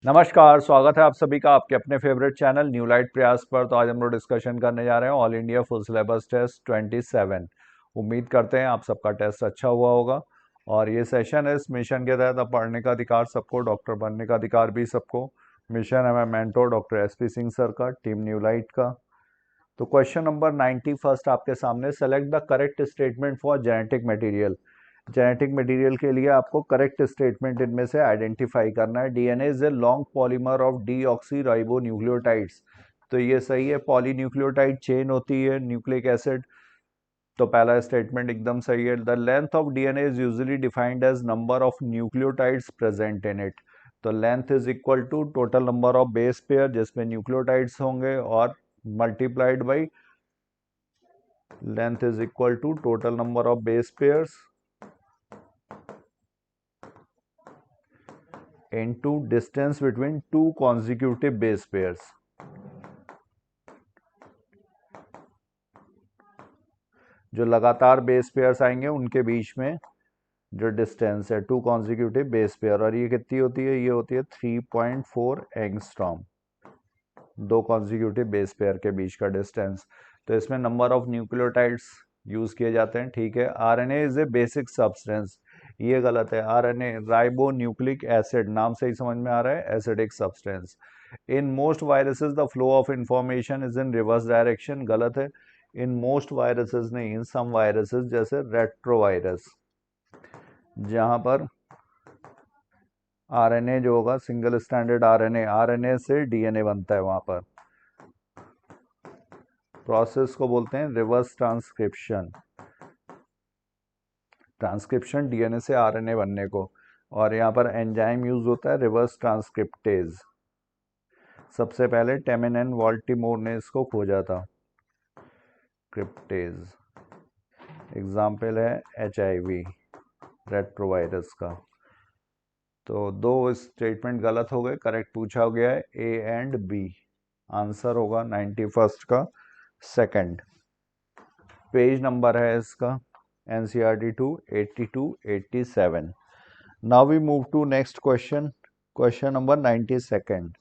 नमस्कार, स्वागत है आप सभी का आपके अपने फेवरेट चैनल न्यू लाइट प्रयास पर। तो आज हम लोग डिस्कशन करने जा रहे हैं all India full syllabus test 27। उम्मीद करते हैं आप सबका टेस्ट अच्छा हुआ होगा। और ये सेशन है इस मिशन के तहत अब पढ़ने का अधिकार सबको, डॉक्टर बनने का अधिकार भी सबको। मिशन है मैं mentor doctor SP Singh sir का, टीम न्यू लाइट का। तो क्वेश्चन नंबर 91 आपके सामने, select the correct statement for genetic material. Genetic material के लिए आपको करेक्ट स्टेटमेंट इनमें से आइडेंटिफाई करना है। DNA is a long polymer of deoxy ribo nucleotides. तो ये सही है, पॉलीन्यूक्लियोटाइड चेन होती है न्यूक्लिक एसिड। तो पहला स्टेटमेंट एकदम सही है। The length of DNA is usually defined as number of nucleotides present in it. तो length is equal to total number of base pair जिसमें न्यूक्लियोटाइड्स होंगे और multiplied by length is equal to total number of base pairs into distance between two consecutive base pairs। जो लगातार base pairs आएंगे उनके बीच में जो डिस्टेंस है टू कॉन्जिक्यूटिव बेस पेयर, और ये कितनी होती है, ये होती है 3.4 एंगस्ट्रॉम, दो कॉन्जिक्यूटिव बेस पेयर के बीच का डिस्टेंस। तो इसमें नंबर ऑफ न्यूक्लियोटाइड्स यूज किए जाते हैं। ठीक है, RNA is a basic substance, ये गलत है। आरएनए राइबो न्यूक्लिक एसिड, नाम से ही समझ में आ रहा है acidic substance. In most viruses the flow of information is in reverse direction, गलत है। इन मोस्ट वायरसेस नहीं, इन सम वायरसेस जैसे रेट्रोवायरस, जहां पर आरएनए जो होगा सिंगल स्टैंडर्ड आरएनए, आरएनए से डीएनए बनता है, वहां पर प्रोसेस को बोलते हैं रिवर्स ट्रांसक्रिप्शन। ट्रांसक्रिप्शन डीएनए से आरएनए बनने को, और यहाँ पर एंजाइम यूज होता है रिवर्स ट्रांसक्रिप्टेज। सबसे पहले टेमिन एंड वॉल्टीमोर ने इसको खोजा था, क्रिप्टेज। एग्जाम्पल है एचआईवी, रेट्रोवायरस का। तो दो स्टेटमेंट गलत हो गए, करेक्ट पूछा गया है ए एंड बी। आंसर होगा 91 का सेकंड। पेज नंबर है इसका NCERT 2 82 87। Now we move to next question, question number 92nd.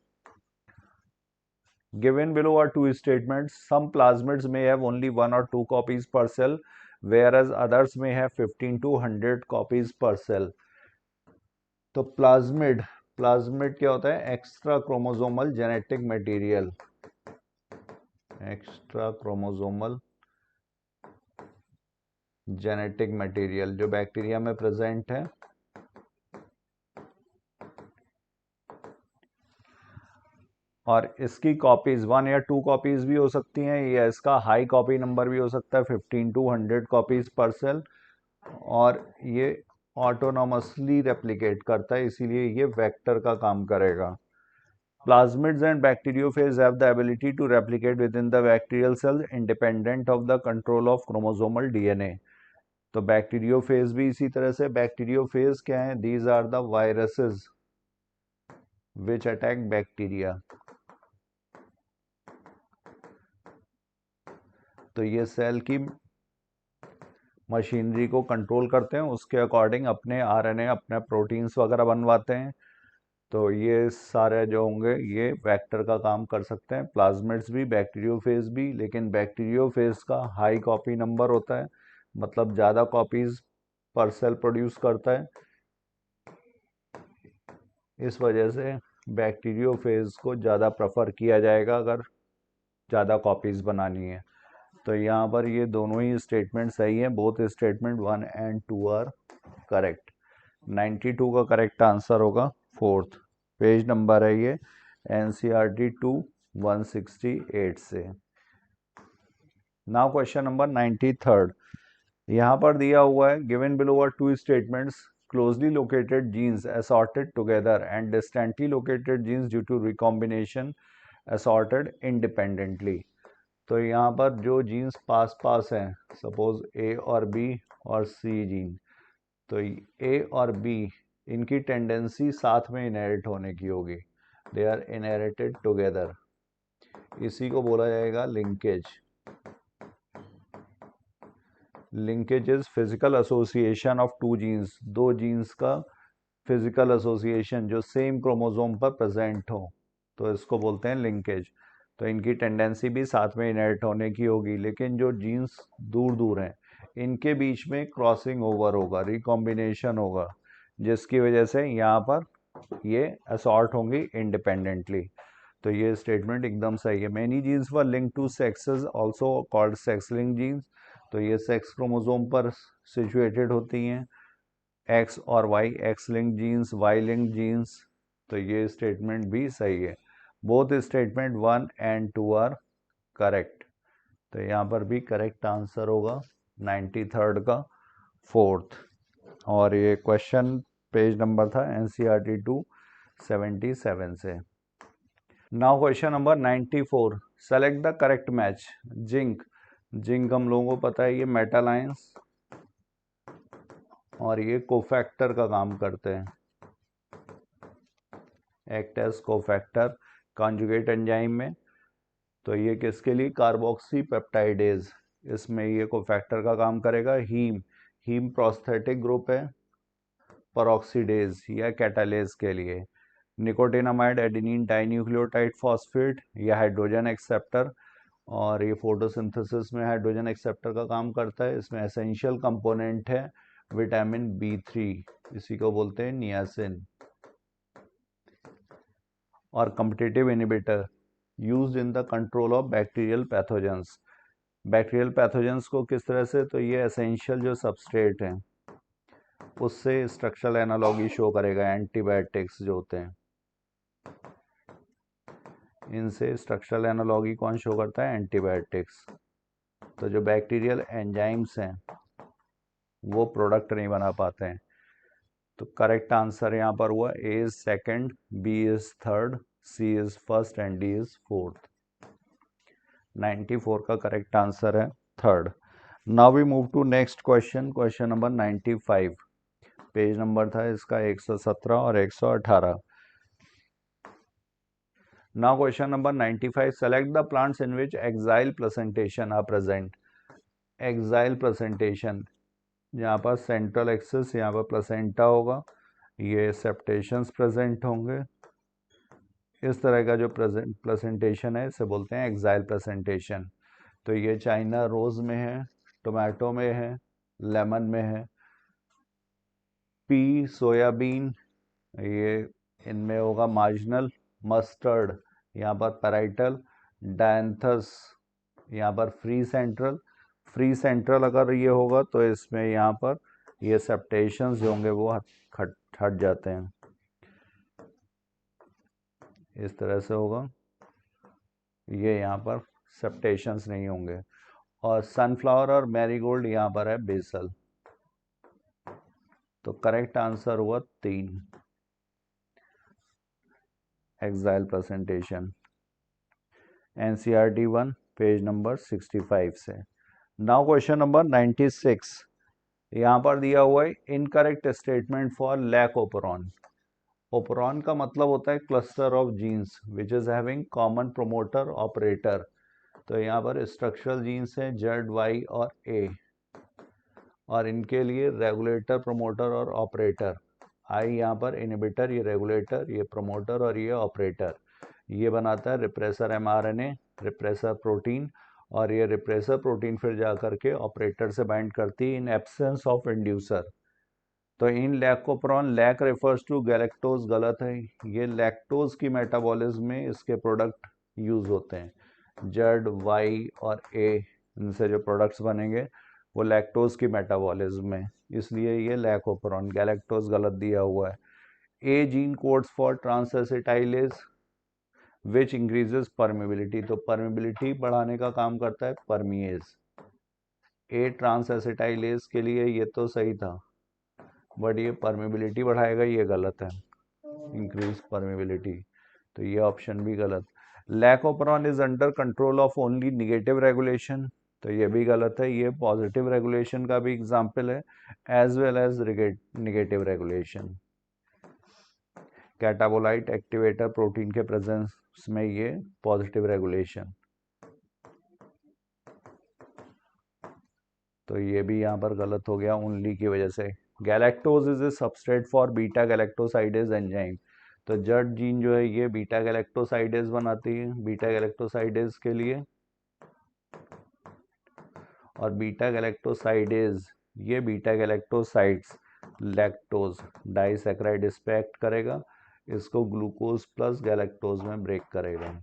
Given below are two statements. Some plasmids may have only 1 or 2 copies per cell, whereas others may have 15 to 100 copies per cell. तो plasmid, plasmid क्या होता है, extra chromosomal genetic material, extra chromosomal genetic material जो bacteria में present है। और इसकी copies 1 या 2 कॉपीज भी हो सकती हैं, या इसका हाई कॉपी नंबर भी हो सकता है 15 to 100 कॉपीज पर सेल। और ये ऑटोनॉमसली रेप्लिकेट करता है, इसीलिए ये वेक्टर का काम करेगा। Plasmids and bacteriophage have the ability to replicate within the bacterial cells independent of the control of chromosomal DNA। तो बैक्टीरियोफेज भी इसी तरह से। बैक्टीरियोफेज क्या है, these are the viruses which attack bacteria. तो ये सेल की मशीनरी को कंट्रोल करते हैं, उसके अकॉर्डिंग अपने आरएनए, अपने प्रोटीन्स वगैरह बनवाते हैं। तो ये सारे जो होंगे ये वेक्टर का काम कर सकते हैं, प्लाज्मिड्स भी बैक्टीरियोफेज भी। लेकिन बैक्टीरियोफेज का हाई कॉपी नंबर होता है, मतलब ज़्यादा कॉपीज पर सेल प्रोड्यूस करता है। इस वजह से बैक्टीरियोफेज को ज़्यादा प्रेफर किया जाएगा अगर ज़्यादा कॉपीज बनानी है। तो यहाँ पर ये दोनों ही स्टेटमेंट सही है, both statement 1 and 2 are correct. 92 का करेक्ट आंसर होगा फोर्थ। पेज नंबर है ये NCERT 2 168 से। Now question number 93rd। यहाँ पर दिया हुआ है, given below are two statements, closely located genes assorted together and distantly located genes due to recombination assorted independently। तो यहाँ पर जो जीन्स पास पास हैं, सपोज ए और बी और सी जीन, तो ए और बी इनकी टेंडेंसी साथ में इनहेरिट होने की होगी, दे आर इनहेरिटेड टुगेदर। इसी को बोला जाएगा linkage. Linkage is physical association of two genes, दो जीन्स का फिजिकल एसोसिएशन जो सेम क्रोमोसोम पर प्रेजेंट हो, तो इसको बोलते हैं लिंकेज। तो इनकी टेंडेंसी भी साथ में इनहेरिट होने की होगी, लेकिन जो जीन्स दूर दूर हैं इनके बीच में क्रॉसिंग ओवर होगा, रिकॉम्बिनेशन होगा, जिसकी वजह से यहाँ पर ये असॉर्ट होंगी इंडिपेंडेंटली। तो ये स्टेटमेंट एकदम सही है। Many genes were link to sexes also called sex link genes. तो ये सेक्स क्रोमोसोम पर सिचुएटेड होती हैं, एक्स और Y X link genes, Y link genes. तो ये स्टेटमेंट भी सही है। Both statement 1 and 2 are correct. तो यहाँ पर भी करेक्ट आंसर होगा 93rd का 4th। और ये क्वेश्चन पेज नंबर था NCERT 277 से। Now question number 94, select the correct match. Zinc, zinc हम लोगों को पता है ये मेटल आयंस और ये कोफैक्टर का काम करते हैं, act as cofactor conjugate enzyme में। तो ये किसके लिए, कार्बोक्सी पेप्टाइडेज, इसमें ये कोफैक्टर का काम करेगा। हीम, हीम प्रोस्थेटिक ग्रुप है परऑक्सीडेज या कैटालेज के लिए। निकोटिनामाइड एडेनिन डाइन्यूक्लियोटाइड फॉस्फेट, यह हाइड्रोजन एक्सेप्टर और ये फोटोसिंथेसिस में हाइड्रोजन एक्सेप्टर का काम करता है। इसमें एसेंशियल कंपोनेंट है विटामिन B3, इसी को बोलते हैं नियासिन। और competitive inhibitor used in the control of bacterial pathogens. Bacterial pathogens को किस तरह से, तो ये एसेंशियल जो सबस्ट्रेट हैं उससे स्ट्रक्चरल एनालॉगी शो करेगा। एंटीबायोटिक्स जो होते हैं इनसे स्ट्रक्चरल एनालॉगी कौन शो करता है, एंटीबायोटिक्स। तो जो बैक्टीरियल एंजाइम्स हैं वो प्रोडक्ट नहीं बना पाते हैं। तो करेक्ट आंसर यहाँ पर हुआ A is second, B is third, C is first and D is fourth. 94 का करेक्ट आंसर है third. Now we move to next question, question number 95। Page number था इसका 117 और 118। Now question number 95, select the plants in which axile placentation are present. Axile placentation, यहाँ पर central axis, यहाँ पर placenta होगा, ये सेप्टेशंस प्रेजेंट होंगे। इस तरह का जो प्लेसेंटेशन है इसे बोलते हैं एक्साइल प्लेसेंटेशन। तो ये चाइना रोज में है, टोमेटो में है, लेमन में है। पी सोयाबीन, ये इनमें होगा मार्जिनल। मस्टर्ड यहाँ पर पैराइटल। डायंथस यहाँ पर फ्री सेंट्रल। फ्री सेंट्रल अगर ये होगा तो इसमें यहाँ पर ये सेप्टेशंस जो होंगे वो हट जाते हैं, इस तरह से होगा। ये यहाँ पर सेप्टेशंस नहीं होंगे। और सनफ्लावर और मैरीगोल्ड यहाँ पर है बेसल। तो करेक्ट आंसर हुआ 3, axile presentation, NCERT 1 page number 65 से। नाउ क्वेश्चन नंबर 96, यहाँ पर दिया हुआ है incorrect statement for lac operon. Operon का मतलब होता है cluster of genes which is having common promoter operator. तो यहाँ पर स्ट्रक्चरल जीन्स हैं Z, Y और A, और इनके लिए रेगुलेटर, प्रोमोटर और ऑपरेटर। I यहाँ पर इनहिबिटर, ये रेगुलेटर, ये प्रोमोटर और ये ऑपरेटर। ये बनाता है रिप्रेसर mRNA, रिप्रेसर प्रोटीन, और ये रिप्रेसर प्रोटीन फिर जा करके ऑपरेटर से बाइंड करती है इन एब्सेंस ऑफ इंड्यूसर। तो इन लैकोप्रॉन, लैक रेफर्स टू गैलेक्टोज, गलत है। ये लैक्टोज की मेटाबॉलिज्म में इसके प्रोडक्ट यूज होते हैं। Z, Y और A, इनसे जो प्रोडक्ट्स बनेंगे वो लैक्टोज की मेटाबॉलिज्म में, इसलिए ये लैकोप्रॉन, गैलेक्टोज गलत दिया हुआ है। A gene codes for transacetylase which increases permeability. तो परमिबिलिटी बढ़ाने का काम करता है परमिएज। A ट्रांसएसिटाइलेज के लिए ये तो सही था, बट ये परमिबिलिटी बढ़ाएगा, ये गलत है, इंक्रीज परमिबिलिटी। तो ये ऑप्शन भी गलत। Lac operon is under control of only negative regulation. तो ये भी गलत है, ये पॉजिटिव रेगुलेशन का भी एग्जाम्पल है as well as negative regulation. Catabolite activator protein के प्रेजेंस में ये पॉजिटिव रेगुलेशन। तो ये भी यहाँ पर गलत हो गया ओनली की वजह से, galactose is a substrate for beta galactosidase enzyme. तो जट जीन जो है ये बीटा गैलेक्टोसाइडेज बनाती है बीटा गैलेक्टोसाइडेज के लिए, और बीटा गैलेक्टोसाइडेज ये बीटा गैलेक्टोसाइड्स लैक्टोज डाइसैकेराइड इस पे एक्ट करेगा, इसको ग्लूकोज प्लस गैलेक्टोज में ब्रेक करेगा।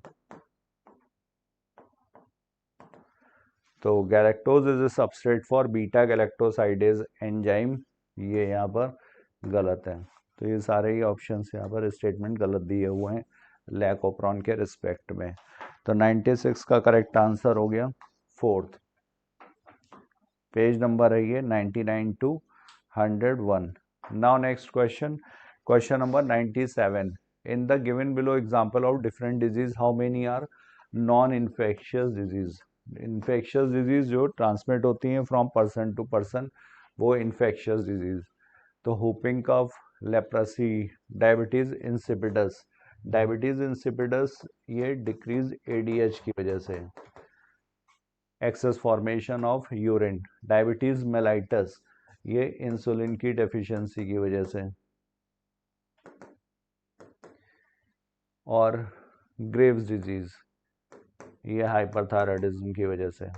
तो galactose is a substrate for beta galactosidase enzyme, ये यहाँ पर गलत है। तो ये सारे ही ऑप्शंस यहाँ पर स्टेटमेंट गलत दिए हुए हैं लैकोप्रॉन के रिस्पेक्ट में। तो 96 का करेक्ट आंसर हो गया फोर्थ। पेज नंबर है ये 99 to 101। Now next question, question number 97। In the given below example of different disease how many are non infectious disease. Infectious disease जो ट्रांसमिट होती हैं फ्रॉम पर्सन टू पर्सन, वो infectious disease. तो whooping cough, leprosy, diabetes insipidus. Diabetes insipidus ये decrease ADH की वजह से, excess formation of urine. Diabetes mellitus ये इंसुलिन की डेफिशिएंसी की वजह से, और ग्रेव्स डिजीज ये हाइपरथायराइडिज्म की वजह से।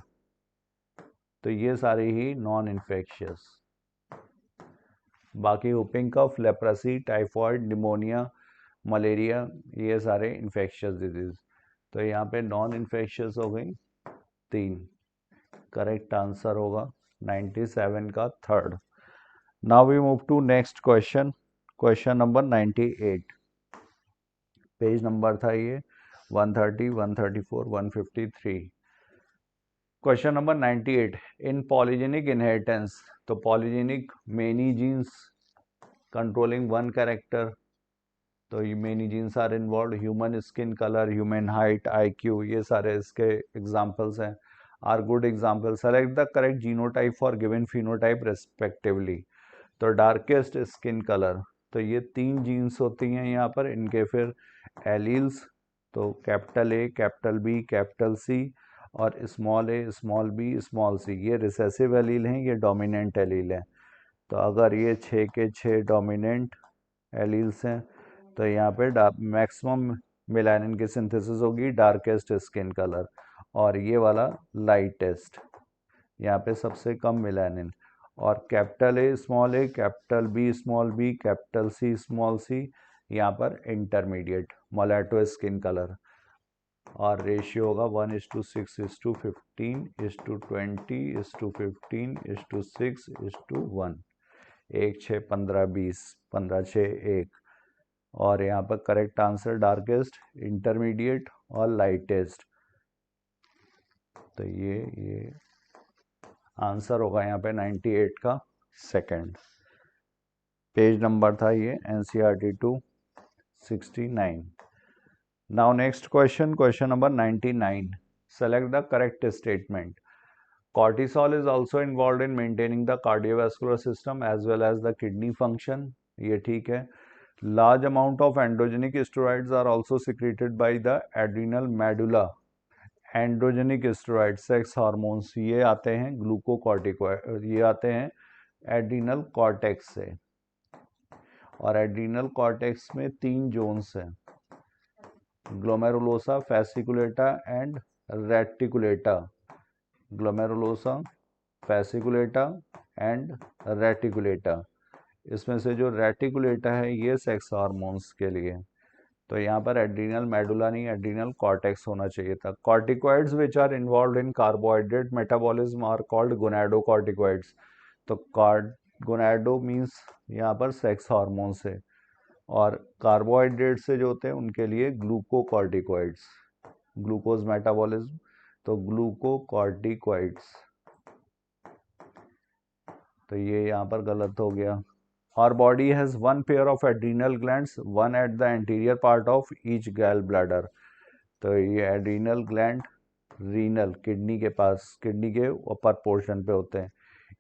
तो ये सारी ही नॉन इन्फेक्शियस। बाकी whooping cough, leprosy, typhoid, pneumonia, malaria ये सारे इन्फेक्शियस डिजीज। तो यहाँ पे नॉन इन्फेक्शियस हो गई 3। करेक्ट आंसर होगा 97 का third. Now we move to next question, question number 98। Page number था ये 130, 134, 153। Question number 98। In polygenic inheritance, तो polygenic many genes controlling one character, तो ये many genes are involve. Human skin colour, human height, IQ, ये सारे इसके examples हैं, are good example. Select the correct genotype for given phenotype respectively. तो darkest skin colour, तो ये 3 jeans होती हैं यहाँ पर, इनके फिर एलील्स, तो capital A, capital B, capital C, और small a, small b, small c, ये रिसेसिव एलील हैं, ये डोमिनेंट एलील हैं। तो अगर ये 6 के 6 डोमिनेंट एलील्स हैं, तो यहाँ पे मैक्सिमम मेलानिन की सिंथेसिस होगी डार्केस्ट स्किन कलर, और ये वाला लाइटेस्ट, यहाँ पे सबसे कम मेलानिन। और capital A, capital B, small B, capital C, small C, यहाँ पर इंटरमीडिएट मोलैटो स्किन कलर। और रेशियो होगा 1:6:15:20:15:6:1, 1 6 15 20, 15 6 1। और यहाँ पर करेक्ट आंसर डार्केस्ट, इंटरमीडिएट और लाइटेस्ट। तो ये आंसर होगा यहाँ पे 98 का सेकंड। पेज नंबर था ये NCERT 269। Now next question, question number 99। Select the correct statement. Cortisol is also involved in maintaining the cardiovascular system as well as the kidney function, ये ठीक है। Large amount of androgenic steroids are also secreted by the adrenal medulla। Androgenic steroid sex hormones ये आते हैं glucocorticoid, ये आते हैं adrenal cortex से। और एड्रीनल कॉर्टेक्स में 3 जोन्स हैं, glomerulosa, fasciculata and reticulata. Glomerulosa, fasciculata and reticulata. इसमें से जो रेटिकुलेटा है ये सेक्स हार्मोन्स के लिए। तो यहाँ पर एड्रीनल मेडुला नहीं, एड्रीनल कॉर्टेक्स होना चाहिए था। Corticoids which are involved in carbohydrate metabolism are called gonadocorticoids. तो गोनाडो मीन्स यहाँ पर सेक्स हार्मोन्स है, और कार्बोहाइड्रेट से जो होते हैं उनके लिए ग्लूकोकॉर्टिकॉइड्स, ग्लूकोज मेटाबॉलिज्म, तो ग्लूकोकॉर्टिकॉइड्स। तो ये यहाँ पर गलत हो गया। Our body has one pair of adrenal glands, one at the anterior part of each gallbladder। तो ये एड्रीनल ग्लैंड रीनल किडनी के पास, किडनी के ऊपर पोर्शन पे होते हैं।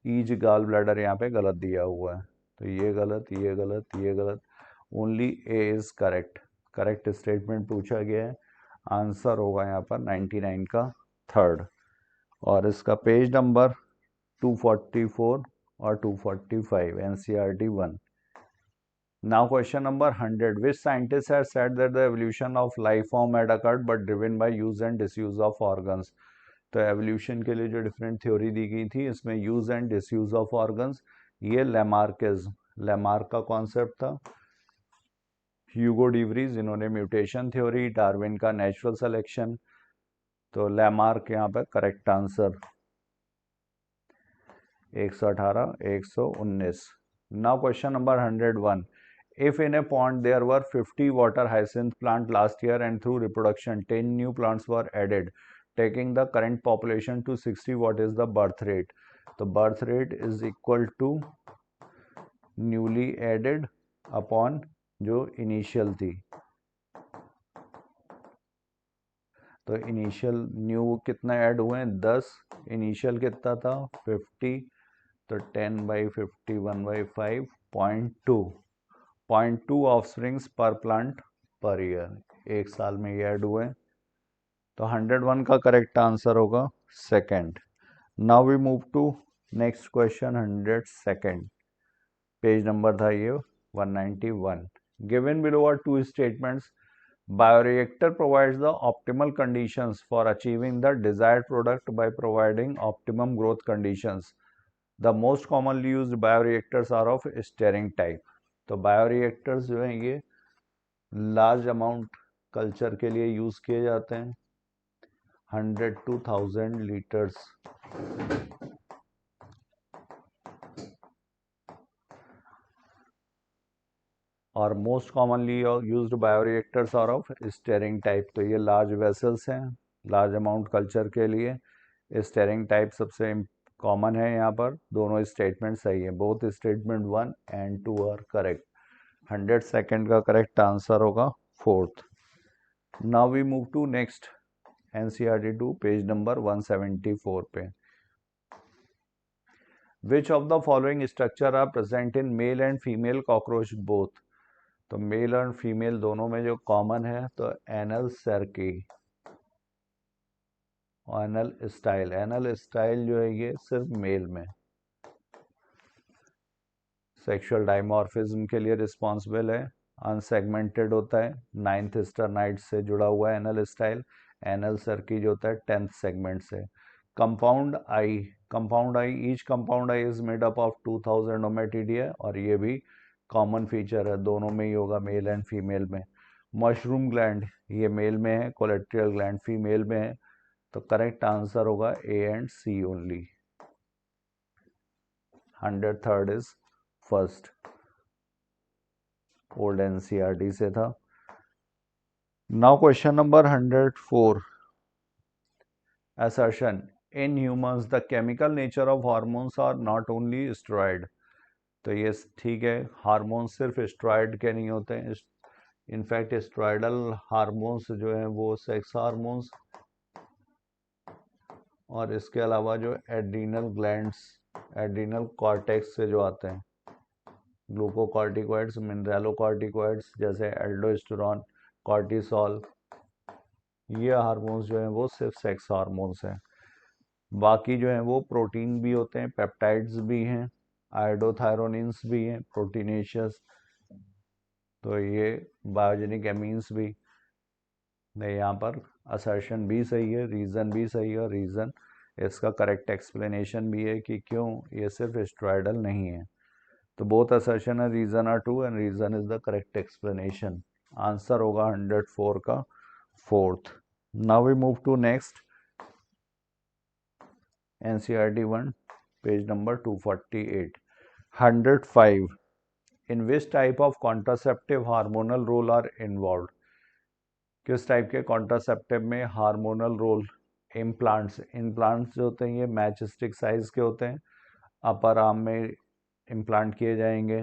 ईच गॉल ब्लैडर यहाँ पे गलत दिया हुआ है, तो ये गलत, ये गलत, ये गलत। Only A is correct. Correct statement पूछा गया है, आंसर होगा यहाँ पर 99 का थर्ड। और इसका पेज नंबर 244 और 245 NCERT 1. Now question number 100. Which scientist has said that the evolution of life form had occurred but driven by use and disuse of organs? तो एवोल्यूशन के लिए जो डिफरेंट थ्योरी दी गई थी इसमें use and disuse of organs, ये Lamarck का concept था। ह्यूगो डिवरीज इन्होंने म्यूटेशन थ्योरी, डार्विन का नेचुरल सिलेक्शन। तो लेमार्क यहाँ पे correct answer 118 119। Now question number 101. If in a pond there were 50 water hyacinth plant last year and through reproduction 10 new plants were added, taking the current population to 60, what is the birth rate? तो birth rate is equal to newly added upon जो initial थी। तो initial new कितना add हुए हैं 10, initial कितना था 50, तो 10/50 1/5 0.2 ऑफस्प्रिंग्स पर प्लांट पर ईयर, एक साल में ये ऐड हुए। तो 101 का करेक्ट आंसर होगा second. Now we move to next question 102, page number था ये 191। Given below are two statements, bioreactor provides the optimal conditions for achieving the desired product by providing optimum growth conditions. The most commonly used bioreactors are of stirring type. तो bioreactors जो हैं ये large amount culture के लिए use किए जाते हैं, 100 to 1000 litres. और most commonly used bioreactors are of stirring type. तो ये लार्ज वेसल्स हैं लार्ज अमाउंट कल्चर के लिए, स्टेरिंग टाइप सबसे कॉमन है यहाँ पर। दोनों स्टेटमेंट सही है, both statement 1 and 2 are correct. 102 का करेक्ट आंसर होगा fourth. Now we move to next NCERT 2 page number 174 पे। Which of the following structure are present in male and female cockroach both? तो मेल और female दोनों में जो common है तो एनल सर्की, एनल स्टाइल जो है ये सिर्फ मेल में सेक्सुअल डाइमॉर्फिज्म के लिए रिस्पॉन्सिबल है, अनसेगमेंटेड होता है, 9th स्टर्नाइड से जुड़ा हुआ है एनल स्टाइल। एनल सर्की जो होता है 10th सेगमेंट से। Compound I each compound I is made up of 2000 ommatidia, और ये भी कॉमन फीचर है, दोनों में ही होगा मेल एंड फीमेल में। मशरूम ग्लैंड ये मेल में है, कोलेट्रियल ग्लैंड फीमेल में है। तो करेक्ट आंसर होगा A and C only. 103 is first, old NCERT से था। Now question number 104, assertion in humans the chemical nature of hormones are not only steroid। तो ये ठीक है, हार्मोन्स सिर्फ स्टेरॉइड के नहीं होते हैं, इनफैक्ट स्टेरॉइडल हार्मोन्स जो हैं वो सेक्स हार्मोन्स, और इसके अलावा जो एड्रीनल ग्लैंड्स एड्रीनल कॉर्टेक्स से जो आते हैं, ग्लूकोकॉर्टिकॉइड्स मिनरलोकॉर्टिकॉइड्स जैसे एल्डोस्टेरॉन कॉर्टिसोल, ये हार्मोन्स जो हैं वो सिर्फ सेक्स हार्मोन्स हैं। बाकी जो हैं वो प्रोटीन भी होते हैं, पेप्टाइड्स भी हैं, आयोडोथायरोनिन्स भी हैं, प्रोटीनेशियस। तो ये बायोजेनिक एमीन्स भी नहीं। यहाँ पर असर्शन भी सही है, रीज़न भी सही है, और रीज़न इसका करेक्ट एक्सप्लेनेशन भी है कि क्यों ये सिर्फ स्टेरॉइडल नहीं है। तो both assertion and reason are true and reason is the correct explanation. Answer होगा 104 का fourth. Now we move to next NCERT 1 page number 248। 105, in which type of contraceptive hormonal role are involved? किस type के contraceptive में hormonal role? Implants जो होते हैं ये match stick size के होते हैं, अपर आर्म में इम्प्लांट किए जाएंगे,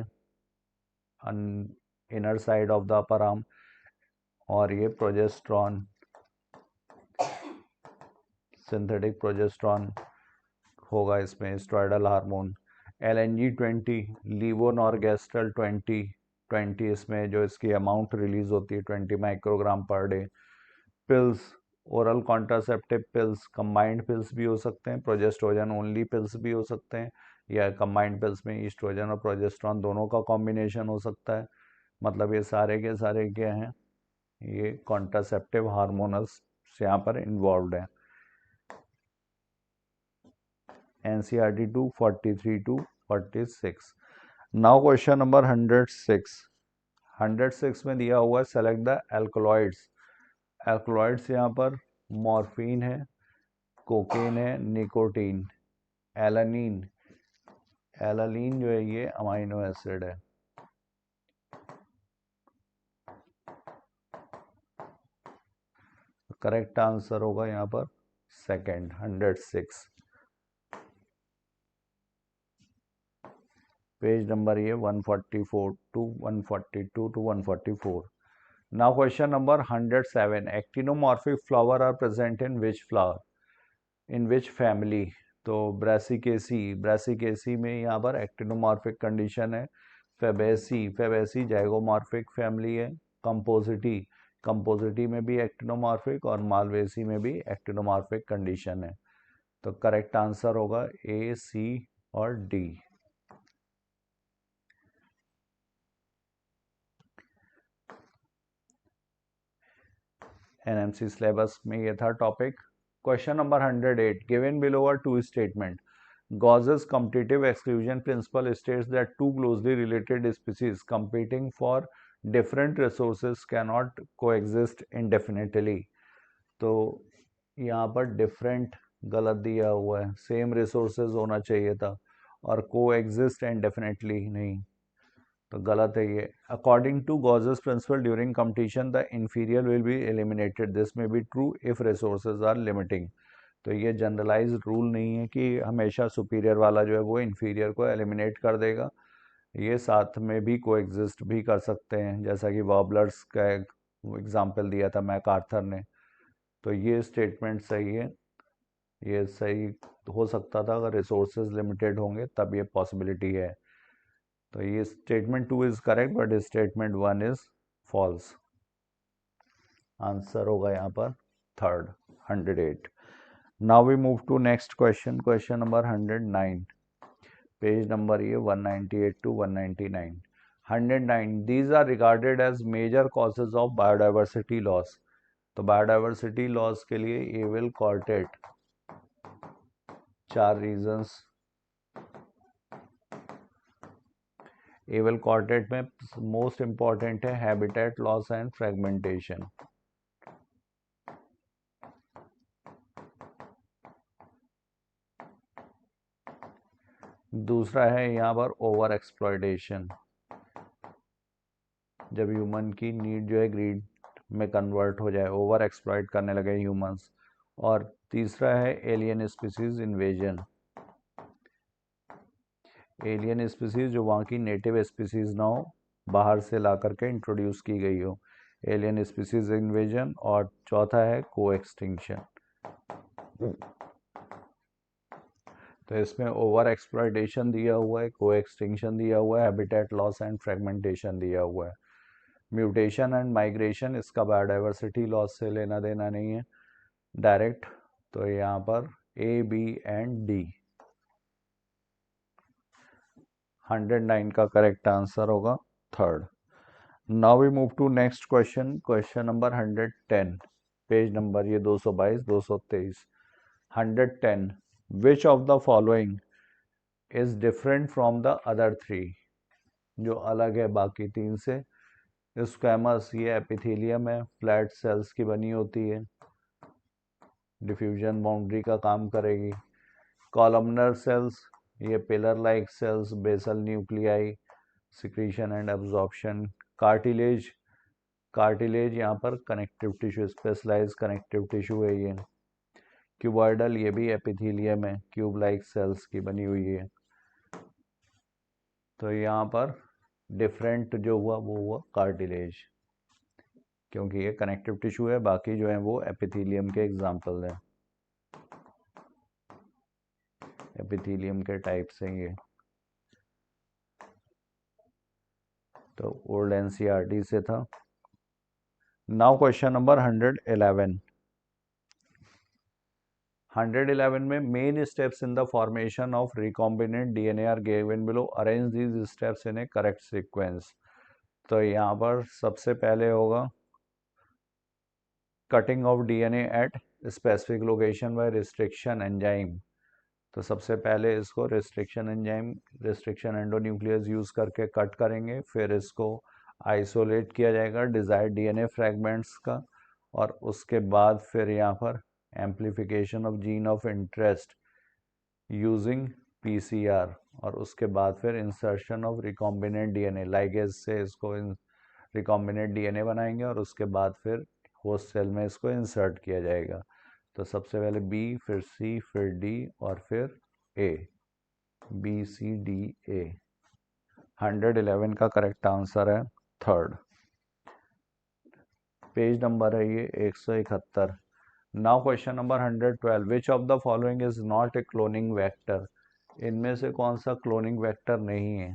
inner side of the upper arm. और ये प्रोजेस्ट्रॉन, सिंथेटिक प्रोजेस्ट्रॉन होगा इसमें, स्टेरॉइडल हार्मोन। LNG-20 लीवोनॉर्गेस्ट्रल 20 इसमें जो इसकी अमाउंट रिलीज होती है 20 microgram per day. Pills, oral contraceptive pills, combined pills भी हो सकते हैं, प्रोजेस्ट्रोजन ओनली पिल्स भी हो सकते हैं, या कंबाइंड पिल्स में ईस्ट्रोजन और प्रोजेस्टेरॉन दोनों का कॉम्बिनेशन हो सकता है। मतलब ये सारे के सारे क्या हैं, ये कॉन्ट्रासेप्टिव हार्मोनल्स यहाँ पर इन्वॉल्व हैं। NCERT 243 to 46। Now question number 106। 106 में दिया हुआ है सेलेक्ट द एल्कलॉइड्स। एल्कलॉइड्स यहाँ पर मॉर्फिन है, कोकेन है, निकोटीन, एलानीन। एलानीन जो है ये अमाइनो एसिड है। करेक्ट आंसर होगा यहाँ पर सेकंड 106। पेज नंबर ये 144 to 142 to 144। Now question number 107। Actinomorphic flower are present in which flower, in which family. तो ब्रासिकेसी, ब्रासिकेसी में यहाँ पर एक्टिनोमॉर्फिक कंडीशन है। फेबेसी, फेबेसी जाइगोमॉर्फिक फैमिली है। कंपोजिटी, कंपोजिटी में भी एक्टिनोमॉर्फिक और मालवेसी में भी एक्टिनोमॉर्फिक कंडीशन है। तो करेक्ट आंसर होगा ए, सी और डी। NMC सिलेबस में ये था topic. Question number 108। Given below are two statement. Gauss's competitive exclusion principle states that two closely related species competing for different resources cannot coexist indefinitely। तो यहाँ पर डिफरेंट गलत दिया हुआ है, सेम रिसोर्सेज होना चाहिए था, और को एग्जिस्ट इंडेफिनेटली नहीं, तो गलत है ये। According to Gause's principle during competition the inferior will be eliminated, this may be true if resources are limiting. तो ये जनरलाइज रूल नहीं है कि हमेशा सुपीरियर वाला जो है वो इंफीरियर को एलिमिनेट कर देगा। ये साथ में भी कोएग्जिस्ट भी कर सकते हैं, जैसा कि वॉबलर्स का एग्जाम्पल दिया था मैकार्थर ने। तो ये स्टेटमेंट सही है, ये सही हो सकता था अगर रिसोर्सेज लिमिटेड होंगे तब ये पॉसिबिलिटी है। तो ये statement 2 is correct but statement 1 is false. Answer होगा यहाँ पर third 108। Now we move to next question, question number 109। Page number ये 198 to 199। 109। These are regarded as major causes of biodiversity loss। तो बायोडाइवर्सिटी लॉस के लिए evil कॉर्टेट 4 reasons. Evil कॉर्टेट में most important है habitat loss and fragmentation. दूसरा है यहाँ पर ओवर एक्सप्लॉयटेशन, जब ह्यूमन की नीड जो है ग्रीड में कन्वर्ट हो जाए, ओवर एक्सप्लॉइट करने लगे ह्यूमंस। और तीसरा है alien species invasion, alien species जो वहाँ की नेटिव स्पीसीज ना हो, बाहर से ला करके इंट्रोड्यूस की गई हो, एलियन स्पीसीज इन्वेजन। और चौथा है को एक्सटिंक्शन। तो इसमें ओवर एक्सप्लॉयटेशन दिया हुआ है, को एक्सटिंक्शन दिया हुआ है, हैबिटेट लॉस एंड फ्रेगमेंटेशन दिया हुआ है। म्यूटेशन एंड माइग्रेशन इसका बायोडाइवर्सिटी लॉस से लेना देना नहीं है डायरेक्ट। तो यहाँ पर ए, बी एंड डी। 109 का करेक्ट आंसर होगा third. Now we move to next question, question number 110। Page number ये 222 223। 110। Which of the following is different from the other three. जो अलग है बाकी तीन से। स्क्वैमस ये एपिथेलियम है, फ्लैट सेल्स की बनी होती है, डिफ्यूजन बाउंड्री का काम करेगी। कॉलमनर सेल्स ये pillar like cells, basal nuclei, secretion and absorption. Cartilage, cartilage यहाँ पर connective tissue, specialise connective tissue है ये। क्यूबॉइडल ये भी एपिथेलियम है, क्यूब लाइक सेल्स की बनी हुई है। तो यहाँ पर डिफरेंट जो हुआ वो हुआ कार्टिलेज, क्योंकि ये कनेक्टिव टिश्यू है, बाकी जो है वो एपिथेलियम के एग्जाम्पल हैं, एपिथेलियम के टाइप्स हैं ये। तो ओल्ड एनसीईआरटी से था। Now question number 111। 111 में main steps in the formation of recombinant DNA are given below, arrange these steps in a correct sequence. तो यहाँ पर सबसे पहले होगा cutting of DNA at specific location by restriction enzyme. तो सबसे पहले इसको restriction enzyme, restriction endonuclease use करके कट करेंगे, फिर इसको आइसोलेट किया जाएगा डिजायर्ड डीएनए फ्रैगमेंट्स का, और उसके बाद फिर यहाँ पर amplification of gene of interest using PCR, और उसके बाद फिर insertion of recombinant DNA, ligase से इसको रिकॉम्बिनेंट डीएनए बनाएंगे और उसके बाद फिर होस्ट सेल में इसको इंसर्ट किया जाएगा। तो सबसे पहले बी, फिर सी, फिर डी और फिर ए, बी सी डी ए। 111 का करेक्ट आंसर है थर्ड। पेज नंबर है ये 171। Now question number 112, which of the following is not a cloning vector. इनमें से कौन सा क्लोनिंग वेक्टर नहीं है।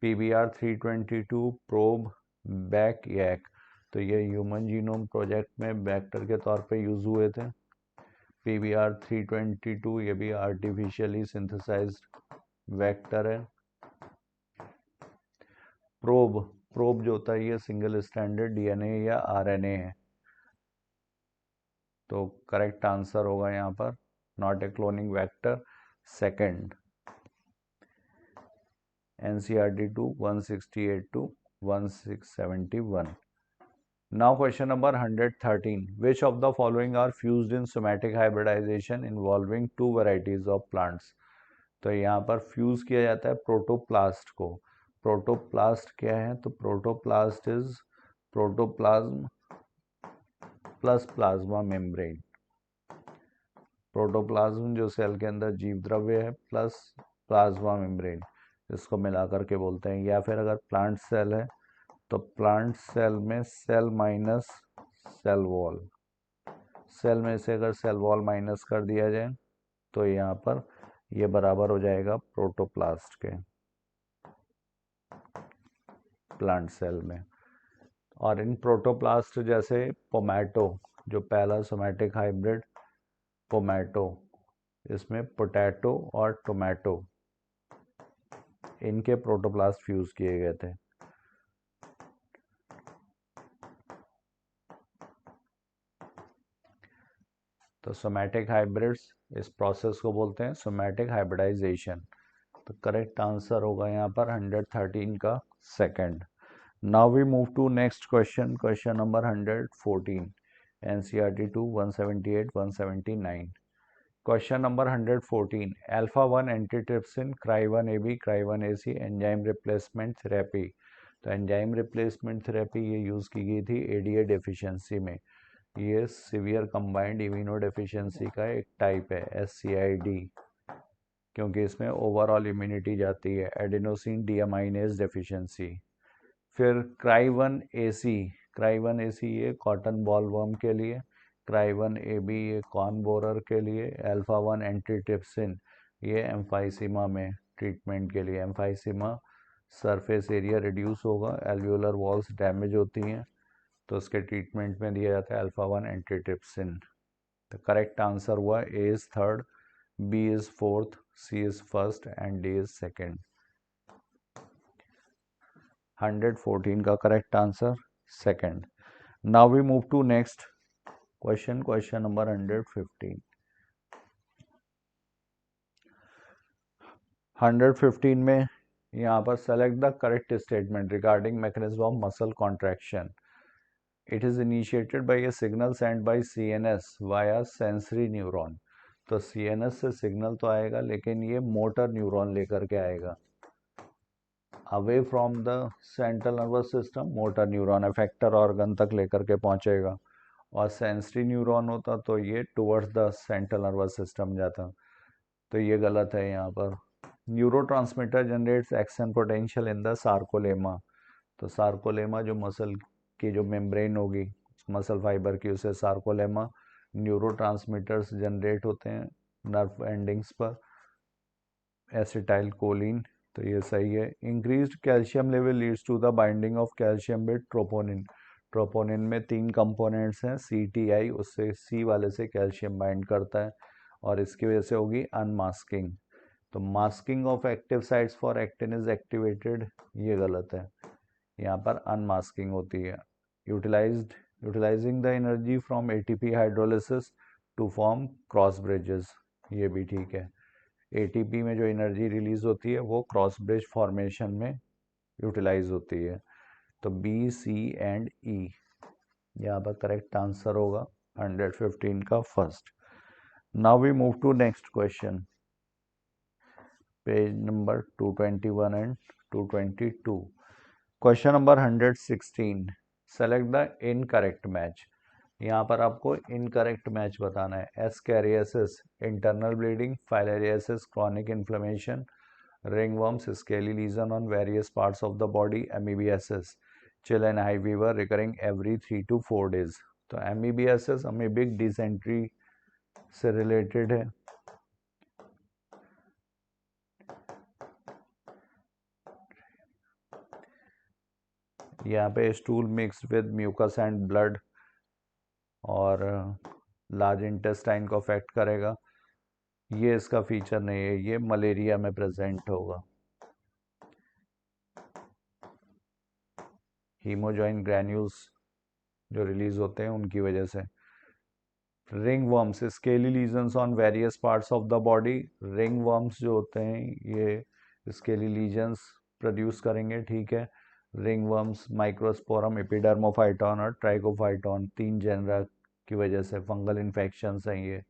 PBR 322 प्रोब बैक यैक, तो ये ह्यूमन जीनोम प्रोजेक्ट में वेक्टर के तौर पे यूज हुए थे। PBR 322 ये भी आर्टिफिशियली सिंथेसाइज्ड वेक्टर है। प्रोब, प्रोब जो होता है ये सिंगल स्टैंडर्ड डीएनए या आरएनए है। तो करेक्ट आंसर होगा यहाँ पर not a cloning vector, second, NCERT 2 168 to 1671। Now question number 113, which of the following are fused in somatic hybridization involving two varieties of plants। तो यहाँ पर फ्यूज किया जाता है प्रोटोप्लास्ट को। प्रोटोप्लास्ट क्या है, तो protoplast is protoplasm plus plasma membrane. Protoplasm जो सेल के अंदर जीव द्रव्य है प्लस प्लाज्मा मेम्ब्रेन, इसको मिलाकर के बोलते हैं। या फिर अगर प्लांट सेल है तो प्लांट सेल में cell minus cell wall, cell में से अगर सेल वॉल माइनस कर दिया जाए तो यहाँ पर ये बराबर हो जाएगा प्रोटोप्लास्ट के, प्लांट सेल में। और इन प्रोटोप्लास्ट जैसे पोमैटो, जो पहला सोमैटिक हाइब्रिड पोमैटो, इसमें पोटैटो और टोमेटो इनके प्रोटोप्लास्ट फ्यूज किए गए थे। तो सोमैटिक हाइब्रिड्स, इस प्रोसेस को बोलते हैं सोमैटिक हाइब्रिडाइजेशन। तो करेक्ट आंसर होगा यहाँ पर 113 का second. Now we move to next question, question number 114, NCERT 2 178 179। Question number 114, alpha 1 antitrypsin cry one A B cry one A C enzyme replacement therapy. तो एंजाइम रिप्लेसमेंट थेरेपी ये यूज़ की गई थी ADA डेफिशिएंसी में। ये सीवियर कंबाइंड इम्यूनो डेफिशिएंसी का एक टाइप है, SCID, क्योंकि इसमें ओवरऑल इम्यूनिटी जाती है। Adenosine deaminase deficiency. फिर क्राई1AC, क्राई1AC ये कॉटन बॉलवर्म के लिए, क्राई1AB ये कॉर्न बोरर के लिए, अल्फा 1 एंटीट्रिप्सिन ये एम्फाइसीमा में ट्रीटमेंट के लिए। एम्फाइसीमा सरफेस एरिया रिड्यूस होगा, एल्वियोलर वॉल्स डैमेज होती हैं, तो उसके ट्रीटमेंट में दिया जाता है अल्फा 1 एंटीट्रिप्सिन। तो करेक्ट आंसर हुआ A is third, B is fourth, C is first and D is second. 114 का correct answer second. Now we move to next question, question number 115। 115 में यहाँ पर select the correct statement regarding mechanism of muscle contraction. It is initiated by a signal sent by CNS via sensory neuron। तो CNS से signal तो आएगा लेकिन ये motor neuron लेकर के आएगा। Away from the central nervous system, motor neuron एफेक्टर organ तक लेकर के पहुंचेगा, और सेंसरी न्यूरॉन होता तो ये towards the central nervous system जाता। तो ये गलत है यहाँ पर। Neurotransmitter generates action potential in the sarcolemma. तो सार्कोलेमा जो मसल की जो मेम्ब्रेन होगी मसल फाइबर की, उसे सार्कोलेमा, न्यूरोट्रांसमीटर्स जनरेट होते हैं नर्व एंडिंग्स पर, एसिटाइल कोलिन। तो ये सही है। Increased calcium level leads to the binding of calcium with troponin. Troponin में 3 कंपोनेंट्स हैं, CTI, उससे C वाले से कैल्शियम बाइंड करता है, और इसकी वजह से होगी अनमास्किंग। तो masking of active sites for actin is activated, ये गलत है, यहाँ पर अनमास्किंग होती है। Utilising the energy from ATP hydrolysis to form cross bridges, ये भी ठीक है। एटीपी में जो एनर्जी रिलीज होती है वो क्रॉस ब्रिज फॉर्मेशन में यूटिलाइज होती है। तो बी, सी एंड ई यहाँ पर करेक्ट आंसर होगा 115 का first. Now we move to next question, page number 221 and 222। Question number 116, select the incorrect match. यहाँ पर आपको इनकरेक्ट मैच बताना है। Ascariasis internal bleeding, filariasis chronic inflammation, ringworms scaly lesion on various parts of the body, amoebiasis chill and high fever recurring every 3 to 4 days। तो amoebiasis amoebic dysentery से related है। यहाँ पे stool mix with mucus and blood और large intestine को affect करेगा, ये इसका फीचर नहीं है, ये मलेरिया में प्रेजेंट होगा। हीमोजॉइन ग्रैन्यूल्स जो रिलीज होते हैं उनकी वजह से। Ring worms scaly lesions on various parts of the body, ring worms जो होते हैं ये स्केली लीजन्स प्रोड्यूस करेंगे, ठीक है। रिंग वर्म्स माइक्रोस्पोरम, एपिडर्मोफाइटॉन और ट्राइकोफाइटॉन, 3 जेनरा की वजह से फंगल इन्फेक्शंस हैं ये।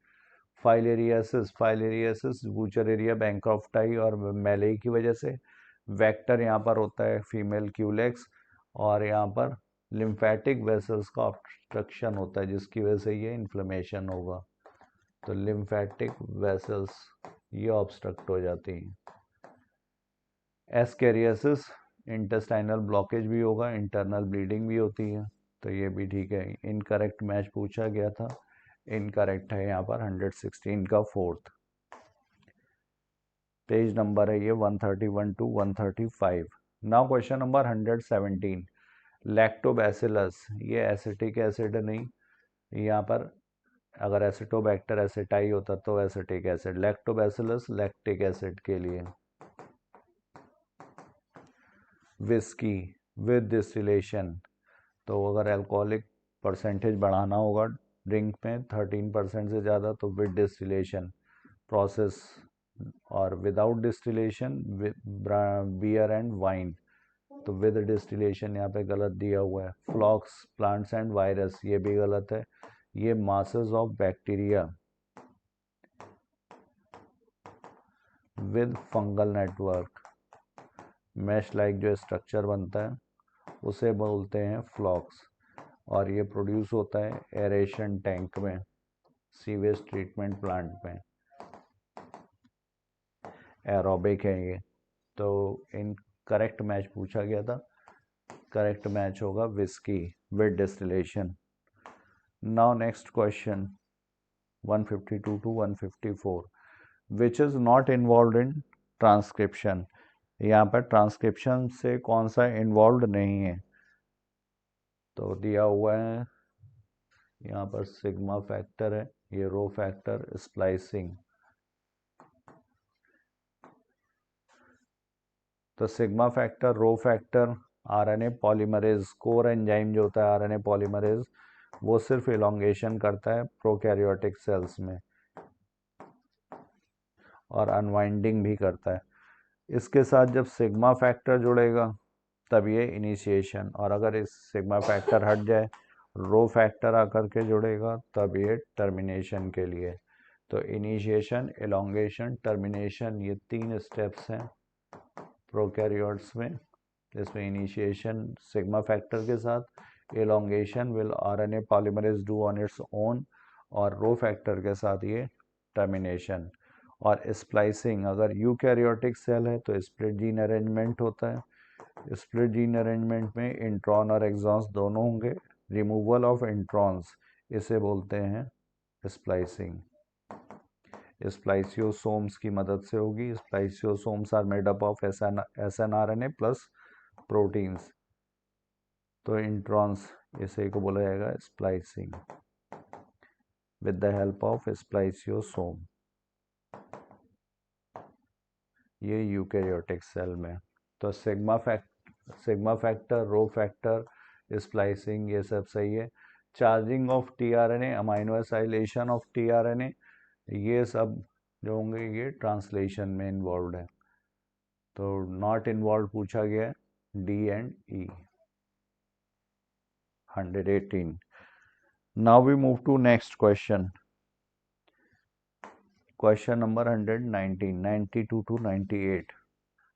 फाइलेरियासिस वूचरेरिया बैंक्रॉफ्टाई और मेले की वजह से। वेक्टर यहाँ पर होता है फीमेल क्यूलेक्स, और यहाँ पर लिम्फेटिक वेसल्स का ऑब्स्ट्रक्शन होता है जिसकी वजह से ये इन्फ्लेमेशन होगा। तो लिम्फेटिक वेसल्स ये ऑब्स्ट्रक्ट हो जाती हैं। एस्कैरियासिस इंटेस्टाइनल ब्लॉकेज भी होगा, इंटरनल ब्लीडिंग भी होती है, तो ये भी ठीक है। इनकरेक्ट मैच पूछा गया था, इनकरेक्ट है यहाँ पर 116 का फोर्थ। पेज नंबर है ये 131 to 135। Now question number 117, lactobacillus, ये एसिटिक एसिड नहीं, यहाँ पर अगर एसिटोबैक्टर एसिटाई होता तो acetic acid, lactobacillus lactic acid के लिए। विस्की विद डिस्टिलेशन, तो अगर अल्कोहलिक परसेंटेज बढ़ाना होगा ड्रिंक में 13% से ज़्यादा तो विद डिस्टिलेशन प्रोसेस, और without distillation beer and wine, तो विद डिस्टिलेशन यहाँ पे गलत दिया हुआ है। फ्लॉक्स प्लांट्स एंड वायरस, ये भी गलत है, ये masses of bacteria with fungal network, mesh like जो स्ट्रक्चर बनता है उसे बोलते हैं फ्लॉक्स, और ये प्रोड्यूस होता है एरेशन टैंक में, सीवेज ट्रीटमेंट प्लांट में, एरोबिक है ये। तो इन करेक्ट मैच पूछा गया था, करेक्ट मैच होगा whisky with distillation. Now next question 152 to 154, which is not involve in transcription. यहाँ पर ट्रांसक्रिप्शन से कौन सा इन्वॉल्व नहीं है, तो दिया हुआ है यहाँ पर सिग्मा फैक्टर है, ये रो फैक्टर, स्प्लाइसिंग। तो sigma factor, rho factor, RNA polymerase, core enzyme जो होता है आरएनए पॉलीमरेज, वो सिर्फ इलोंगेशन करता है प्रोकैरियोटिक सेल्स में और अनवाइंडिंग भी करता है। इसके साथ जब सिग्मा फैक्टर जुड़ेगा तब ये इनिशिएशन, और अगर इस सिग्मा फैक्टर हट जाए रो फैक्टर आकर के जुड़ेगा तब ये टर्मिनेशन के लिए। तो इनिशिएशन, इलोंगेशन, टर्मिनेशन, ये 3 स्टेप्स हैं प्रोकैरियोट्स में। इसमें इनिशिएशन सिग्मा फैक्टर के साथ, elongation will RNA polymerase do on its own, और रो फैक्टर के साथ ये टर्मिनेशन। और स्प्लाइसिंग, अगर यूकैरियोटिक सेल है तो स्प्लिट जीन अरेंजमेंट होता है, स्प्लिट जीन अरेंजमेंट में इंट्रॉन और एक्सॉन्स दोनों होंगे, रिमूवल ऑफ इंट्रॉन्स इसे बोलते हैं स्प्लाइसिंग। स्प्लाइसियोसोम्स की मदद से होगी। Spliceosomes are made up of snRNA plus proteins, तो इंट्रॉन्स इसे को बोला जाएगा splicing with the help of spliceosome. ये यूकैरियोटिक सेल में। तो sigma factor, rho factor, splicing, ये सब सही है। Charging of tRNA, amino acylation of tRNA, ये सब जो होंगे ये ट्रांसलेशन में इन्वॉल्व है। तो नॉट इन्वॉल्व पूछा गया है, D and E. 118। Now we move to next question. Question number 119, 92 to 98.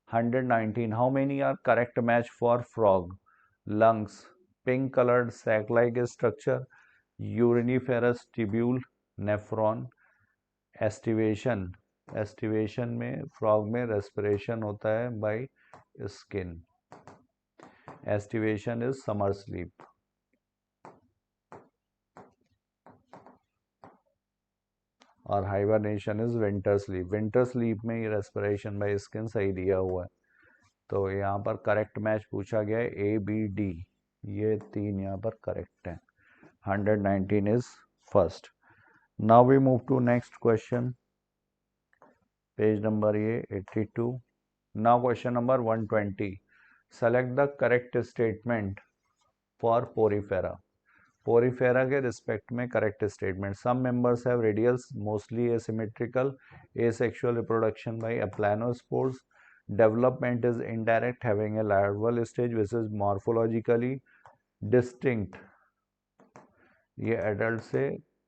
119. How many are correct match for frog? Lungs, pink colored sac like structure, uriniferous tubule, nephron, estivation. Estivation में frog में respiration होता है by skin. Estivation is summer sleep. और hibernation is winter sleep. Winter sleep में ही respiration by skin सही दिया हुआ है। तो यहाँ पर करेक्ट मैच पूछा गया है ए बी डी, ये तीन यहाँ पर करेक्ट हैं। 119 is first. Now we move to next question, page number ये 82। नाउ question number 120। Select the correct statement for Porifera. Porifera के रिस्पेक्ट में correct statement. Some members have radials, mostly asymmetrical, asexual reproduction by aplanospores, development is indirect, having a larval stage which is morphologically distinct, ये adult से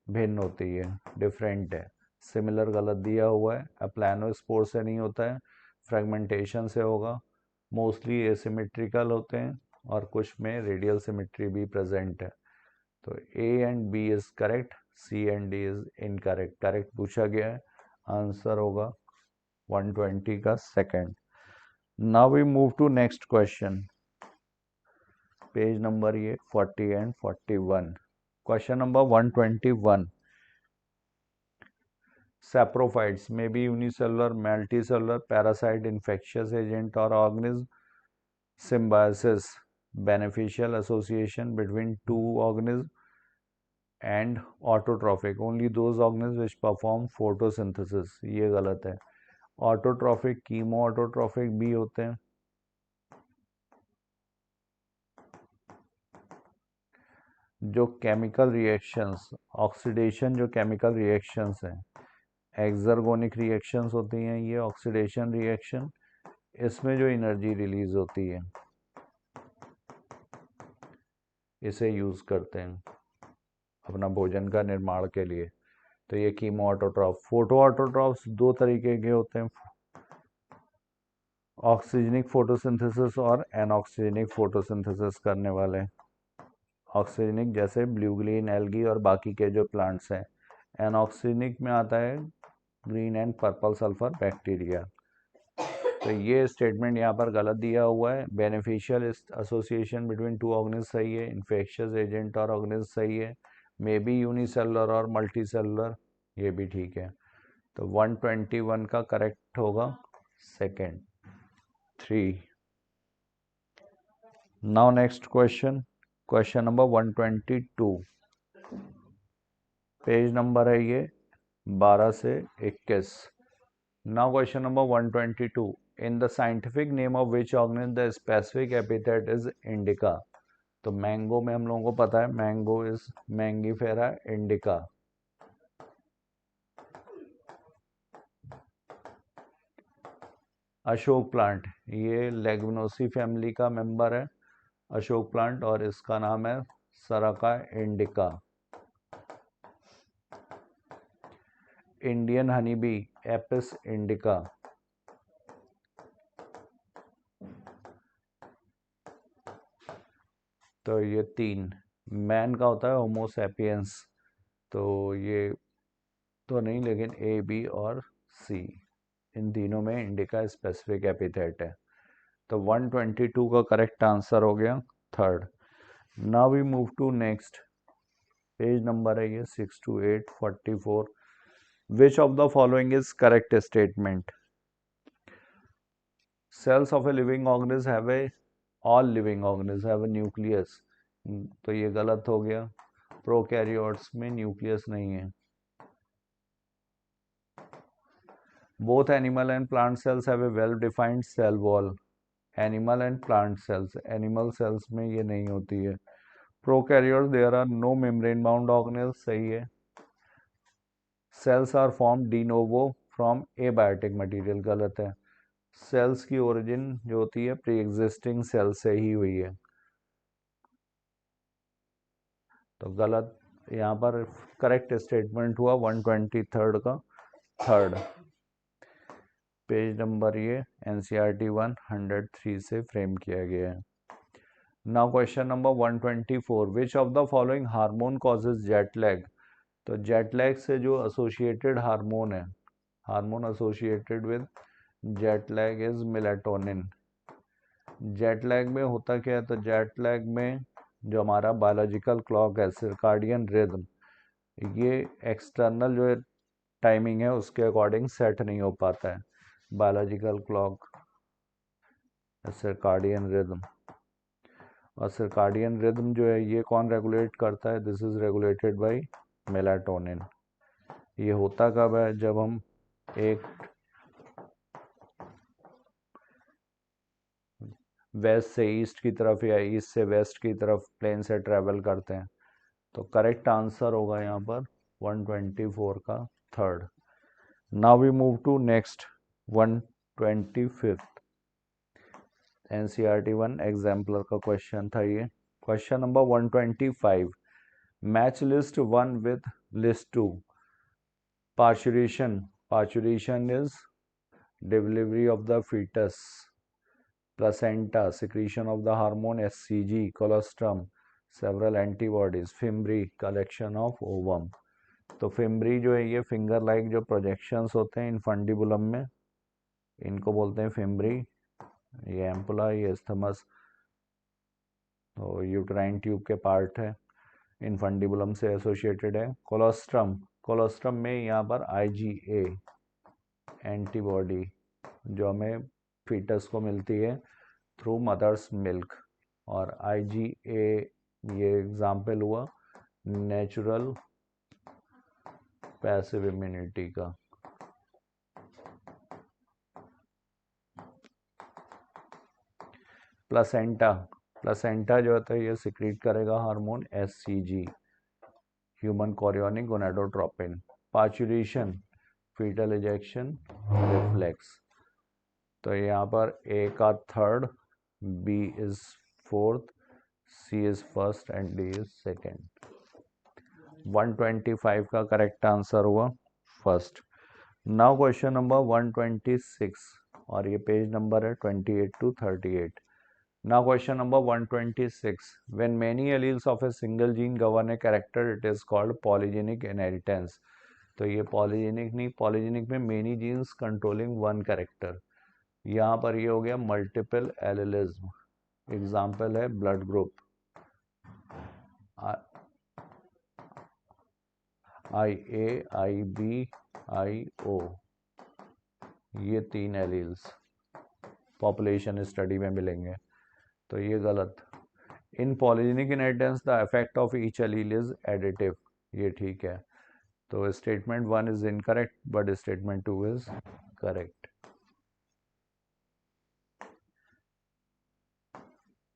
भिन्न होती है, different है। Similar गलत दिया हुआ है, अप्लानोस्पोर से नहीं होता है, फ्रेगमेंटेशन से होगा, मोस्टली एसिमेट्रिकल होते हैं और कुछ में रेडियल सिमेट्री भी प्रेजेंट है। तो A and B is correct, C and D is incorrect. Correct पूछा गया है, आंसर होगा 120 का second. Now we move to next question, page number ये 40 and 41। Question number 121। Saprophytes may be unicellular, multicellular, parasite, infectious agent or organism. Symbiosis, beneficial association between two organisms. And autotrophic, only those organisms which perform photosynthesis, ये गलत है। Autotrophic, chemo autotrophic भी होते हैं। जो chemical reactions, oxidation, जो chemical reactions हैं, एक्सर्गोनिक reactions होती हैं, ये ऑक्सीडेशन रिएक्शन, इसमें जो एनर्जी रिलीज होती है इसे यूज करते हैं अपना भोजन का निर्माण के लिए। तो ये कीमो ऑटोट्रॉफ। फोटो ऑटोट्रॉफ्स दो तरीके के होते हैं, ऑक्सीजनिक फोटोसिंथेसिस और एनऑक्सीजनिक फोटोसिंथेसिस करने वाले। ऑक्सीजनिक जैसे ब्लू ग्रीन एल्गी और बाकी के जो प्लांट्स हैं। एनऑक्सीजनिक में आता है green and purple sulphur bacteria. तो ये स्टेटमेंट यहाँ पर गलत दिया हुआ है। Beneficial association between two organism सही है, इन्फेक्शियस एजेंट और ऑर्गेनिज्म सही है, मे बी यूनिसेलुलर और मल्टीसेलुलर, ये भी ठीक है। तो 121 का करेक्ट होगा second. 3। Now next question, question number 122। Page number है ये 12 से 21। Now question number 122। In the scientific name of which organism the specific epithet is indica. तो मैंगो में हम लोगों को पता है mango is Mangifera indica. Ashok plant, ये लेग्विनोसी फैमिली का मेंबर है अशोक प्लांट, और इसका नाम है Saraca indica. Indian honey bee, Apis indica. तो ये 3। मैन का होता है होमो सैपियंस, तो ये तो नहीं, लेकिन ए बी और सी, इन तीनों में इंडिका स्पेसिफिक एपिथेट है। तो 122 का करेक्ट आंसर हो गया third. Now we move to next, page number है ये 6 to 8, 44। Which of the following is correct statement. Cells of a living organism have a, all living organism have a nucleus, तो ये गलत हो गया। Prokaryotes में न्यूक्लियस नहीं है। Both animal and plant cells have a well defined cell wall. Animal and plant cells, animal cells में ये नहीं होती है। Prokaryotes there are no membrane bound organelles, सही है। Cells are form de novo from abiotic material, गलत है। Sales की ओरिजिन जो होती है प्री एग्जिस्टिंग सेल से ही हुई है, तो गलत। यहाँ पर करेक्ट स्टेटमेंट हुआ 123 का थर्ड। पेज नंबर ये एनसीईआरटी 103 से फ्रेम किया गया है। Now question number 124, which of the following hormone causes jet lag. तो जेट लैग से जो एसोसिएटेड हार्मोन है, hormone associated with jet lag is melatonin. Jet lag में होता क्या है, तो जेट लैग में जो हमारा बायोलॉजिकल क्लॉक है, सर्काडियन रिदम, ये एक्सटर्नल जो टाइमिंग है उसके अकॉर्डिंग सेट नहीं हो पाता है। बायोलॉजिकल क्लॉक, सर्काडियन रिदम, और सर्काडियन रिदम जो है ये कौन रेगुलेट करता है, this is regulated by melatonin. ये होता कब है, जब हम एक वेस्ट से ईस्ट की तरफ या ईस्ट से वेस्ट की तरफ प्लेन से ट्रेवल करते हैं। तो करेक्ट आंसर होगा यहाँ पर 124 का third. Now we move to next 125 NCERT 1 exemplar का क्वेश्चन था ये। Question number 125, match list 1 with list 2। Parturition, parturition is delivery of the foetus, placenta, secretion of the hormone HCG, colostrum, several antibodies, fimbri, collection of ovum। तो fimbriae जो है ये finger like जो projections होते हैं infundibulum में, इनको बोलते हैं फिम्बरी। ये एम्पुला, ये स्थमस, तो यूट्राइन ट्यूब के पार्ट है, इनफंडिबुलम से एसोसिएटेड है। कोलोस्ट्रम, कोलोस्ट्रम में यहाँ पर IgA एंटीबॉडी जो हमें फीटस को मिलती है थ्रू मदर्स मिल्क, और IgA ये एग्जाम्पल हुआ नेचुरल पैसिव इम्यूनिटी का। प्लासेंटा, प्लासेंटा जो होता है ये सिक्रीट करेगा hormone HCG, human chorionic gonadotropin. Parturition, foetal ejection reflex. तो यहाँ पर A का थर्ड, B is fourth, C is first and D is second. 125 का करेक्ट आंसर हुआ फर्स्ट। नाउ क्वेश्चन नंबर 126, और ये पेज नंबर है 28 to 38। Now question number 126, when many alleles of a single gene govern a character it is called polygenic inheritance. तो ये polygenic नहीं, polygenic में many genes controlling one character. यहाँ पर ये हो गया मल्टीपल एलिलिज्म। एग्जाम्पल है blood group IA, IB, IO, ये 3 एलील्स पॉपुलेशन स्टडी में मिलेंगे, तो ये गलत। In polygenic inheritance the effect of each allele is additive, ये ठीक है। तो statement 1 is incorrect but statement 2 is correct.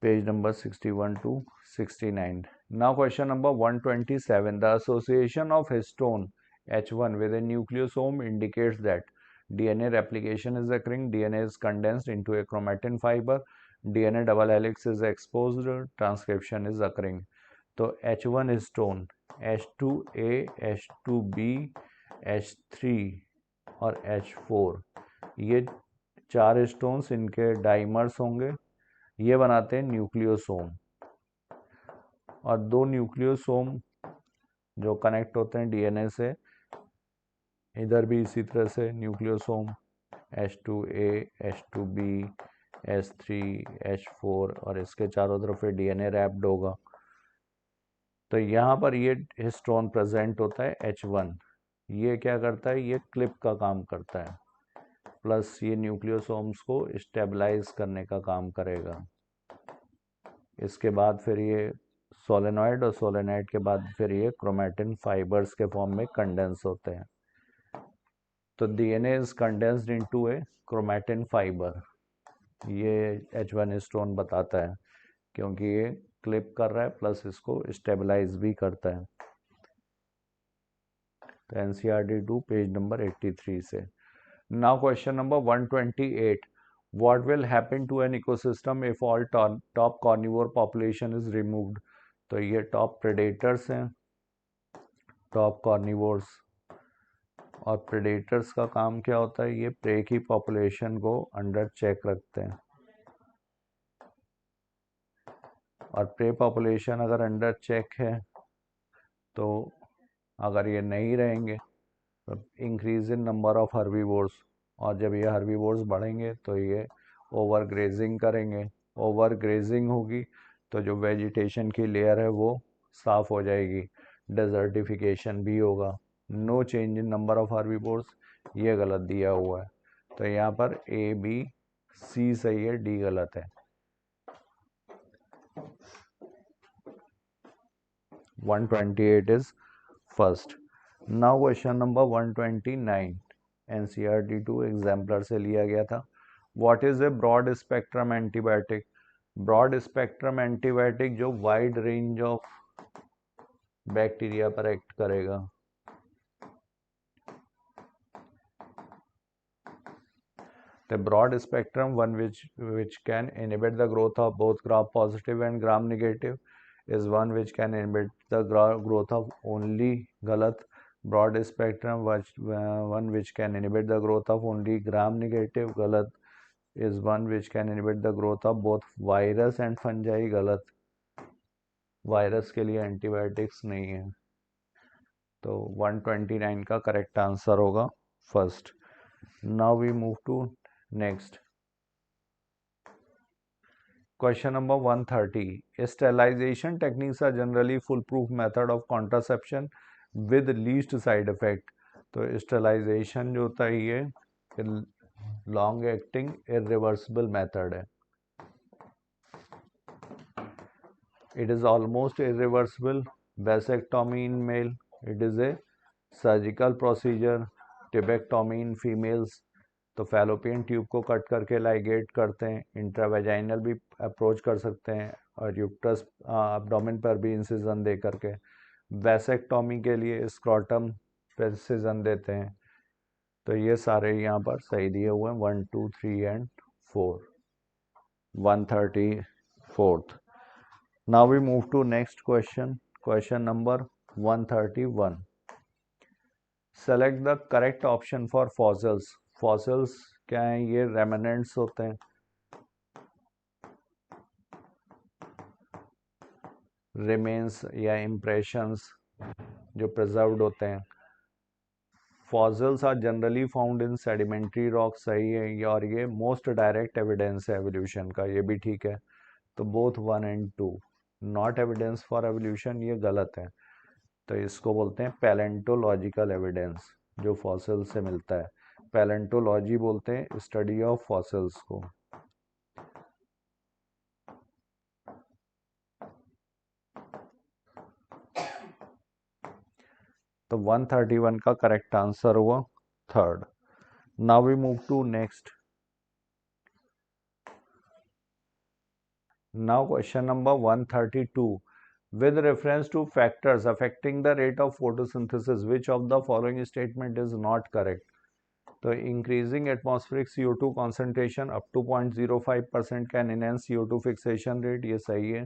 Page number 61 to 69। Now question number 127, the association of histone H1 with a nucleosome indicates that DNA replication is occurring, DNA is condensed into a chromatin fiber, DNA double helix is exposed, transcription is occurring। तो H1 histone, H2A, H2B, H3 और H4, ये 4 histones, इनके dimers होंगे, ये बनाते हैं nucleosome. और 2 nucleosome जो कनेक्ट होते हैं DNA से, इधर भी इसी तरह से nucleosome H2A, H2B, H3, H4, और इसके चारों तरफ DNA रैप्ड होगा। तो यहाँ पर ये हिस्टोन प्रेजेंट होता है H1, ये क्या करता है, ये क्लिप का काम करता है, प्लस ये न्यूक्लियोसोम्स को स्टेबलाइज करने का काम करेगा। इसके बाद फिर ये सोलेनॉइड, और सोलेनॉइड के बाद फिर ये क्रोमेटिन फाइबर्स के फॉर्म में कंडेंस होते हैं। तो DNA is condensed into A chromatin fibre, ये H1 स्टोन बताता है, क्योंकि ये क्लिप कर रहा है प्लस इसको स्टेबलाइज भी करता है। तो एनसीईआरटी 2 पेज नंबर 83 से। Now question number 128, what will happen to an ecosystem if all top carnivore population is removed? तो ये टॉप प्रेडेटर्स हैं, टॉप कार्निवोर्स। और प्रेडेटर्स का काम क्या होता है, ये प्रे की पॉपुलेशन को अंडर चेक रखते हैं। और प्रे पॉपुलेशन अगर अंडर चेक है तो अगर ये नहीं रहेंगे तो increase in number of herbivores, और जब ये हर्बीवोर्स बढ़ेंगे तो ये ओवर ग्रेजिंग करेंगे। ओवर ग्रेजिंग होगी तो जो वेजिटेशन की लेयर है वो साफ हो जाएगी, डेजर्टिफिकेशन भी होगा। No change in number of herbivores, ये गलत दिया हुआ है। तो यहाँ पर ए बी सी सही है, डी गलत है। 128 is first. Now question number 129, NCERT 2 exemplar से लिया गया था। What is a broad spectrum antibiotic? Broad spectrum antibiotic जो वाइड रेंज ऑफ बैक्टीरिया पर एक्ट करेगा। The broad spectrum one which can inhibit the growth of both gram positive and gram negative is one which can inhibit the growth of only गलत। broad spectrum one which can inhibit the growth of only gram negative गलत। is one which can inhibit the growth of both virus and fungi गलत। Virus के लिए antibiotics नहीं है। तो 129 का correct answer होगा first. Now we move to next question number 130। Sterilisation techniques are generally full proof method of contraception with least side effect. तो sterilisation जो होता है ये लॉन्ग एक्टिंग इरिवर्सिबल मेथड है। It is almost irreversible. Vasectomy in male, it is a surgical procedure. Tubectomy in females, तो fallopian tube को cut करके ligate करते हैं। इंट्रावेजाइनल भी अप्रोच कर सकते हैं और यूट्रस एब्डोमेन पर भी इंसिजन दे करके। वैसेक्टोमी के लिए स्क्रॉटम पे इंसिजन देते हैं। तो ये सारे यहाँ पर सही दिए हुए हैं 1 2 3 and 4। 134th। Now we move to next question, question number 131। Select the correct option for fossils. Fossils क्या है, ये रेमिनेंट्स होते हैं, रिमेन्स या इम्प्रेशंस जो प्रिजर्व्ड होते हैं। Fossils are generally found in sedimentary rock, सही है, और ये मोस्ट डायरेक्ट एविडेंस है एवोल्यूशन का, ये भी ठीक है। तो both 1 and 2 not evidence for evolution, ये गलत है। तो इसको बोलते हैं पैलेंटोलॉजिकल एविडेंस, जो फॉसिल से मिलता है। पैलेंटोलॉजी बोलते हैं स्टडी ऑफ फॉसिल्स को। तो 131 का करेक्ट आंसर हुआ third. Now we move to next. Now question number 132। With reference to factors affecting the rate of photosynthesis, which of the following statement is not correct? तो increasing atmospheric CO2 concentration up to 0.05% can enhance CO2 fixation rate, ये सही है।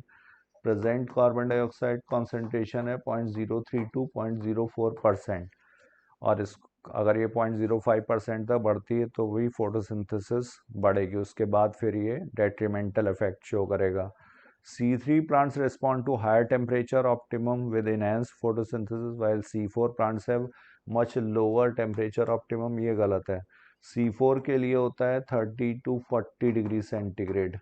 present carbon dioxide concentration है 0.03 to 0.04%, और इस अगर ये 0.05% तक बढ़ती है तो वही फोटोसिंथेसिस बढ़ेगी, उसके बाद फिर ये डेट्रीमेंटल इफेक्ट शो करेगा। C3 plants respond to higher temperature optimum with enhanced photosynthesis while C4 plants have much lower temperature optimum, ये गलत है। C4 के लिए होता है 30 to 40 डिग्री सेंटीग्रेड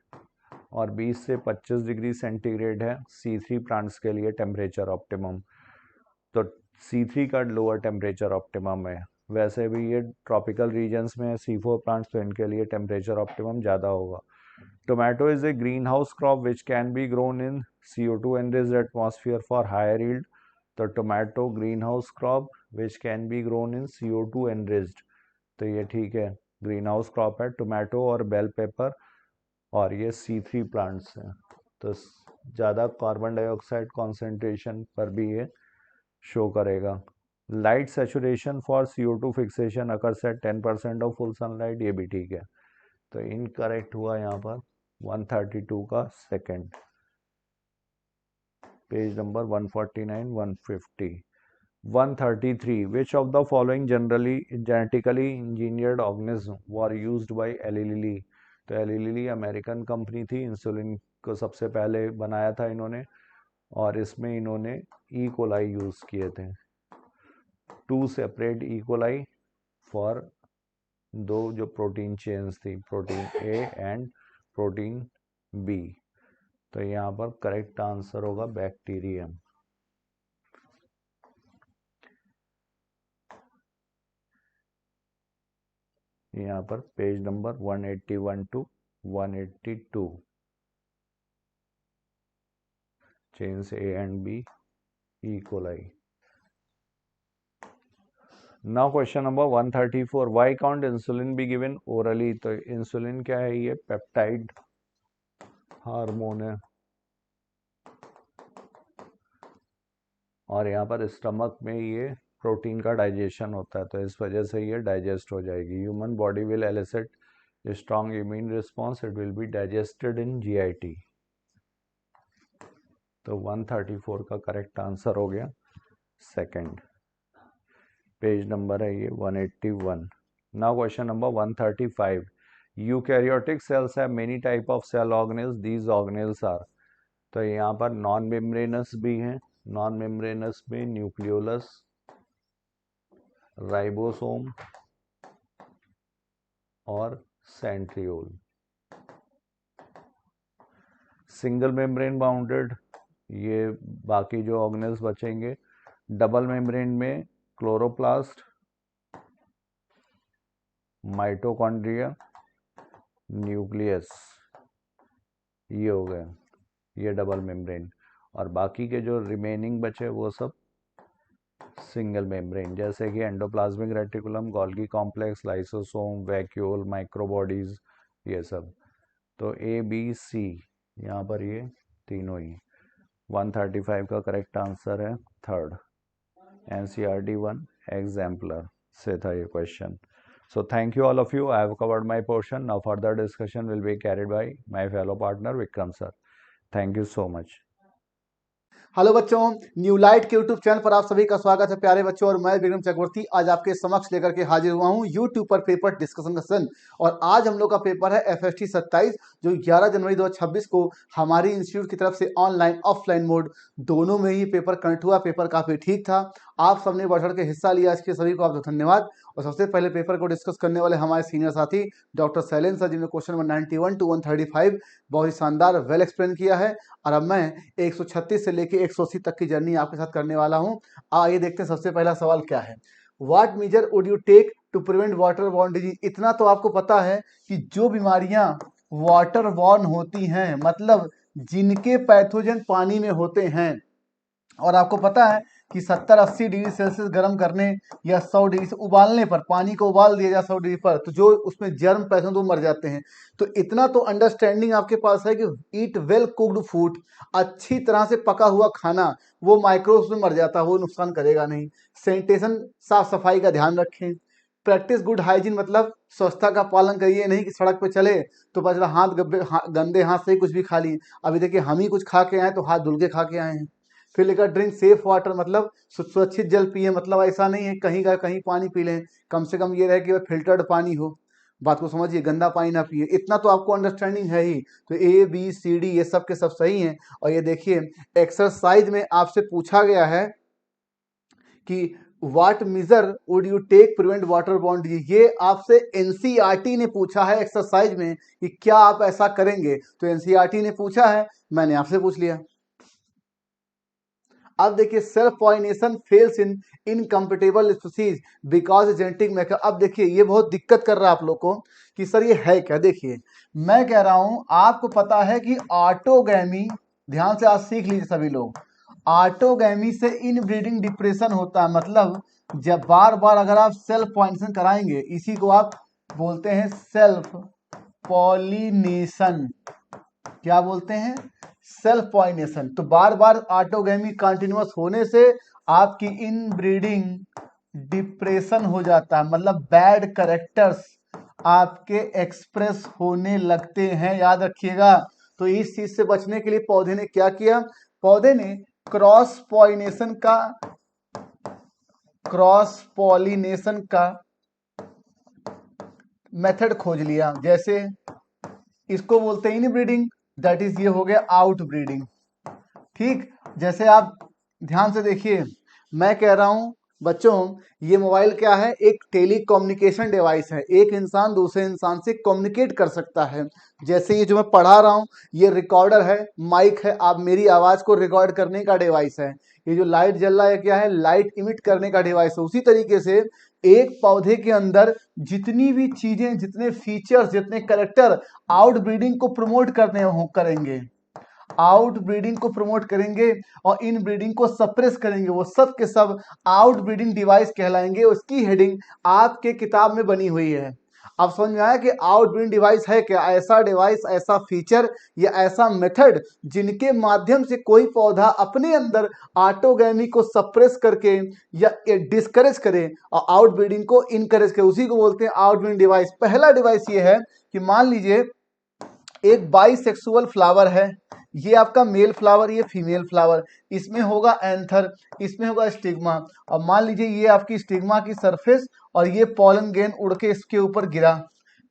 और 20 से 25 डिग्री सेंटीग्रेड है C3 प्लांट्स के लिए टेम्परेचर ऑप्टिमम। तो C3 का लोअर टेम्परेचर ऑप्टिमम है। वैसे भी ये ट्रॉपिकल रीजन्स में C4 प्लांट्स, तो इनके लिए टेम्परेचर ऑप्टिमम ज़्यादा होगा। Tomato is a greenhouse crop which can be grown in CO2 enriched atmosphere for higher yield. The tomato greenhouse crop which can be grown in CO2 enriched तो ये ठीक है। Green house crop है tomato और bell pepper, और ये C3 plants हैं, तो ज़्यादा कार्बन डाइऑक्साइड कॉन्सेंट्रेशन पर भी ये शो करेगा। Light saturation for CO2 fixation occurs at 10% of full sunlight, ये भी ठीक है। तो इनकरेक्ट हुआ यहाँ पर 132 का second. Page number 149, 150, 133, which of the following genetically engineered organism were used by Eli Lilly? तो एली लिली अमेरिकन कंपनी थी, इंसुलिन को सबसे पहले बनाया था इन्होंने, और इसमें इन्होंने ई कोलाई यूज किए थे, 2 सेपरेट ई कोलाई फॉर 2 जो प्रोटीन चेन्स थी, protein A and protein B. तो यहाँ पर करेक्ट आंसर होगा बैक्टीरियम। यहाँ पर page number 181 to 182, chains A and B, E coli. Now question number 134, why can't insulin be given orally? तो insulin क्या है? ये पेप्टाइड हार्मोन है, और यहाँ पर स्टमक में ये प्रोटीन का डाइजेशन होता है, तो इस वजह से ये डाइजेस्ट हो जाएगी। Human body will elicit strong immune response, it will be digested in GIT। तो 134 का करेक्ट आंसर हो गया सेकंड। पेज नंबर है ये 181। Now question number 135, eukaryotic cells have many type of cell organelles, these organelles are. तो यहाँ पर non membranous भी हैं, नॉन मेम्ब्रेनस में न्यूक्लियोलस, राइबोसोम और सेंट्रियोल। सिंगल मेम्ब्रेन बाउंडेड, ये बाकी जो ऑर्गेनेल्स बचेंगे। डबल मेम्ब्रेन में क्लोरोप्लास्ट, माइटोकॉन्ड्रिया, न्यूक्लियस, ये हो गए, ये डबल मेम्ब्रेन। और बाकी के जो रिमेनिंग बचे वो सब सिंगल मेम्ब्रेन, जैसे कि endoplasmic reticulum, Golgi complex, lysosome, vacuole, microbodies, ये सब। तो ABC यहाँ पर ये तीनों ही। 135 का करेक्ट आंसर है थर्ड, NCERT 1 एग्जाम्पलर से था ये question. So thank you all of you. I have covered my portion. Now further discussion will be carried by my fellow partner Vikram sir. Thank you so much. Hello बच्चों, new light के YouTube channel पर आप सभी का स्वागत है प्यारे बच्चों। और मैं विक्रम चक्रवर्ती आज आपके समक्ष लेकर के हाजिर हुआ हूं यूट्यूब पर पेपर डिस्कशन का सेशन। और आज हम लोग का पेपर है FST 27, जो 11 जनवरी 2026 को हमारी इंस्टीट्यूट की तरफ से ऑनलाइन ऑफलाइन मोड दोनों में ही पेपर कनेक्ट हुआ। पेपर काफी ठीक था, आप सबने बढ़ चढ़ के हिस्सा लिया, इसके सभी को आपका धन्यवाद। और सबसे पहले पेपर को डिस्कस करने वाले हमारे सीनियर साथी डॉक्टर शैलेंद्र सर, जिन्होंने क्वेश्चन नंबर 91 टू 135 बहुत ही शानदार वेल एक्सप्लेन किया है। और अब मैं 136 से लेके 180 तक की जर्नी आपके साथ करने वाला हूं। आइए देखते हैं सबसे पहला सवाल क्या है। What measure would you take to prevent water borne disease? इतना तो आपको पता है कि जो बीमारियां वाटर बॉर्न होती हैं, मतलब जिनके पैथोजन पानी में होते हैं, और आपको पता है कि 70-80 डिग्री सेल्सियस गर्म करने या 100 डिग्री से उबालने पर, पानी को उबाल दिया जाए 100 डिग्री पर, तो जो उसमें जर्म पैदा तो मर जाते हैं। तो इतना तो अंडरस्टैंडिंग आपके पास है कि ईट वेल कुक्ड फूड, अच्छी तरह से पका हुआ खाना, वो माइक्रोब्स में मर जाता है, वो नुकसान करेगा नहीं। सैनिटेशन, साफ सफाई का ध्यान रखें। प्रैक्टिस गुड हाइजीन, मतलब स्वच्छता का पालन करिए, नहीं कि सड़क पे चले तो बस गंदे हाथ से ही कुछ भी खा लिए। अभी देखिए हम ही कुछ खा के आए तो हाथ धुल के खा के आए हैं। फिर लेकर ड्रिंक सेफ वाटर, मतलब सुरक्षित जल पिए, मतलब ऐसा नहीं है कहीं का कहीं पानी पी लें, कम से कम ये रहे कि वह फिल्टर्ड पानी हो। बात को समझिए, गंदा पानी ना पिए, इतना तो आपको अंडरस्टैंडिंग है ही। तो ABCD ये सब के सब सही हैं। और ये देखिए एक्सरसाइज में आपसे पूछा गया है कि what measure would you take prevent water borne disease. ये आपसे NCERT ने पूछा है एक्सरसाइज में कि क्या आप ऐसा करेंगे। तो NCERT ने पूछा है, मैंने आपसे पूछ लिया। अब देखिए self pollination fails in incompatible species because genetic makeup. अब देखिए ये बहुत दिक्कत कर रहा है आप लोग को कि सर ये है क्या। देखिए मैं कह रहा हूं, आपको पता है कि ऑटोगैमी, ध्यान से आज सीख लीजिए सभी लोग, ऑटोगैमी से इनब्रीडिंग डिप्रेशन होता है। मतलब जब बार बार अगर आप सेल्फ पॉलिनेशन कराएंगे, इसी को आप बोलते हैं सेल्फ पॉलिनेशन। क्या बोलते हैं? Self pollination. तो बार बार ऑटोगैमी कंटिन्यूअस होने से आपकी इनब्रीडिंग डिप्रेशन हो जाता है, मतलब बैड कैरेक्टर्स आपके एक्सप्रेस होने लगते हैं, याद रखिएगा। तो इस चीज से बचने के लिए पौधे ने क्या किया? पौधे ने क्रॉस पॉलिनेशन का मेथड खोज लिया। जैसे इसको बोलते हैं इनब्रीडिंग, दैट इज ये हो गया आउट ब्रीडिंग। ठीक, जैसे आप ध्यान से देखिए, मैं कह रहा हूं बच्चों, ये मोबाइल क्या है? एक टेली कम्युनिकेशन डिवाइस है। एक इंसान दूसरे इंसान से कम्युनिकेट कर सकता है। जैसे ये जो मैं पढ़ा रहा हूं, ये रिकॉर्डर है, माइक है, आप मेरी आवाज को रिकॉर्ड करने का डिवाइस है। ये जो लाइट जल रहा है क्या है? लाइट इमिट करने का डिवाइस है। उसी तरीके से एक पौधे के अंदर जितनी भी चीजें, जितने फीचर्स, जितने करेक्टर आउट ब्रीडिंग को प्रमोट करेंगे, आउट ब्रीडिंग को प्रमोट करेंगे और इन ब्रीडिंग को सप्रेस करेंगे, वो सब के सब आउट ब्रीडिंग डिवाइस कहलाएंगे। उसकी हेडिंग आपके किताब में बनी हुई है। अब समझ में आया कि आउट ब्रीडिंग डिवाइस है क्या? ऐसा डिवाइस, ऐसा फीचर या ऐसा मेथड जिनके माध्यम से कोई पौधा अपने अंदर ऑटोगैमी को सप्रेस करके या डिस्करेज करे और आउट ब्रीडिंग को इनकरेज करे, उसी को बोलते हैं आउट ब्रीडिंग डिवाइस। पहला डिवाइस ये है कि मान लीजिए एक बाइसेक्सुअल फ्लावर है, ये आपका मेल फ्लावर, ये फीमेल फ्लावर, इसमें होगा एंथर, इसमें होगा स्टिग्मा। और मान लीजिए ये आपकी स्टिग्मा की सरफेस और ये पॉलन ग्रेन उड़ के इसके ऊपर गिरा।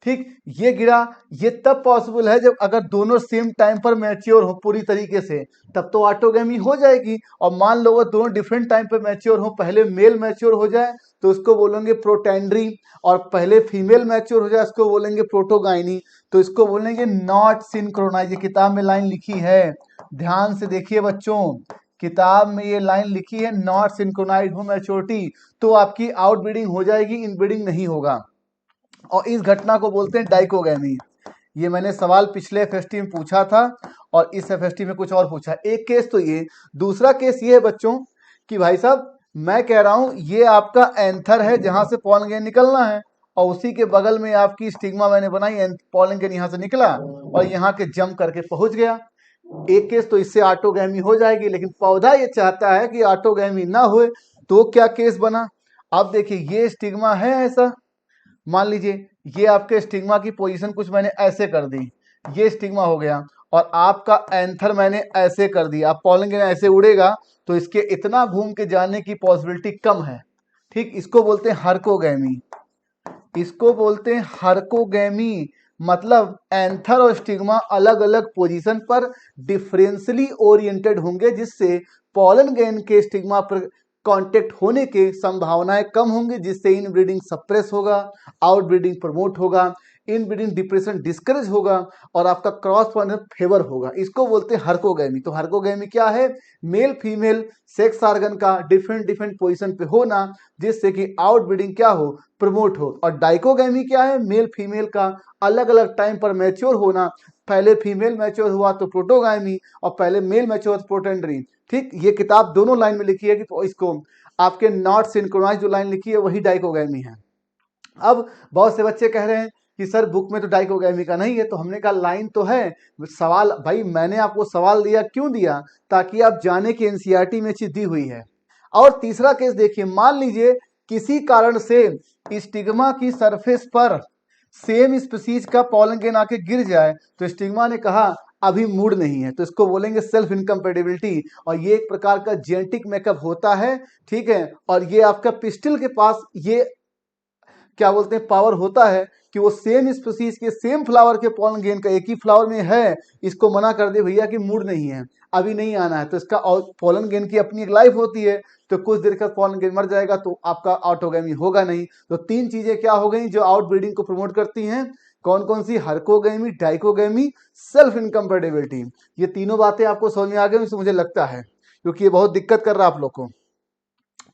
ठीक, ये गिरा, ये तब पॉसिबल है जब अगर दोनों सेम टाइम पर मैच्योर हो पूरी तरीके से, तब तो ऑटोगैमी हो जाएगी। और मान लो वो दोनों डिफरेंट टाइम पर मैच्योर हो, पहले मेल मैच्योर हो जाए तो उसको बोलेंगे प्रोटेंड्री, और पहले फीमेल मैच्योर हो जाए उसको बोलेंगे प्रोटोगाइनी, तो इसको बोलेंगे नॉट सिंक्रोनाइज। ये किताब में लाइन लिखी है, ध्यान से देखिए बच्चों, किताब में ये लाइन लिखी है, नॉट सिंक्रोनाइज हो मैच्योरिटी तो आपकी आउट ब्रीडिंग हो जाएगी, इन ब्रीडिंग नहीं होगा। और इस घटना को बोलते हैं डाइकोगैमी। ये मैंने सवाल पिछले एफएसटी में पूछा था और इस एफएसटी में कुछ और पूछा। एक केस तो ये, दूसरा केस ये है बच्चों कि भाई साहब मैं कह रहा हूं ये आपका एंथर है जहां से पॉलन ग्रेन निकलना है, और उसी के बगल में आपकी स्टिग्मा मैंने बनाई, पॉलन ग्रेन यहां से निकला और यहाँ के जम करके पहुंच गया। एक केस तो इससे ऑटोगैमी हो जाएगी, लेकिन पौधा ये चाहता है कि ऑटोगैमी ना हो, तो क्या केस बना? अब देखिए ये स्टिग्मा है ऐसा, मान लीजिए ये आपके स्टिग्मा की पोजीशन कुछ मैंने ऐसे कर दी, ये स्टिग्मा हो गया, और आपका एंथर मैंने ऐसे कर दिया। अब पॉलन ग्रेन ऐसे उड़ेगा तो इसके इतना घूम के जाने की पॉसिबिलिटी कम है। ठीक, इसको बोलते हैं हर्कोगैमी, इसको बोलते हैं हर्कोगैमी। मतलब एंथर और स्टिग्मा अलग अलग पोजीशन पर डिफरेंशियली ओरिएंटेड होंगे, जिससे पॉलन ग्रेन के स्टिग्मा पर कांटेक्ट होने के संभावनाएं कम होंगी, जिससे इन ब्रीडिंग सप्रेस होगा, आउट ब्रीडिंग प्रमोट होगा, इन ब्रीडिंग डिप्रेशन डिस्करेज होगा और आपका क्रॉस पॉलिनेशन फेवर होगा। इसको बोलते हैं हर्कोगैमी। तो हर्कोगैमी क्या है? मेल फीमेल सेक्स ऑर्गन का डिफरेंट डिफरेंट पोजीशन पे होना, जिससे कि आउट ब्रीडिंग क्या हो? प्रमोट हो। और डाइकोगैमी क्या है? मेल फीमेल का अलग अलग टाइम पर मैच्योर होना, पहले फीमेल मैच्योर हुआ तो प्रोटोगामी और पहले मेल मैच्योर प्रोटेंडरी। ठीक, ये किताब दोनों लाइन में लिखी है कि तो इसको आपके नॉट सिंक्रोनाइज जो लाइन लिखी है वही डाइकोगैमी है। अब बहुत से बच्चे कह रहे हैं कि सर बुक में तो डाइकोगैमी का नहीं है, तो हमने कहा लाइन तो है, सवाल भाई मैंने आपको सवाल दिया, क्यों दिया? ताकि आप जाने की एनसीईआरटी में चीज दी हुई है। और तीसरा केस देखिए, मान लीजिए किसी कारण से स्टिग्मा की सरफेस पर सेम स्पीसीज का पॉलन ग्रेन आके गिर जाए, तो स्टिग्मा ने कहा अभी मूड नहीं है, तो इसको बोलेंगे सेल्फ इनकम्पेटिबिलिटी। और ये एक प्रकार का जेनेटिक मेकअप होता है, ठीक है। और ये आपका पिस्टिल के पास ये क्या बोलते हैं पावर होता है कि वो सेम स्पीसीज के सेम फ्लावर के पॉलन ग्रेन का एक ही फ्लावर में है, इसको मना कर दे भैया कि मूड नहीं है, अभी नहीं आना है, तो इसका पॉलन ग्रेन की अपनी एक लाइफ होती है, तो कुछ देर का पॉलन ग्रेन मर जाएगा तो आपका ऑटोगैमी होगा नहीं। तो तीन चीजें क्या हो गई जो आउट ब्रीडिंग को प्रमोट करती हैं? कौन कौन सी? हर्कोगैमी, डाइकोगैमी, सेल्फ इनकम्पेटिबिलिटी। ये तीनों बातें आपको समझ में आ गई मुझे लगता है, क्योंकि ये बहुत दिक्कत कर रहा है आप लोग को।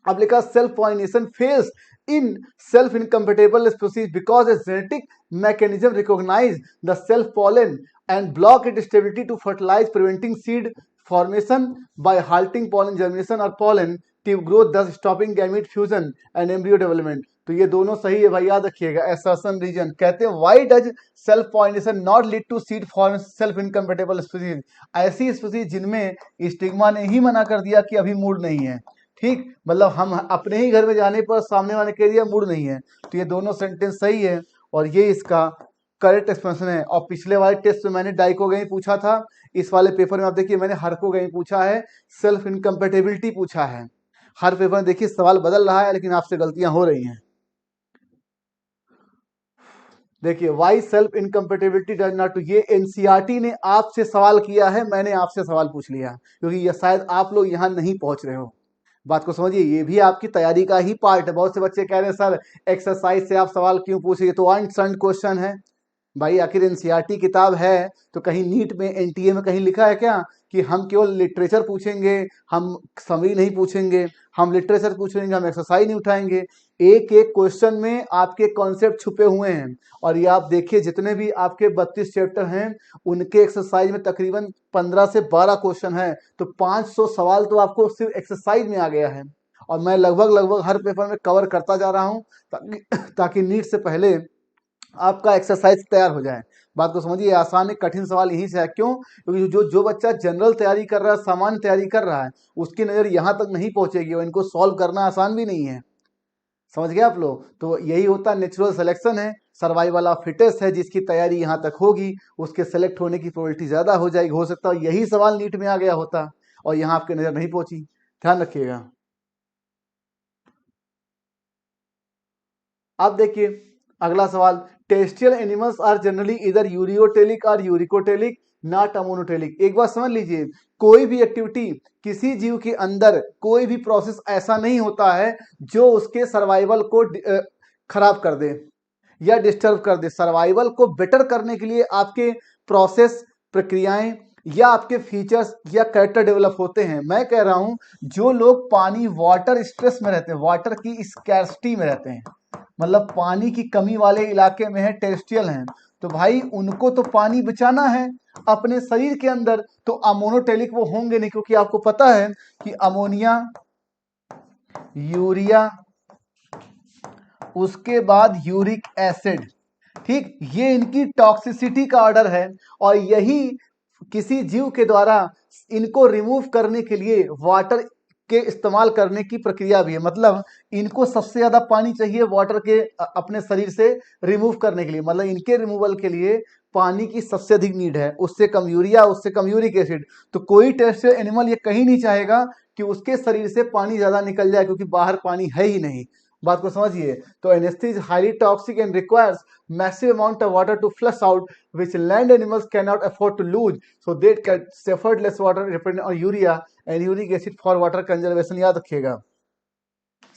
अब लिखा self pollination fails in self incompatible species because a genetic mechanism recognize the self pollen and block its stability to fertilize, preventing seed formation by halting pollen germination or pollen tube growth thus stopping gamete fusion and embryo development. तो ये दोनों सही है भाई, याद रखिएगा। Assertion reason कहते हैं why does self pollination not lead to seed form self incompatible species, ऐसी स्पीसीज जिनमें स्टिग्मा ने ही मना कर दिया कि अभी मूड नहीं है। ठीक, मतलब हम अपने ही घर में जाने पर सामने वाले कह दिया मूड नहीं है, तो ये दोनों सेंटेंस सही है और ये इसका करेक्ट एक्सप्रेशन है। और पिछले वाले टेस्ट में मैंने डाइकोगेमी पूछा था, इस वाले पेपर में आप देखिए मैंने हार्कोगेमी पूछा है, सेल्फ इनकम्पेटेबिलिटी पूछा है। हर पेपर में देखिए सवाल बदल रहा है, लेकिन आपसे गलतियां हो रही हैं। देखिए why self incompatibility does not, ये एनसीईआरटी ने आपसे सवाल किया है, मैंने आपसे सवाल पूछ लिया, क्योंकि ये शायद आप लोग यहाँ नहीं पहुंच रहे हो। बात को समझिए, ये भी आपकी तैयारी का ही पार्ट है। बहुत से बच्चे कह रहे हैं सर एक्सरसाइज से आप सवाल क्यों पूछिए, तो अनसर्न क्वेश्चन है भाई। आखिर एनसीईआरटी किताब है तो कहीं नीट में एनटीए में कहीं लिखा है क्या कि हम केवल लिटरेचर पूछेंगे, हम समरी नहीं पूछेंगे, हम लिटरेचर पूछेंगे, हम एक्सरसाइज नहीं उठाएंगे। एक एक क्वेश्चन में आपके कॉन्सेप्ट छुपे हुए हैं। और ये आप देखिए जितने भी आपके 32 चैप्टर हैं उनके एक्सरसाइज में तकरीबन 15 से 12 क्वेश्चन है, तो 500 सवाल तो आपको सिर्फ एक्सरसाइज में आ गया है। और मैं लगभग हर पेपर में कवर करता जा रहा हूँ ताकि नीट से पहले आपका एक्सरसाइज तैयार हो जाए। बात को समझिए, आसान है, कठिन सवाल यहीं से है। क्यों? क्योंकि जो बच्चा जनरल तैयारी कर रहा है, सामान्य तैयारी कर रहा है, उसकी नज़र यहाँ तक नहीं पहुँचेगी और इनको सॉल्व करना आसान भी नहीं है। समझ गए आप लोग? तो यही होता नेचुरल सिलेक्शन है, सर्वाइवल ऑफ फिटेस्ट है, जिसकी तैयारी यहाँ तक होगी उसके सेलेक्ट होने की प्रोबेबिलिटी ज़्यादा हो जाएगी। हो सकता है यही सवाल नीट में आ गया होता और यहाँ आपकी नज़र नहीं पहुँची। ध्यान रखिएगा। अब देखिए अगला सवाल, टेरेस्ट्रियल एनिमल्स आर जनरली इधर यूरियोटेलिक और यूरिकोटेलिक नॉट अमोनोटेलिक। एक बात समझ लीजिए, कोई भी एक्टिविटी किसी जीव के अंदर कोई भी प्रोसेस ऐसा नहीं होता है जो उसके सर्वाइवल को खराब कर दे या डिस्टर्ब कर दे। सर्वाइवल को बेटर करने के लिए आपके प्रोसेस, प्रक्रियाएं या आपके फीचर्स या कैरेक्टर डेवलप होते हैं। मैं कह रहा हूं जो लोग पानी वाटर स्ट्रेस में रहते हैं, वाटर की स्कैर्सिटी में रहते हैं, मतलब पानी की कमी वाले इलाके में है, टेरेस्ट्रियल हैं, तो भाई उनको तो पानी बचाना है अपने शरीर के अंदर, तो अमोनोटेलिक वो होंगे नहीं, क्योंकि आपको पता है कि अमोनिया, यूरिया, उसके बाद यूरिक एसिड, ठीक, ये इनकी टॉक्सिसिटी का ऑर्डर है और यही किसी जीव के द्वारा इनको रिमूव करने के लिए वाटर के इस्तेमाल करने की प्रक्रिया भी है। मतलब इनको सबसे ज्यादा पानी चाहिए वाटर के अपने शरीर से रिमूव करने के लिए, मतलब इनके रिमूवल के लिए पानी की सबसे अधिक नीड है, उससे कम यूरिया, उससे कम यूरिक एसिड। तो कोई टेरेस्ट्रियल एनिमल ये कहीं नहीं चाहेगा कि उसके शरीर से पानी ज्यादा निकल जाए, क्योंकि बाहर पानी है ही नहीं। बात को समझिए, तो NST is highly toxic and requires massive amount of water to flush out, which land animals cannot afford to lose, so they can suffer less water dependent on urea and uric acid for water conservation। याद रखिएगा।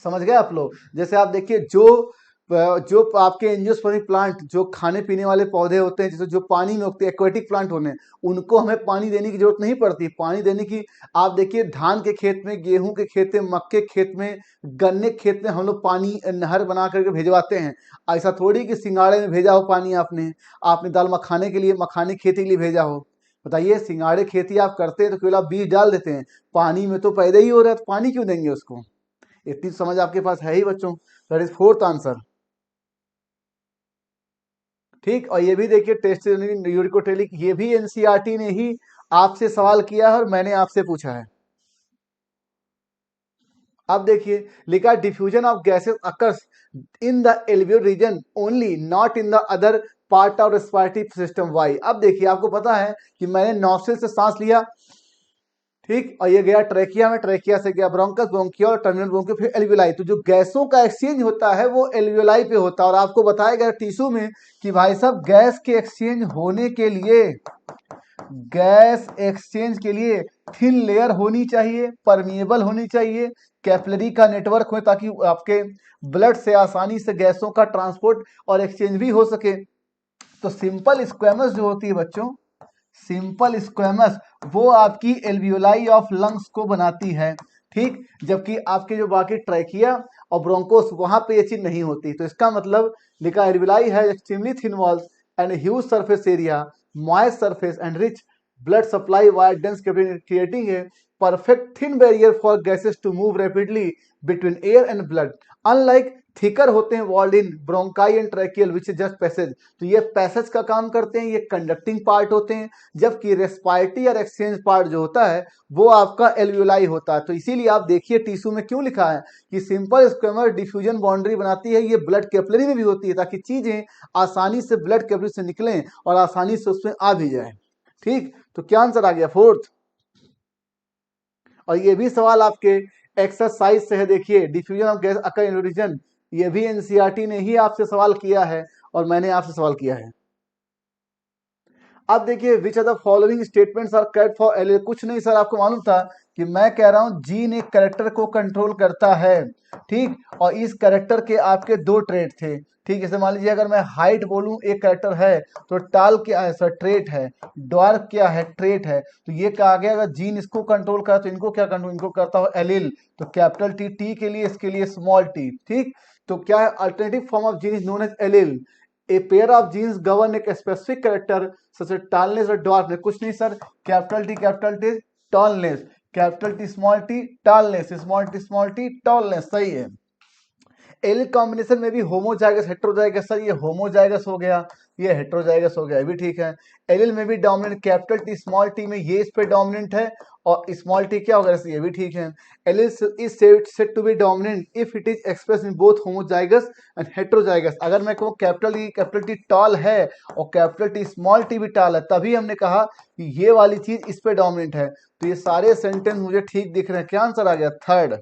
समझ गए आप लोग? जैसे आप देखिए जो आपके एंजियोस्पर्मिक प्लांट, जो खाने पीने वाले पौधे होते हैं, जैसे जो पानी में उगते हैं, एक्वेटिक प्लांट होने, उनको हमें पानी देने की जरूरत नहीं पड़ती। पानी देने की आप देखिए धान के खेत में, गेहूं के खेत में, मक्के के खेत में, गन्ने के खेत में हम लोग पानी नहर बना करके भिजवाते हैं। ऐसा थोड़ी कि सिंगाड़े में भेजा हो पानी, आपने दाल मखाने के लिए, मखाने की खेती के लिए भेजा हो। बताइए, सिंगाड़े खेती आप करते हैं तो केवल आप बीज डाल देते हैं, पानी में तो पैदा ही हो रहा है, तो पानी क्यों देंगे उसको? इतनी समझ आपके पास है ही बच्चों। That is fourth answer. ठीक, और ये भी देखिए टेरेस्ट्रियल यूरिकोटेलिक, ये भी एनसीईआरटी ने ही आपसे सवाल किया है और मैंने आपसे पूछा है। अब देखिए लिखा diffusion of gases occurs in the alveolar region only, not in the other part of respiratory system. Why? अब देखिए आपको पता है कि मैंने नॉस्ट्रिल से सांस लिया, ठीक, और ये गया ट्रेकिया में, ट्रेकिया से गया ब्रोंकस, ब्रोंकिया और टर्मिनल ब्रोंकिया, फिर एल्वियोलाई। तो जो गैसों का एक्सचेंज होता है वो एल्वियोलाई पे होता है। और आपको बताया गया टिश्यू में कि भाई साहब गैस के एक्सचेंज होने के लिए, गैस एक्सचेंज के लिए थिन लेयर होनी चाहिए, परमिएबल होनी चाहिए, कैपिलरी का नेटवर्क हो, ताकि आपके ब्लड से आसानी से गैसों का ट्रांसपोर्ट और एक्सचेंज भी हो सके। तो सिंपल स्क्वेमस जो होती है बच्चों, सिंपल स्क्वेमस, वो आपकी एल्वियोलाई ऑफ लंग्स को बनाती है, ठीक, जबकि आपके जो बाकी ट्रैकिया और ब्रोंकोस वहां पे ये चीज नहीं होती। तो इसका मतलब लिखा एल्वियोलाई है extremely thin walls and huge surface area, moist surface and rich blood supply wire dense capillary, creating है perfect thin barrier for gases to move rapidly between air and blood. Unlike thicker होते हैं walled in bronchi and tracheal which is just passage. तो ये passage का काम करते हैं, ये कंडक्टिंग पार्ट होते हैं, जबकि रेस्पायरेटरी और एक्सचेंज पार्ट जो होता है वो आपका एल्वियोलाई होता है। तो इसीलिए आप देखिए टिश्यू में क्यों लिखा है कि सिंपल स्क्वेमर डिफ्यूजन बाउंड्री बनाती है, ये ब्लड कैपिलरी में भी होती है ताकि चीजें आसानी से ब्लड कैपिलरी से निकलें और आसानी से उसमें आ भी जाए। ठीक, तो क्या आंसर आ गया? फोर्थ। और ये भी सवाल आपके एक्सरसाइज से है, देखिए diffusion of gas occur in region, ये भी एनसीईआरटी ने ही आपसे सवाल किया है और मैंने आपसे सवाल किया है। अब देखिए which are the following statements are correct for allele. कुछ नहीं सर, आपको मालूम था कि मैं कह रहा हूं जीन एक कैरेक्टर को कंट्रोल करता है, ठीक, और इस कैरेक्टर के आपके दो ट्रेट थे, ठीक। जैसे मान लीजिए अगर मैं हाइट बोलूं एक कैरेक्टर है, तो टाल क्या है सर? ट्रेट है। ड्वार्फ क्या है? ट्रेट है। तो ये कहा गया अगर जीन इसको कंट्रोल करा तो इनको क्या कंट्रोल? इनको करता हो एलिल। तो कैपिटल टी टी के लिए, इसके लिए स्मॉल टी, ठीक। तो क्या है? Alternative form of gene is known as allele. A pair of genes govern एक specific character such as tallness और ड्वार्फनेस। कुछ नहीं sir, capital T tallness, capital T small T tallness, small T tallness, सही है। All combination में भी homozygous heterozygous, sir ये homozygous हो गया, ये हेट्रोजाइगस हो गया, ये भी ठीक है। एल में भी dominant capital T small T में ये इस पे डोमिनेंट है और स्मॉल टी क्या होगा? ये भी ठीक है। L is said to be dominant if it is express in both homozygous and heterozygous. अगर मैं कहूँ कैपिटल टी टॉल है और कैपिटल टी स्मॉल टी भी टॉल है, तभी हमने कहा कि ये वाली चीज इस पे डोमिनेंट है। तो ये सारे सेंटेंस मुझे ठीक दिख रहे हैं। क्या आंसर आ गया? थर्ड।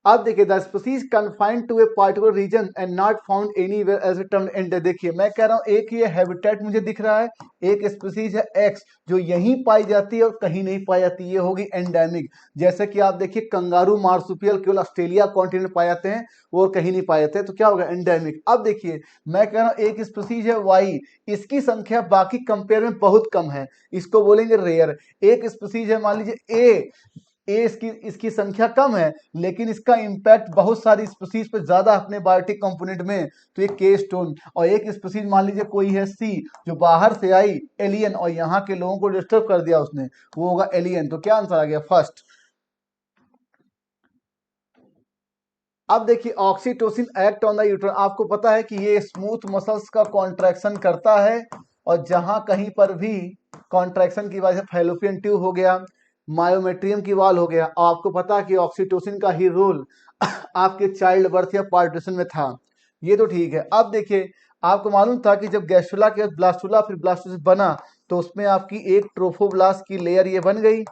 अब देखिए the species confined to a particular region and not found anywhere as a term and. देखिए मैं कह रहा हूं एक ये हैबिटेट मुझे दिख रहा है, एक स्पीसीज है एक्स जो यहीं पाई जाती है और कहीं नहीं पाई जाती, ये होगी एंडेमिक। जैसे कि आप देखिए कंगारू मार्सुपियल केवल ऑस्ट्रेलिया कॉन्टिनेंट पाए जाते हैं और कहीं नहीं पाए जाते, तो क्या होगा? एंडेमिक। अब देखिए मैं कह रहा हूं एक स्पीसीज है वाई, इसकी संख्या बाकी कंपेयर में बहुत कम है, इसको बोलेंगे रेयर। एक स्पीसीज है मान लीजिए ए इसकी संख्या कम है लेकिन इसका इंपैक्ट बहुत सारी स्पीसीज पे ज्यादा अपने बायोटिक कंपोनेंट में, तो ये के स्टोन। और एक स्पीसीज मान लीजिए कोई है सी जो बाहर से आई एलियन और यहाँ के लोगों को डिस्टर्ब कर दिया उसने, वो होगा एलियन। तो क्या आंसर आ गया? फर्स्ट। अब देखिए oxytocin act on the uterus. आपको पता है कि ये स्मूथ मसल्स का कॉन्ट्रैक्शन करता है और जहां कहीं पर भी कॉन्ट्रैक्शन की वजह से फैलोपियन ट्यूब हो गया, मायोमेट्रियम की वाल हो गया। और आपको पता है कि ऑक्सीटोसिन का ही रोल आपके चाइल्ड बर्थ या पार्टिशन में था, ये तो ठीक है। अब देखिए आपको मालूम था कि जब गैस्ट्रुला के ब्लास्टुला फिर ब्लास्टोसिस बना तो उसमें आपकी एक ट्रोफोब्लास्ट की लेयर ये बन गई,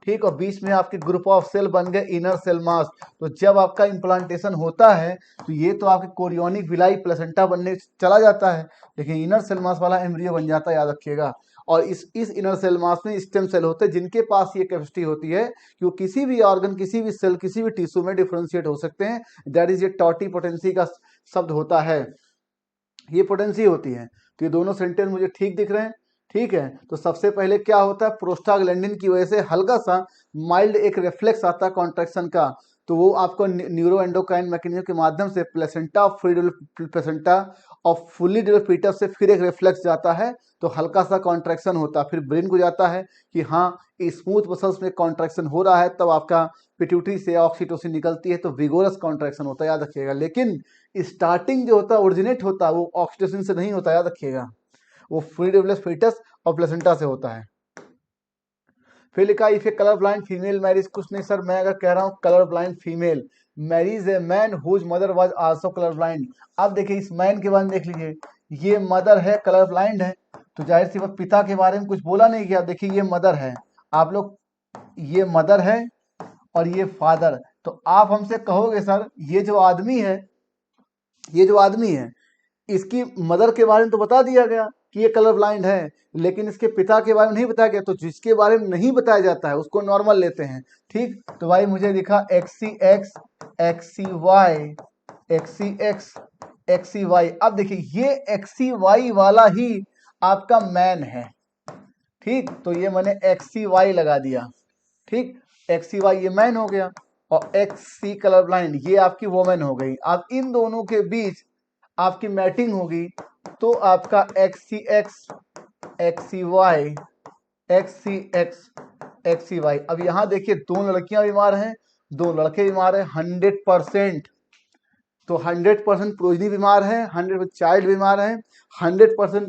ठीक, और बीच में आपके ग्रुप ऑफ सेल बन गए इनर सेल मास। तो जब आपका इम्प्लांटेशन होता है तो ये तो आपके कोरियोनिक विलाई प्लेसेंटा बनने चला जाता है, लेकिन इनर सेल मास वाला एम्ब्रियो बन जाता है, याद रखिएगा। और इस इनर सेल मास में स्टेम सेल होते हैं जिनके पास ये कैपेसिटी होती है कि वो किसी भी ऑर्गन, किसी भी सेल, किसी भी टिश्यू में डिफरेंशिएट हो सकते हैं। दैट इज ये टॉटी पोटेंसी का शब्द होता है, ये पोटेंसी होती है। तो ये दोनों सेंटेंस मुझे ठीक दिख रहे हैं, ठीक है। तो सबसे पहले क्या होता है, प्रोस्टाग्लैंडिन की वजह से हल्का सा माइल्ड एक रिफ्लेक्स आता है कॉन्ट्रैक्शन का, तो वो आपको न्यूरो एंडोक्राइन मैकेनिज्म के माध्यम से प्लेसेंटा प्लेसेंटा और फुल्ली डेवलप्ड फीटस से फिर एक रिफ्लेक्स जाता है, तो हल्का सा कॉन्ट्रैक्शन होता है, फिर ब्रेन को जाता है कि हाँ स्मूथ मसल्स में कॉन्ट्रैक्शन हो रहा है, तब आपका पिट्यूटरी से ऑक्सीटोसिन निकलती है तो विगोरस कॉन्ट्रैक्शन होता है, याद रखिएगा। लेकिन स्टार्टिंग जो होता है, ओरिजिनेट होता है, वो ऑक्सीटोसिन से नहीं होता, याद रखिएगा, वो फुल्ली डेवलप्ड फीटस और प्लेसेंटा से होता है। फिर लिखा if a colour blind female marriage. कुछ नहीं सर, मैं अगर कह रहा हूँ colour blind female marriage a man whose mother was also colour blind. अब देखिए इस मैन के बारे में देख लीजिए, ये मदर है कलर ब्लाइंड है, तो जाहिर सी बात पिता के बारे में कुछ बोला नहीं गया। देखिए ये मदर है, आप लोग, ये मदर है और ये फादर। तो आप हमसे कहोगे सर ये जो आदमी है, ये जो आदमी है इसकी मदर के बारे में तो बता दिया गया कि ये कलर ब्लाइंड है, लेकिन इसके पिता के बारे में नहीं बताया गया। तो जिसके बारे में नहीं बताया जाता है उसको नॉर्मल लेते हैं, ठीक। तो भाई मुझे दिखा XCX XCY XCX XCY। अब देखिए ये XCY वाला ही आपका मैन है, ठीक, तो ये मैंने XCY लगा दिया, ठीक। XCY ये मैन हो गया और XC कलर ब्लाइंड ये आपकी वोमेन हो गई। अब इन दोनों के बीच आपकी मैटिंग होगी तो आपका XCX XCY XCX XCY। अब यहाँ देखिए 2 लड़कियां बीमार हैं, 2 लड़के बीमार हैं, 100%। तो 100% प्रोजनी बीमार है, 100% चाइल्ड बीमार है, 100%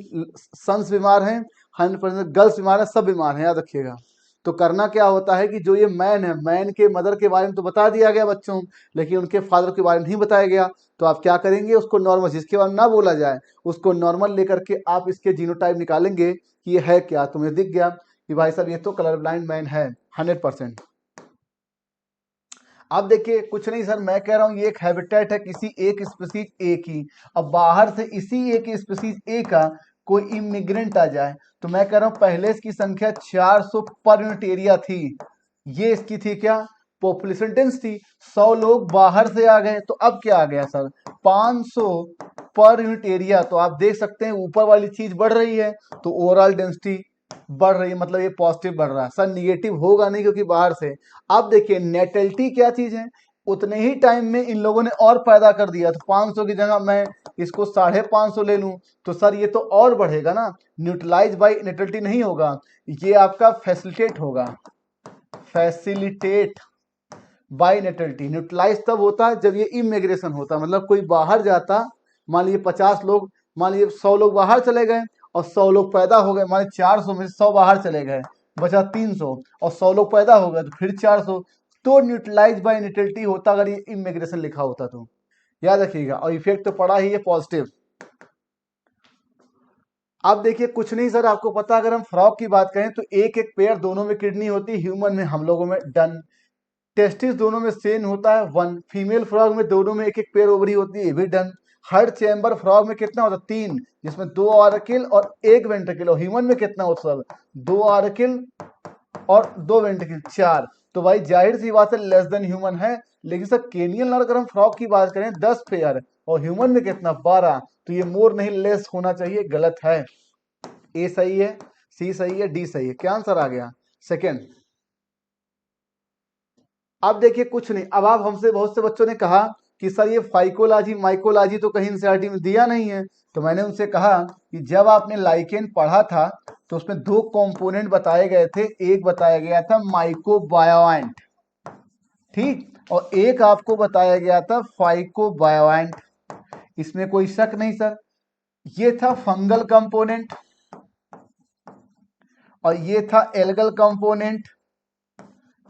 सन्स बीमार हैं, 100% गर्ल्स बीमार हैं, सब बीमार हैं, याद रखिएगा। तो करना क्या होता है कि जो ये मैन है, मैन के मदर के बारे में तो बता दिया गया बच्चों, लेकिन उनके फादर के बारे में नहीं बताया गया। तो आप क्या करेंगे, उसको नॉर्मल, जिसके बारे में ना बोला जाए उसको नॉर्मल लेकर के आप इसके जीनोटाइप निकालेंगे कि ये है क्या। तुम्हें दिख गया कि भाई साहब ये तो कलर ब्लाइंड मैन है 100%। अब देखिए कुछ नहीं सर, मैं कह रहा हूँ ये एक हैबिटेट है किसी एक स्पीसीज ए की। अब बाहर से इसी एक स्पीसीज ए का कोई इमिग्रेंट आ जाए, तो मैं कह रहा हूँ पहले इसकी संख्या 400 पर यूनिट एरिया थी। ये इसकी थी क्या, पॉपुलेशन डेंसिटी। 100 लोग बाहर से आ गए, तो अब क्या आ गया सर, 500 पर यूनिट एरिया। तो आप देख सकते हैं ऊपर वाली चीज बढ़ रही है, तो ओवरऑल डेंसिटी बढ़ रही है, मतलब ये पॉजिटिव बढ़ रहा है। सर निगेटिव होगा नहीं क्योंकि बाहर से। अब देखिए नेटेलिटी क्या चीज है, उतने ही टाइम में इन लोगों ने और पैदा कर दिया, तो 500 की जगह मैं इसको 550 ले लूं, तो सर ये तो और बढ़ेगा ना। न्यूट्रलाइज बाय नेटेलिटी नहीं होगा, ये आपका फैसिलिटेट होगा, फैसिलिटेट बाय नेटेलिटी। न्यूट्रलाइज तब होता है जब ये इमिग्रेशन होता, मतलब कोई बाहर जाता, मान लीजिए 50 लोग, मान लीजिए 100 लोग बाहर चले गए और 100 लोग पैदा हो गए, मान लीजिए 400 में से 100 बाहर चले गए, बचा 300, और 100 लोग पैदा हो गए तो फिर 400, तो न्यूट्रलाइज बाय नेटेलिटी होता अगर ये इमिग्रेशन लिखा होता तो। याद रखिएगा, और इफेक्ट तो पड़ा ही है पॉजिटिव। अब देखिए कुछ नहीं सर, आपको पता अगर हम फ्रॉग की बात करें तो एक एक पेयर दोनों में किडनी होती है, ह्यूमन में हम लोगों में डन। टेस्टिस दोनों में सेम होता है 1। फीमेल फ्रॉग में दोनों में एक एक पेयर ओवरी होती है, ये भी डन। हर चैम्बर फ्रॉग में कितना होता है, 3, जिसमें 2 ऑरिकल और 1 वेंट्रिकल। और ह्यूमन में कितना होता है सर, 2 ऑरिकल और 2 वेंट्रिकल, 4। तो भाई जाहिर सी बात है लेस देन ह्यूमन है। लेकिन सर केनियल अगर हम फ्रॉग की बात करें 10 पेयर और ह्यूमन में कितना 12, तो ये मोर नहीं लेस होना चाहिए, गलत है। ए सही है, सी सही है, डी सही है। क्या आंसर आ गया, सेकेंड। अब देखिए कुछ नहीं, अब आप हमसे बहुत से बच्चों ने कहा कि सर ये फाइकोलॉजी माइकोलॉजी तो कहीं एनसीईआरटी में दिया नहीं है। तो मैंने उनसे कहा कि जब आपने लाइकेन पढ़ा था तो उसमें 2 कंपोनेंट बताए गए थे, एक बताया गया था माइकोबायोएंट, ठीक, और एक आपको बताया गया था फाइकोबायोएंट। इसमें कोई शक नहीं सर। ये था फंगल कंपोनेंट और ये था एल्गल कंपोनेंट,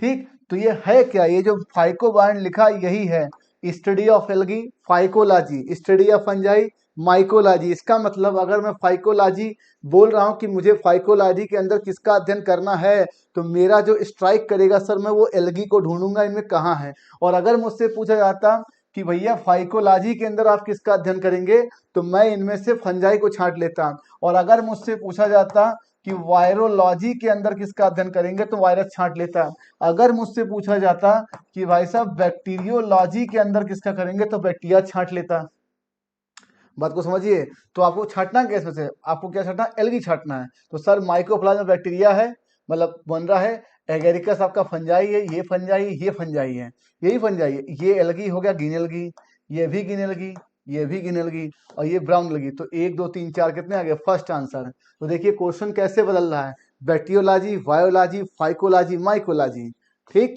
ठीक। तो ये है क्या, ये जो फाइकोबायोएंट लिखा यही है, study of algae phycology, study of fungi mycology. इसका मतलब अगर मैं फाइकोलॉजी बोल रहा हूं कि मुझे फाइकोलॉजी के अंदर किसका अध्ययन करना है, तो मेरा जो स्ट्राइक करेगा सर, मैं वो एल्गी को ढूंढूंगा इनमें कहाँ है। और अगर मुझसे पूछा जाता कि भैया फाइकोलॉजी के अंदर आप किसका अध्ययन करेंगे, तो मैं इनमें से फंजाई को छांट लेता। और अगर मुझसे पूछा जाता कि वायरोलॉजी के अंदर किसका अध्ययन करेंगे, तो वायरस छांट लेता। अगर मुझसे पूछा जाता कि भाई साहब बैक्टीरियोलॉजी के अंदर किसका करेंगे, तो बैक्टीरिया छांट लेता। बात को समझिए। तो आपको छांटना कैसे से, आपको क्या छांटना, एल्गी छांटना है। तो सर माइकोप्लाज्मा बैक्टीरिया है, मतलब बन रहा है। एगेरिकस आपका फंजाई है, ये फंजाई, ये फंजाई है, यही फंजाई है। ये एल्गी हो गया, ग्रीन एल्गी, ये भी ग्रीन एल्गी, ये भी ग्रीन एल्गी, और ये ब्राउन एल्गी। तो 1 2 3 4 कितने आ गए, फर्स्ट आंसर। तो देखिए क्वेश्चन कैसे बदल रहा है, बैक्टीरियोलॉजी, वायोलॉजी, फाइकोलॉजी, माइकोलॉजी, ठीक।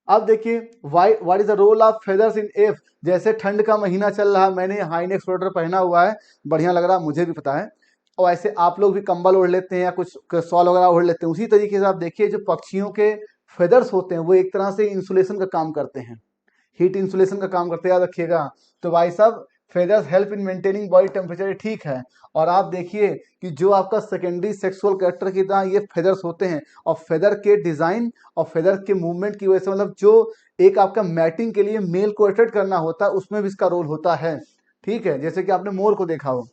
अब देखिए what is the role of feathers in F. जैसे ठंड का महीना चल रहा है, मैंने हाईनेक स्वेटर पहना हुआ है, बढ़िया लग रहा है, मुझे भी पता है। और ऐसे आप लोग भी कंबल ओढ़ लेते हैं या कुछ शॉल वगैरह ओढ़ लेते हैं। उसी तरीके से आप देखिए जो पक्षियों के फेदर्स होते हैं वो एक तरह से इंसुलेशन का काम करते हैं, हीट इंसुलेशन का काम करते हैं, याद रखिएगा। तो भाई साहब feathers help in maintaining body temperature, ठीक है। और आप देखिए कि जो आपका सेकेंडरी सेक्सुअल कैरेक्टर की तरह ये फेदर्स होते हैं, और फेदर के डिजाइन और फेदर के मूवमेंट की वजह से, मतलब जो एक आपका मैटिंग के लिए मेल को अट्रैक्ट करना होता है उसमें भी इसका रोल होता है, ठीक है। जैसे कि आपने मोर को देखा हो,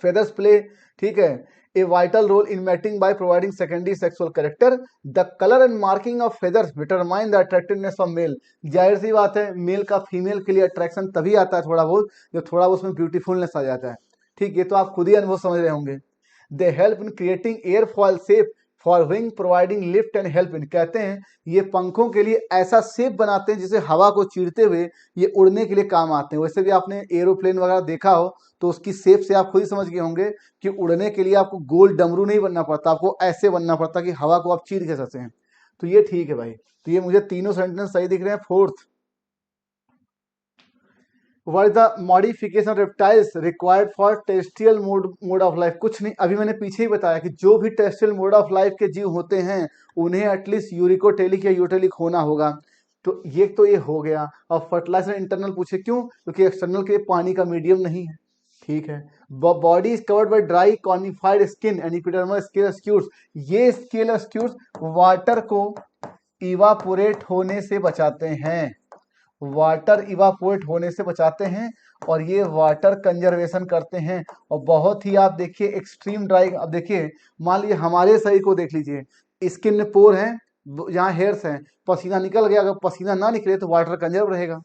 फेदर्स प्ले, ठीक है, a vital role in mating by providing secondary sexual character. The color and marking of feathers determine the attractiveness of male. जाहिर सी बात है मेल का फीमेल के लिए अट्रैक्शन तभी आता है थोड़ा बहुत, जो थोड़ा बहुत उसमें ब्यूटीफुलनेस आ जाता है, ठीक। ये तो आप खुद ही अनुभव समझ रहे होंगे। They help in creating airfoil shape. For wing providing lift and help in, कहते हैं ये पंखों के लिए ऐसा शेप बनाते हैं जिसे हवा को चीरते हुए ये उड़ने के लिए काम आते हैं। वैसे भी आपने एरोप्लेन वगैरह देखा हो तो उसकी शेप से आप खुद ही समझ गए होंगे कि उड़ने के लिए आपको गोल डमरू नहीं बनना पड़ता, आपको ऐसे बनना पड़ता कि हवा को आप चीर के सकें। तो ये ठीक है भाई, तो ये मुझे तीनों सेंटेंस सही दिख रहे हैं। Fourth, what is the modification reptiles required for terrestrial mode of life? कुछ नहीं, अभी मैंने पीछे ही बताया कि जो भी टेरेस्ट्रियल मोड ऑफ लाइफ के जीव होते हैं उन्हें एटलीस्ट यूरिकोटेलिक या यूटेलिक होना होगा। तो ये हो गया। और फर्टिलाइजर इंटरनल पूछे क्यों? क्योंकि एक्सटर्नल के पानी का मीडियम नहीं है। ठीक है। Body is covered by dry cornified skin and epidermal scale scutes, ये स्केल स्क्यूट्स वाटर को इवापोरेट होने से बचाते हैं, वाटर इवापोरेट होने से बचाते हैं और ये वाटर कंजर्वेशन करते हैं। और बहुत ही आप देखिए एक्सट्रीम ड्राई, अब देखिए मान लीजिए हमारे शरीर को देख लीजिए, स्किन में पोर हैं, यहाँ हेयर्स हैं, पसीना निकल गया, अगर पसीना ना निकले तो वाटर कंजर्व रहेगा।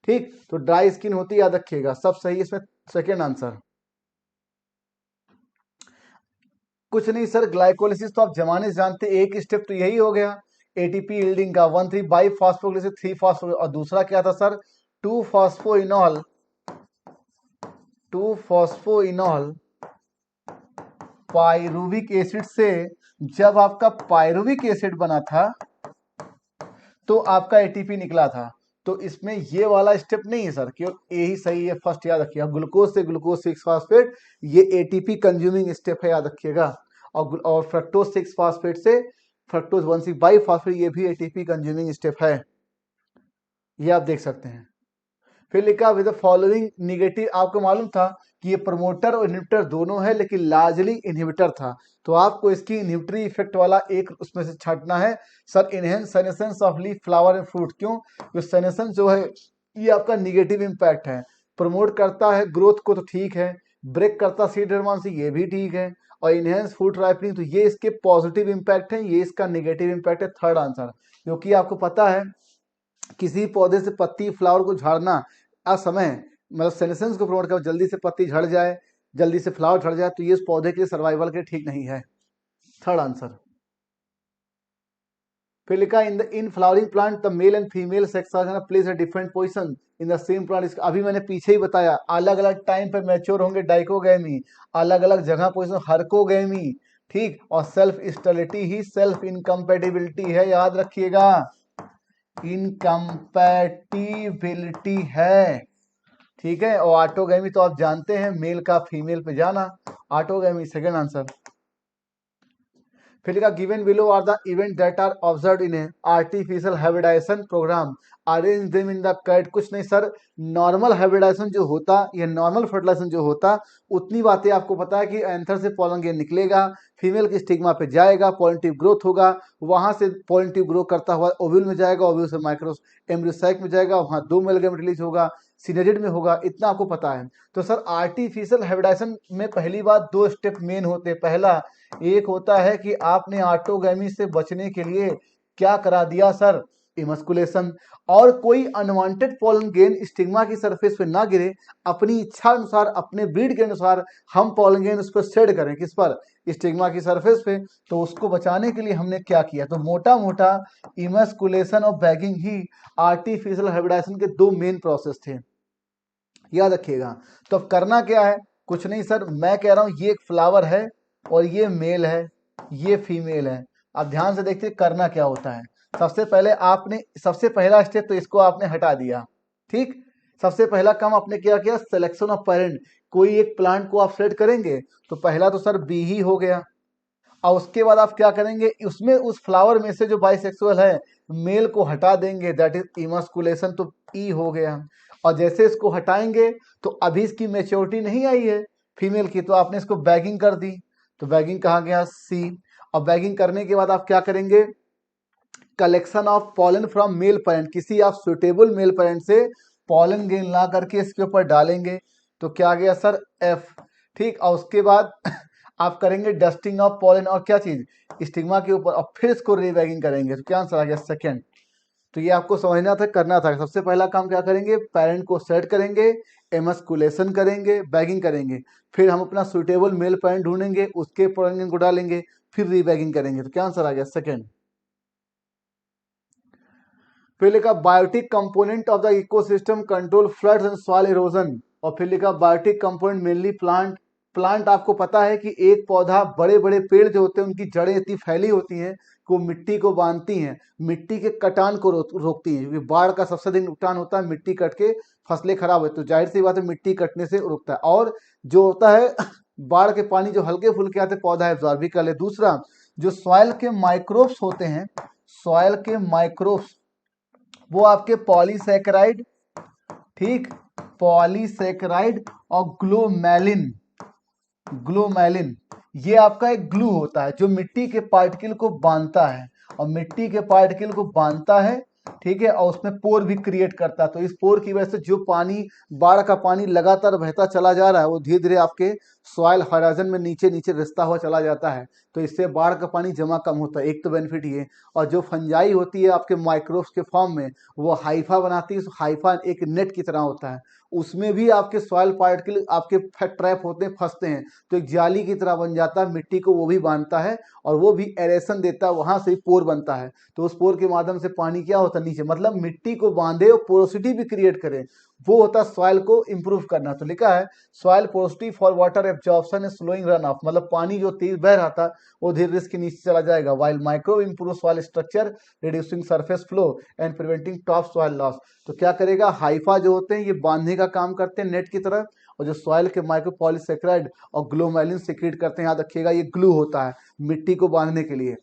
ठीक, तो ड्राई स्किन होती, याद रखिएगा। सब सही इसमें, सेकेंड आंसर। कुछ नहीं सर, ग्लाइकोलिसिस तो आप जमाने से जानते, एक स्टेप तो यही हो गया एटीपी यील्डिंग का, 1,3 बाई फॉस्फोग्लिसराइड 3 फॉस्फो, और दूसरा क्या था sir? 2 phosphoenol, 2 phosphoenol pyruvic acid से जब आपका पायरुविक एसिड बना था तो आपका एटीपी निकला था। तो इसमें ये वाला स्टेप नहीं है सर, केवल यही सही है। फर्स्ट याद रखिएगा, ग्लूकोज से ग्लूकोज 6 फास्फेट, ये एटीपी कंज्यूमिंग स्टेप है, याद रखिएगा। और फ्रक्टोज 6 फास्फेट से फ्रक्टोज 1,6 बाई फास्फेट, ये भी एटीपी कंज्यूमिंग स्टेप है, ये आप देख सकते हैं। फिर लिखा विद द फॉलोइंग निगेटिव, आपको मालूम था कि ये प्रमोटर और इनहिबिटर दोनों है, लेकिन लार्जली इनहिबिटर था, तो आपको इसकी इनहिबिटरी इफेक्ट वाला एक उसमें से छांटना है। Sir enhance senescence of leaf flower and fruit, क्यों? तो सेनेसेंस जो है ये आपका निगेटिव इम्पैक्ट है, प्रमोट करता है ग्रोथ को तो ठीक है, ब्रेक करता सीड डोरमेंसी ये भी ठीक है, और इनहेंस फ्रूट राइपनिंग तो ये इसके पॉजिटिव इम्पैक्ट है, ये इसका निगेटिव इम्पैक्ट है, थर्ड आंसर। क्योंकि आपको पता है किसी पौधे से पत्ती फ्लावर को झाड़ना असमय, मतलब सेनेसेंस को प्रमोट कर जल्दी से पत्ती झड़ जाए, जल्दी से फ्लावर झड़ जाए, तो ये इस पौधे के सर्वाइवल के ठीक नहीं है, थर्ड आंसर। फिर लिखा in flowering plant the male and female sex are place a different position in the same plant. अभी मैंने पीछे ही बताया, अलग अलग टाइम पे मैच्योर होंगे डाइकोगैमी, अलग अलग जगह पोजीशन हरकोगैमी, ठीक। और सेल्फ स्टेरिलिटी ही सेल्फ इनकम्पेटिबिलिटी है, याद रखिएगा, इनकम्पैटिबिलिटी है, ठीक है। और ऑटोगैमी तो आप जानते हैं, मेल का फीमेल पे जाना, ऑटोगैमी, सेकंड आंसर। फिर लिखा given below are the event that are observed in a artificial hybridization programme, arrange them in the correct. कुछ नहीं सर, नॉर्मल हाइब्रिडाइजेशन जो होता, ये नॉर्मल फर्टिलाइजेशन जो होता, उतनी बातें आपको पता है कि एंथर से पॉलन ग्रेन निकलेगा, फीमेल की स्टिग्मा पे जाएगा, पॉलिनेटिव ग्रोथ होगा, वहां से पॉलिनेटिव ग्रो करता हुआ ओव्यूल में जाएगा, ओव्यूल से माइक्रो एम्ब्रियोसाइक में जाएगा, वहां 2 मेल गैमेट रिलीज होगा, सिनेरिड में होगा, इतना आपको पता है। तो सर आर्टिफिशियल हाइब्रिडाइजेशन में पहली बात 2 स्टेप मेन होते हैं। पहला एक होता है कि आपने ऑटोगैमी से बचने के लिए क्या करा दिया सर? इमस्कुलेशन, और कोई अनवांटेड पॉलन ग्रेन स्टिग्मा की सरफेस पे ना गिरे, अपनी इच्छा अनुसार, अपने ब्रीड के अनुसार हम पॉलन ग्रेन उस पर शेड करें, किस पर? स्टिग्मा की सरफेस पे। तो उसको बचाने के लिए हमने क्या किया? तो मोटा मोटा इमस्कुलेशन और बैगिंग ही आर्टिफिशियल हाइब्रिडाइजेशन के 2 मेन प्रोसेस थे, याद रखिएगा। तो अब करना क्या है? कुछ नहीं सर, मैं कह रहा हूं ये एक फ्लावर है और ये मेल है, ये फीमेल है। अब ध्यान से देखते करना क्या होता है। सबसे पहले आपने, सबसे पहला स्टेप तो इसको आपने हटा दिया, ठीक। सबसे पहला काम आपने क्या किया? सिलेक्शन ऑफ पेरेंट, कोई एक प्लांट को आप सेलेक्ट करेंगे, तो पहला तो सर बी ही हो गया, और उसके बाद आप क्या करेंगे? उसमें उस फ्लावर में से जो बाइसेक्सुअल है मेल को हटा देंगे, दैट इज इमस्कुलेशन, तो ई हो गया। और जैसे इसको हटाएंगे तो अभी इसकी मेच्योरिटी नहीं आई है फीमेल की, तो आपने इसको बैगिंग कर दी, तो बैगिंग कहा गया सी। और बैगिंग करने के बाद आप क्या करेंगे? Collection of pollen from male parent, किसी आप सुटेबल मेल पेरेंट से पॉलन ग्रेन ला करके इसके ऊपर डालेंगे, तो क्या गया सर? एफ, ठीक। और उसके बाद आप करेंगे डस्टिंग ऑफ पॉलन और क्या चीज? स्टिग्मा के ऊपर, और फिर इसको रीबैगिंग करेंगे, तो क्या आंसर आ गया? सेकेंड। तो ये आपको समझना था, करना था। सबसे पहला काम क्या करेंगे? पेरेंट को सेट करेंगे, एमस्कुलेशन करेंगे, बैगिंग करेंगे, फिर हम अपना सुटेबल मेल पेरेंट ढूंढेंगे, उसके पॉलन ग्रेन को डालेंगे, फिर रीबैगिंग करेंगे। तो क्या आंसर आ गया? सेकेंड। फिर लिखा biotic component of the ecosystem control floods and soil erosion. और फिर लिखा बायोटिक कंपोनेंट मेनली प्लांट आपको पता है कि एक पौधा, बड़े बड़े पेड़ जो होते हैं उनकी जड़ें इतनी फैली होती हैं कि वो मिट्टी को बांधती हैं, मिट्टी के कटान को रोकती हैं, क्योंकि बाढ़ का सबसे अधिक नुकसान होता है मिट्टी कट के फसलें खराब होती है, तो जाहिर सी बात है मिट्टी कटने से रुकता है। और जो होता है बाढ़ के पानी जो हल्के फुल्के आते पौधा एब्जॉर्ब भी कर ले। दूसरा, जो सॉइल के माइक्रोब्स होते हैं, सॉइल के माइक्रोब्स वो आपके पॉलीसैकेराइड, ठीक, पॉलीसैकेराइड और ग्लोमेलिन, ग्लोमेलिन ये आपका एक ग्लू होता है जो मिट्टी के पार्टिकल को बांधता है, और मिट्टी के पार्टिकल को बांधता है, ठीक है, और उसमें पोर भी क्रिएट करता है। तो इस पोर की वजह से जो पानी, बाढ़ का पानी लगातार बहता चला जा रहा है, वो धीरे धीरे आपके सॉइल होराइजन में नीचे नीचे रिसता हुआ चला जाता है, तो इससे बाढ़ का पानी जमा कम होता है। एक तो बेनिफिट ये। और जो फंजाई होती है आपके माइक्रोब्स के फॉर्म में, वो हाइफा बनाती है। हाइफा एक नेट की तरह होता है, उसमें भी आपके सॉइल पार्टिकल आपके ट्रैप होते हैं, फंसते हैं, तो एक जाली की तरह बन जाता है, मिट्टी को वो भी बांधता है और वो भी एरेशन देता है, वहां से ही पोर बनता है। तो उस पोर के माध्यम से पानी क्या होता है नीचे, मतलब मिट्टी को बांधे और पोरोसिटी भी क्रिएट करे, वो होता है सॉइल को इंप्रूव करना। तो लिखा है soil porosity for water absorption and slowing run of, मतलब पानी जो तेज बह रहा था वो धीरे धीरे इसके नीचे चला जाएगा। While micro improve soil structure reducing surface flow and preventing top soil loss. तो क्या करेगा, हाइफा जो होते हैं ये बांधने का काम करते हैं नेट की तरह, और जो सॉइल के माइक्रो पॉलीसैकेराइड और ग्लोमेलिन सीक्रेट करते हैं, याद रखिएगा ये ग्लू होता है मिट्टी को बांधने के लिए।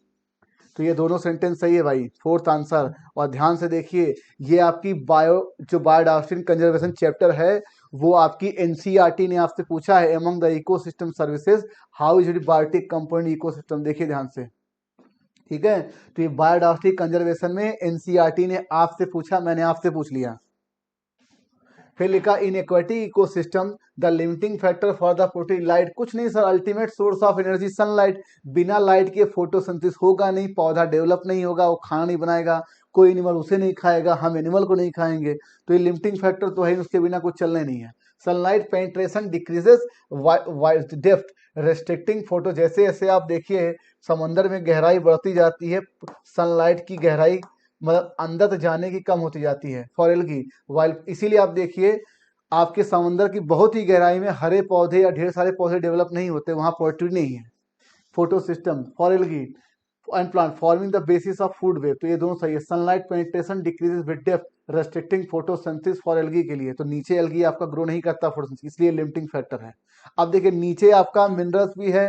तो ये दोनों सेंटेंस सही है भाई, फोर्थ आंसर। और ध्यान से देखिए, ये आपकी जो बायोडायवर्सिटी कंजर्वेशन चैप्टर है, वो आपकी एनसीईआरटी ने आपसे पूछा है, among the ecosystem services how is it biotic component ecosystem. देखिए ध्यान से, ठीक है। तो ये बायोडायवर्सिटी कंजर्वेशन में एनसीईआरटी ने आपसे पूछा, मैंने आपसे पूछ लिया। फिर लिखा in aquatic ecosystem the limiting factor for the protein light. कुछ नहीं sir, ultimate source of energy sunlight. बिना लाइट के फोटोसिंथेसिस होगा नहीं, पौधा डेवलप नहीं होगा, वो खाना नहीं बनाएगा, कोई एनिमल उसे नहीं खाएगा, हम एनिमल को नहीं खाएंगे। तो ये लिमिटिंग फैक्टर तो है, उसके बिना कुछ चलने नहीं है। Sunlight penetration decreases depth restricting photo. जैसे जैसे आप देखिए समंदर में गहराई बढ़ती जाती है, सनलाइट की गहराई मतलब अंदर तक जाने की कम होती जाती है फॉर एल्गी। वाइल इसीलिए आप देखिए आपके समुद्र की बहुत ही गहराई में हरे पौधे या ढेर सारे पौधे डेवलप नहीं होते, वहां पोल्ट्री नहीं है। Photo system for algae and plant forming the basis of food web. तो ये दोनों सही है। Sunlight penetration decreases with depth restricting photosynthesis for algae के लिए, तो नीचे एल्गी आपका ग्रो नहीं करता फोटोसिंथेसिस, इसलिए लिमिटिंग फैक्टर है। अब देखिए नीचे आपका मिनरल्स भी है,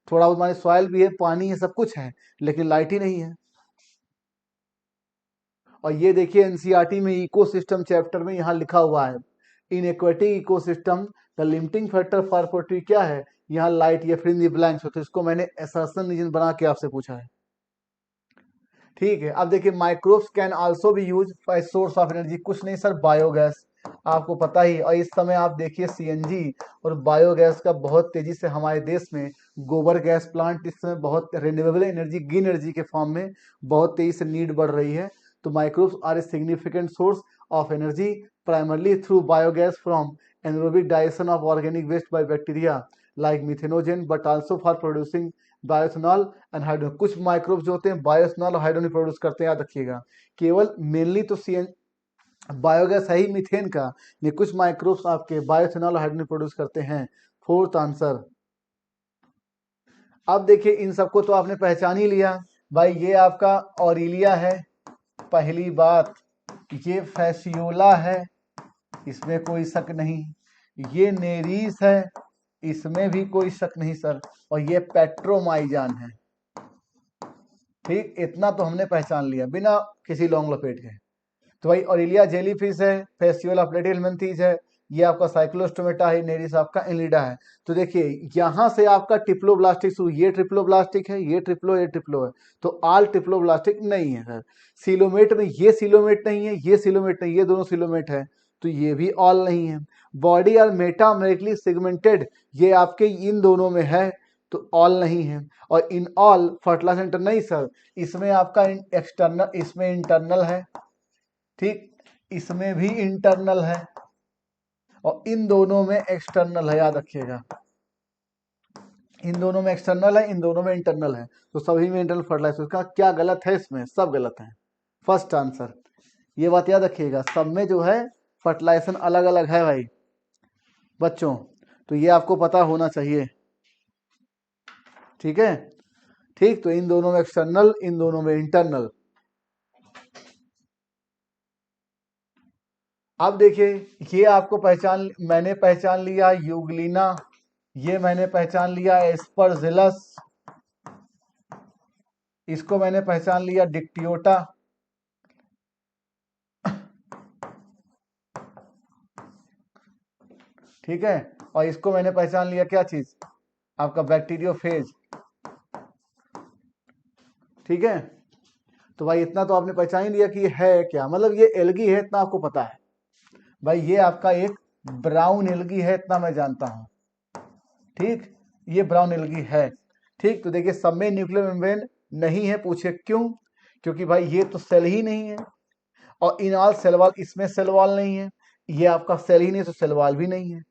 थोड़ा बहुत हमारे सॉइल भी है, पानी है, सब कुछ है, लेकिन लाइट ही नहीं है। और ये देखिए एनसीईआरटी में इकोसिस्टम चैप्टर में यहाँ लिखा हुआ है in aquatic ecosystem the limiting factor for poultry क्या है, यहाँ लाइट या फिर इन दी ब्लैंक्स हो, तो इसको मैंने असर्शन रीजन बना के आपसे पूछा है, ठीक है। अब देखिए microbes can also be use by source of energy. कुछ नहीं सर, बायोगैस, आपको पता ही। और इस समय आप देखिए सीएनजी और बायोगैस का बहुत तेजी से हमारे देश में गोबर गैस प्लांट इस समय बहुत रिन्यूएबल एनर्जी, ग्रीन एनर्जी के फॉर्म में बहुत तेजी से नीड बढ़ रही है। तो microbes are a significant source of energy primarily through biogas from anaerobic digestion of organic waste by bacteria like methanogen, but also for producing bioethanol and hydrogen. कुछ माइक्रोब्स जो होते हैं बायोथेनॉल और हाइड्रोजन प्रोड्यूस करते हैं, याद रखिएगा। केवल मेनली तो बायोगैस है ही मीथेन का, ये कुछ माइक्रोब्स आपके बायोथेनॉल और हाइड्रोजन प्रोड्यूस करते हैं। Fourth answer. अब देखिए इन सबको तो आपने पहचान ही लिया भाई, ये आपका ऑरिलिया है, पहली बात, ये फैसियोला है, इसमें कोई शक नहीं, ये नेरीस है, इसमें भी कोई शक नहीं सर, और ये पेट्रोमाइजान है। ठीक, इतना तो हमने पहचान लिया बिना किसी लॉन्ग लपेट के। तो भाई ऑरिलिया जेलीफिश है, फेस्टिवल ऑफ प्लेटिहेल्मिन्थीज है, ये आपका साइक्लोस्टोमेटा है, नेरिस आपका एनलिडा है। तो देखिए यहां से आपका ट्रिप्लोब्लास्टिक शुरू, ये ट्रिप्लोब्लास्टिक है, ये ट्रिप्लो है, तो ऑल ट्रिप्लोब्लास्टिक नहीं है सर। सिलोमेट में ये सिलोमेट नहीं है, ये सिलोमेट नहीं, ये दोनों सिलोमेट है, तो ये भी ऑल नहीं है। बॉडी और मेटामेरिकली सेगमेंटेड, ये आपके इन दोनों में है, तो ऑल नहीं है। और इन ऑल फर्टिलाइजर सेंटर नहीं सर, इसमें आपका एक्सटर्नल, इसमें इंटरनल है, ठीक, इसमें भी इंटरनल है, और इन दोनों में एक्सटर्नल है, याद रखिएगा। इन दोनों में एक्सटर्नल है, इन दोनों में इंटरनल है, तो सभी में इंटरनल फर्टिलाइजेशन। इसका क्या गलत है इसमें? सब गलत है। फर्स्ट आंसर, ये बात याद रखिएगा, सब में जो है फर्टिलाइजेशन अलग अलग है भाई बच्चों, तो ये आपको पता होना चाहिए। ठीक है, ठीक, तो इन दोनों में एक्सटर्नल, इन दोनों में इंटरनल। अब देखिए, ये आपको मैंने पहचान लिया यूग्लिना, ये मैंने पहचान लिया एस्परजिलस, इसको मैंने पहचान लिया डिक्टियोटा, ठीक है, और इसको मैंने पहचान लिया क्या चीज, आपका बैक्टीरियोफेज। ठीक है, तो भाई इतना तो आपने पहचान ही लिया कि ये है क्या, मतलब ये एल्गी है, इतना आपको पता है भाई, ये आपका एक ब्राउन एल्गी है, इतना मैं जानता हूं। ठीक, ये ब्राउन एल्गी है। ठीक, तो देखिए सब में न्यूक्लियर मेम्ब्रेन नहीं है, पूछे क्यों? क्योंकि भाई ये तो सेल ही नहीं है, और इन ऑल सेल वॉल, इसमें सेल वॉल नहीं है, ये आपका सेल ही नहीं तो सेल वॉल भी नहीं है।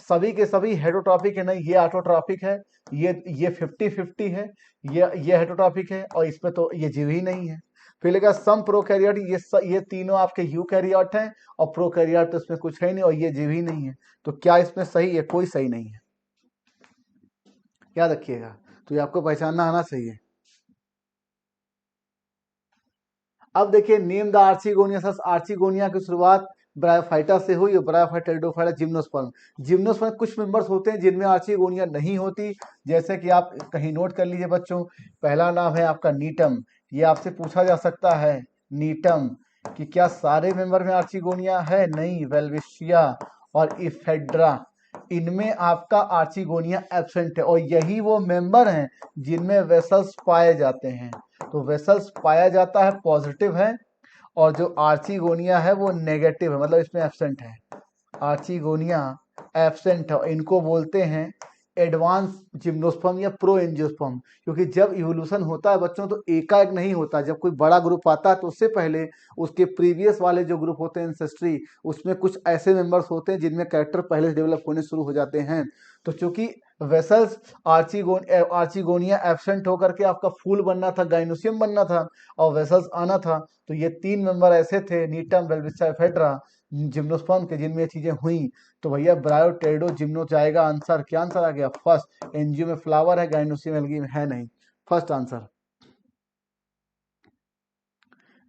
सभी के सभी हेटरोट्रॉपिक है ना, ये ऑटोट्रॉपिक है, ये 50-50 है, ये हेटरोट्रॉपिक है, और इसमें तो ये जीव ही नहीं है। फिर लेगा सम प्रोकैरियोट, ये तीनों आपके यूकैरियोट हैं, और प्रोकैरियोट तो इसमें कुछ है ही नहीं, और ये जीव ही नहीं है। तो क्या इसमें सही है? कोई सही नहीं है, याद रखिएगा, तो ये आपको पहचानना आना चाहिए। अब देखिए, नेम द आर्चिगोनिया। आर्चिगोनिया की शुरुआत ब्रायोफाइटा से हुई, और ब्रायोफाइटा, टेरिडोफाइटा, जिम्नोस्पर्म। जिम्नोस्पर्म कुछ मेंबर्स होते हैं जिनमें आर्चिगोनिया नहीं होती, जैसे कि आप कहीं नोट कर लीजिए बच्चों। पहला नाम है आपका नीटम, ये आपसे पूछा जा सकता है नीटम कि क्या सारे मेंबर में आर्चिगोनिया है? नहीं, वेल्विशिया और इफेड्रा, इनमें आपका आर्चिगोनिया एब्सेंट है, और यही वो मेंबर हैं जिनमें वेसल्स पाए जाते हैं। तो वेसल्स पाया जाता है, पॉजिटिव है, और जो आर्चिगोनिया है वो नेगेटिव है, मतलब इसमें एब्सेंट है। आर्चिगोनिया एब्सेंट है, इनको बोलते हैं एडवांस जिम्नोस्पर्म या प्रो एंजियोस्पर्म। क्योंकि जब इवोल्यूशन होता है बच्चों तो एकाएक नहीं होता, जब कोई बड़ा ग्रुप आता है तो उससे पहले उसके प्रीवियस वाले जो ग्रुप होते हैं एंसेस्ट्री, उसमें कुछ ऐसे मेंबर्स होते हैं जिनमें कैरेक्टर पहले से डेवलप होने शुरू हो जाते हैं। तो चूंकि वेसल्स आर्चिगोनिया एब्सेंट होकर के आपका फूल बनना था, गाइनोसियम बनना था, और वेसल्स आना था, तो ये तीन मेंबर ऐसे थे, नीटम, वेल्विस्टा, एफेड्रा, जिम्नोस्पर्म के, जिनमें ये चीजें हुई। तो भैया ब्रायोटेरिडो जिम्नो जाएगा आंसर। क्या आंसर आ गया? फर्स्ट। एनजीओ में फ्लावर है, गाइनोसियम एल्गी में है नहीं। First answer.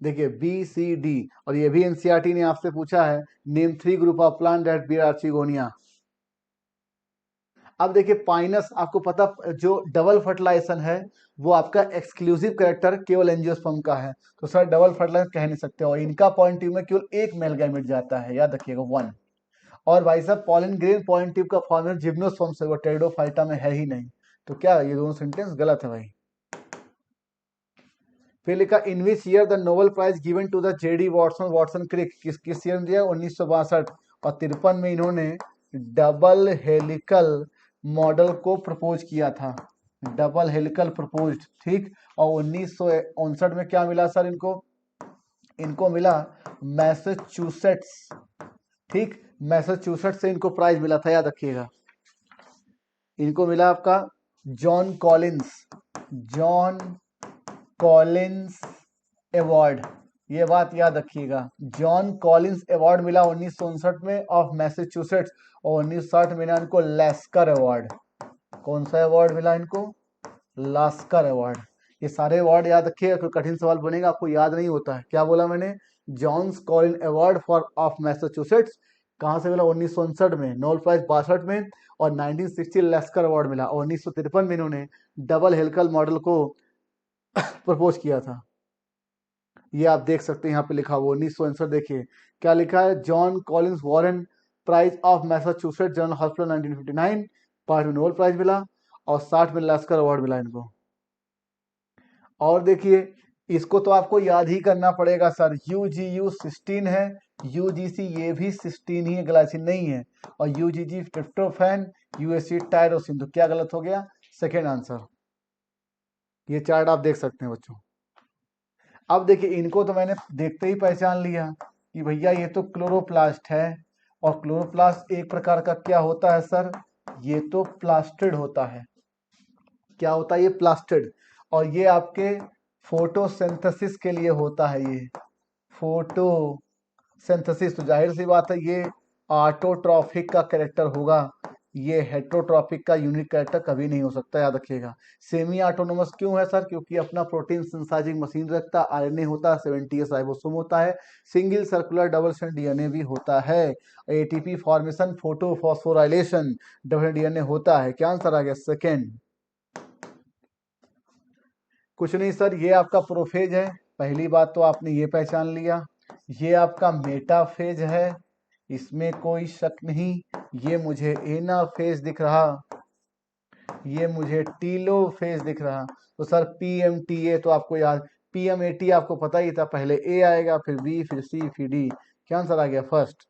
देखिए बी सी डी, और ये भी एनसीईआरटी ने आपसे पूछा है, name 3 group of plant that bear archegonia. अब देखिए पाइनस, आपको पता जो डबल फर्टिलाइजेशन है वो आपका एक्सक्लूसिव कैरेक्टर केवल एंजियोस्पर्म का है, तो सर डबल फर्टिलाइजेशन कह नहीं सकते, और इनका पॉइंट ट्यूब में केवल एक मेल गैमेट जाता है, याद रखिएगा 1। और भाई साहब पॉलन ग्रेन पॉइंट ट्यूब का फॉर्मेट जिम्नोस्पर्म से, वो टेरिडोफाइटा में है ही नहीं। तो क्या ये दोनों सेंटेंस गलत है भाई? फिर लिखा in which year the Nobel prize given to the JD Watson, Watson Crick, किस ईयर में दिया? 1962, और 53 में इन्होंने डबल हेलिकल मॉडल को प्रपोज किया था, डबल हेलिकल प्रपोज्ड। ठीक, और 1959 में क्या मिला सर इनको? इनको मिला मैसेच्यूसेट्स। ठीक, मैसेच्यूसेट्स से इनको प्राइज मिला था, याद रखिएगा। इनको मिला आपका जॉन कॉलिंस अवार्ड, ये बात याद रखिएगा। जॉन कॉलिंस अवार्ड मिला 1959 में ऑफ मैसेच्यूसेट्स, और 1960 में इनको लैस्कर अवार्ड। कौन सा अवार्ड मिला इनको? Lasker award. ये सारे अवार्ड याद रखिएगा, कोई कठिन सवाल बनेगा आपको याद नहीं होता है। क्या बोला मैंने? Johns Collin award for of Massachusetts, कहाँ से मिला? 1959 में, नोबेल प्राइज 62 में, और 1960 लेस्कर अवार्ड मिला, और 1953 में इन्होंने डबल हेलिकल मॉडल को प्रपोज किया था। ये आप देख सकते हैं यहाँ पे लिखा हुआ 1959। देखिए क्या लिखा है, John Collins Warren prize of Massachusetts General Hospital 1959, part में नोबेल प्राइज मिला, और 60 में लेस्कर अवार्ड मिला इनको। और देखिए इसको तो आपको याद ही करना पड़ेगा सर, यूजीयू सिस्टीन है, यूजीसी ये भी सिस्टीन ही है, ग्लाइसिन नहीं है, और यूजीजी ट्रिप्टोफैन, यूएससी टायरोसिन। तो क्या गलत हो गया? Second answer. ये चार्ट आप देख सकते हैं बच्चों। अब देखिए इनको तो मैंने देखते ही पहचान लिया कि भैया ये तो क्लोरोप्लास्ट है, और क्लोरोप्लास्ट एक प्रकार का क्या होता है सर? ये तो प्लास्टिड होता है। क्या होता है ये प्लास्टिड, और ये आपके फोटोसिंथेसिस के लिए होता है, ये फोटोसिंथेसिस। तो जाहिर सी बात है ये ऑटोट्रॉफिक का कैरेक्टर होगा, ये हेट्रोट्रॉफिक का यूनिक कैरेक्टर कभी नहीं हो सकता, याद रखिएगा। सेमी ऑटोनोमस क्यों है सर? क्योंकि अपना प्रोटीन सिंथेसाइजिंग मशीन रखता है, आरएनए होता है, 70s राइबोसोम होता है, single circular double strand DNA भी होता है, ATP formation, photophosphorylation, double DNA होता है। क्या आंसर आ गया? सेकेंड। कुछ नहीं सर, ये आपका प्रोफेज है, पहली बात तो आपने ये पहचान लिया। ये आपका मेटाफेज है, इसमें कोई शक नहीं। ये मुझे एनाफेज दिख रहा, ये मुझे टीलोफेज दिख रहा। तो सर पीएमटीए तो आपको याद, पीएमएटी आपको पता ही था, पहले ए आएगा फिर बी फिर सी फिर डी। क्या आंसर आ गया? फर्स्ट।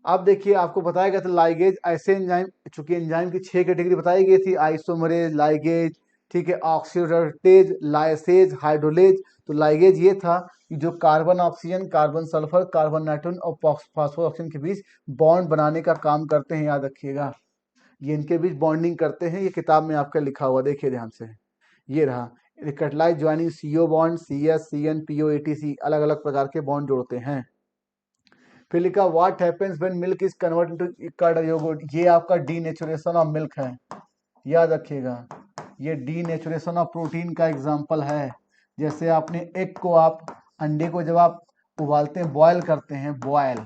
अब देखिए आपको बताया गया था लाइगेज ऐसे एंजाइम, चूंकि एंजाइम की 6 कैटेगरी बताई गई थी, आइसोमरेज, लाइगेज, ठीक है, ऑक्सीडेटिव, लाइसेज, हाइड्रोलेज। तो लाइगेज ये था कि जो carbon oxygen, carbon sulphur, carbon nitrogen और फास्फोरस ऑक्सीजन के बीच बॉन्ड बनाने का काम करते हैं, याद रखिएगा। ये इनके बीच बॉन्डिंग करते हैं, ये किताब में आपका लिखा हुआ, देखिए ध्यान से। ये रहा catalyse joining CO bond, CS, CN, PO, ATC, अलग अलग प्रकार के बॉन्ड जोड़ते हैं। फिर लिखा what happens when milk is convert into curd yoghurt, ये आपका डीनेचुरेशन ऑफ मिल्क है, याद रखिएगा। ये डीनेचुरेशन ऑफ प्रोटीन का एग्जांपल है। जैसे आपने एग को, आप अंडे को जब आप उबालते हैं, बॉयल करते हैं, बॉयल,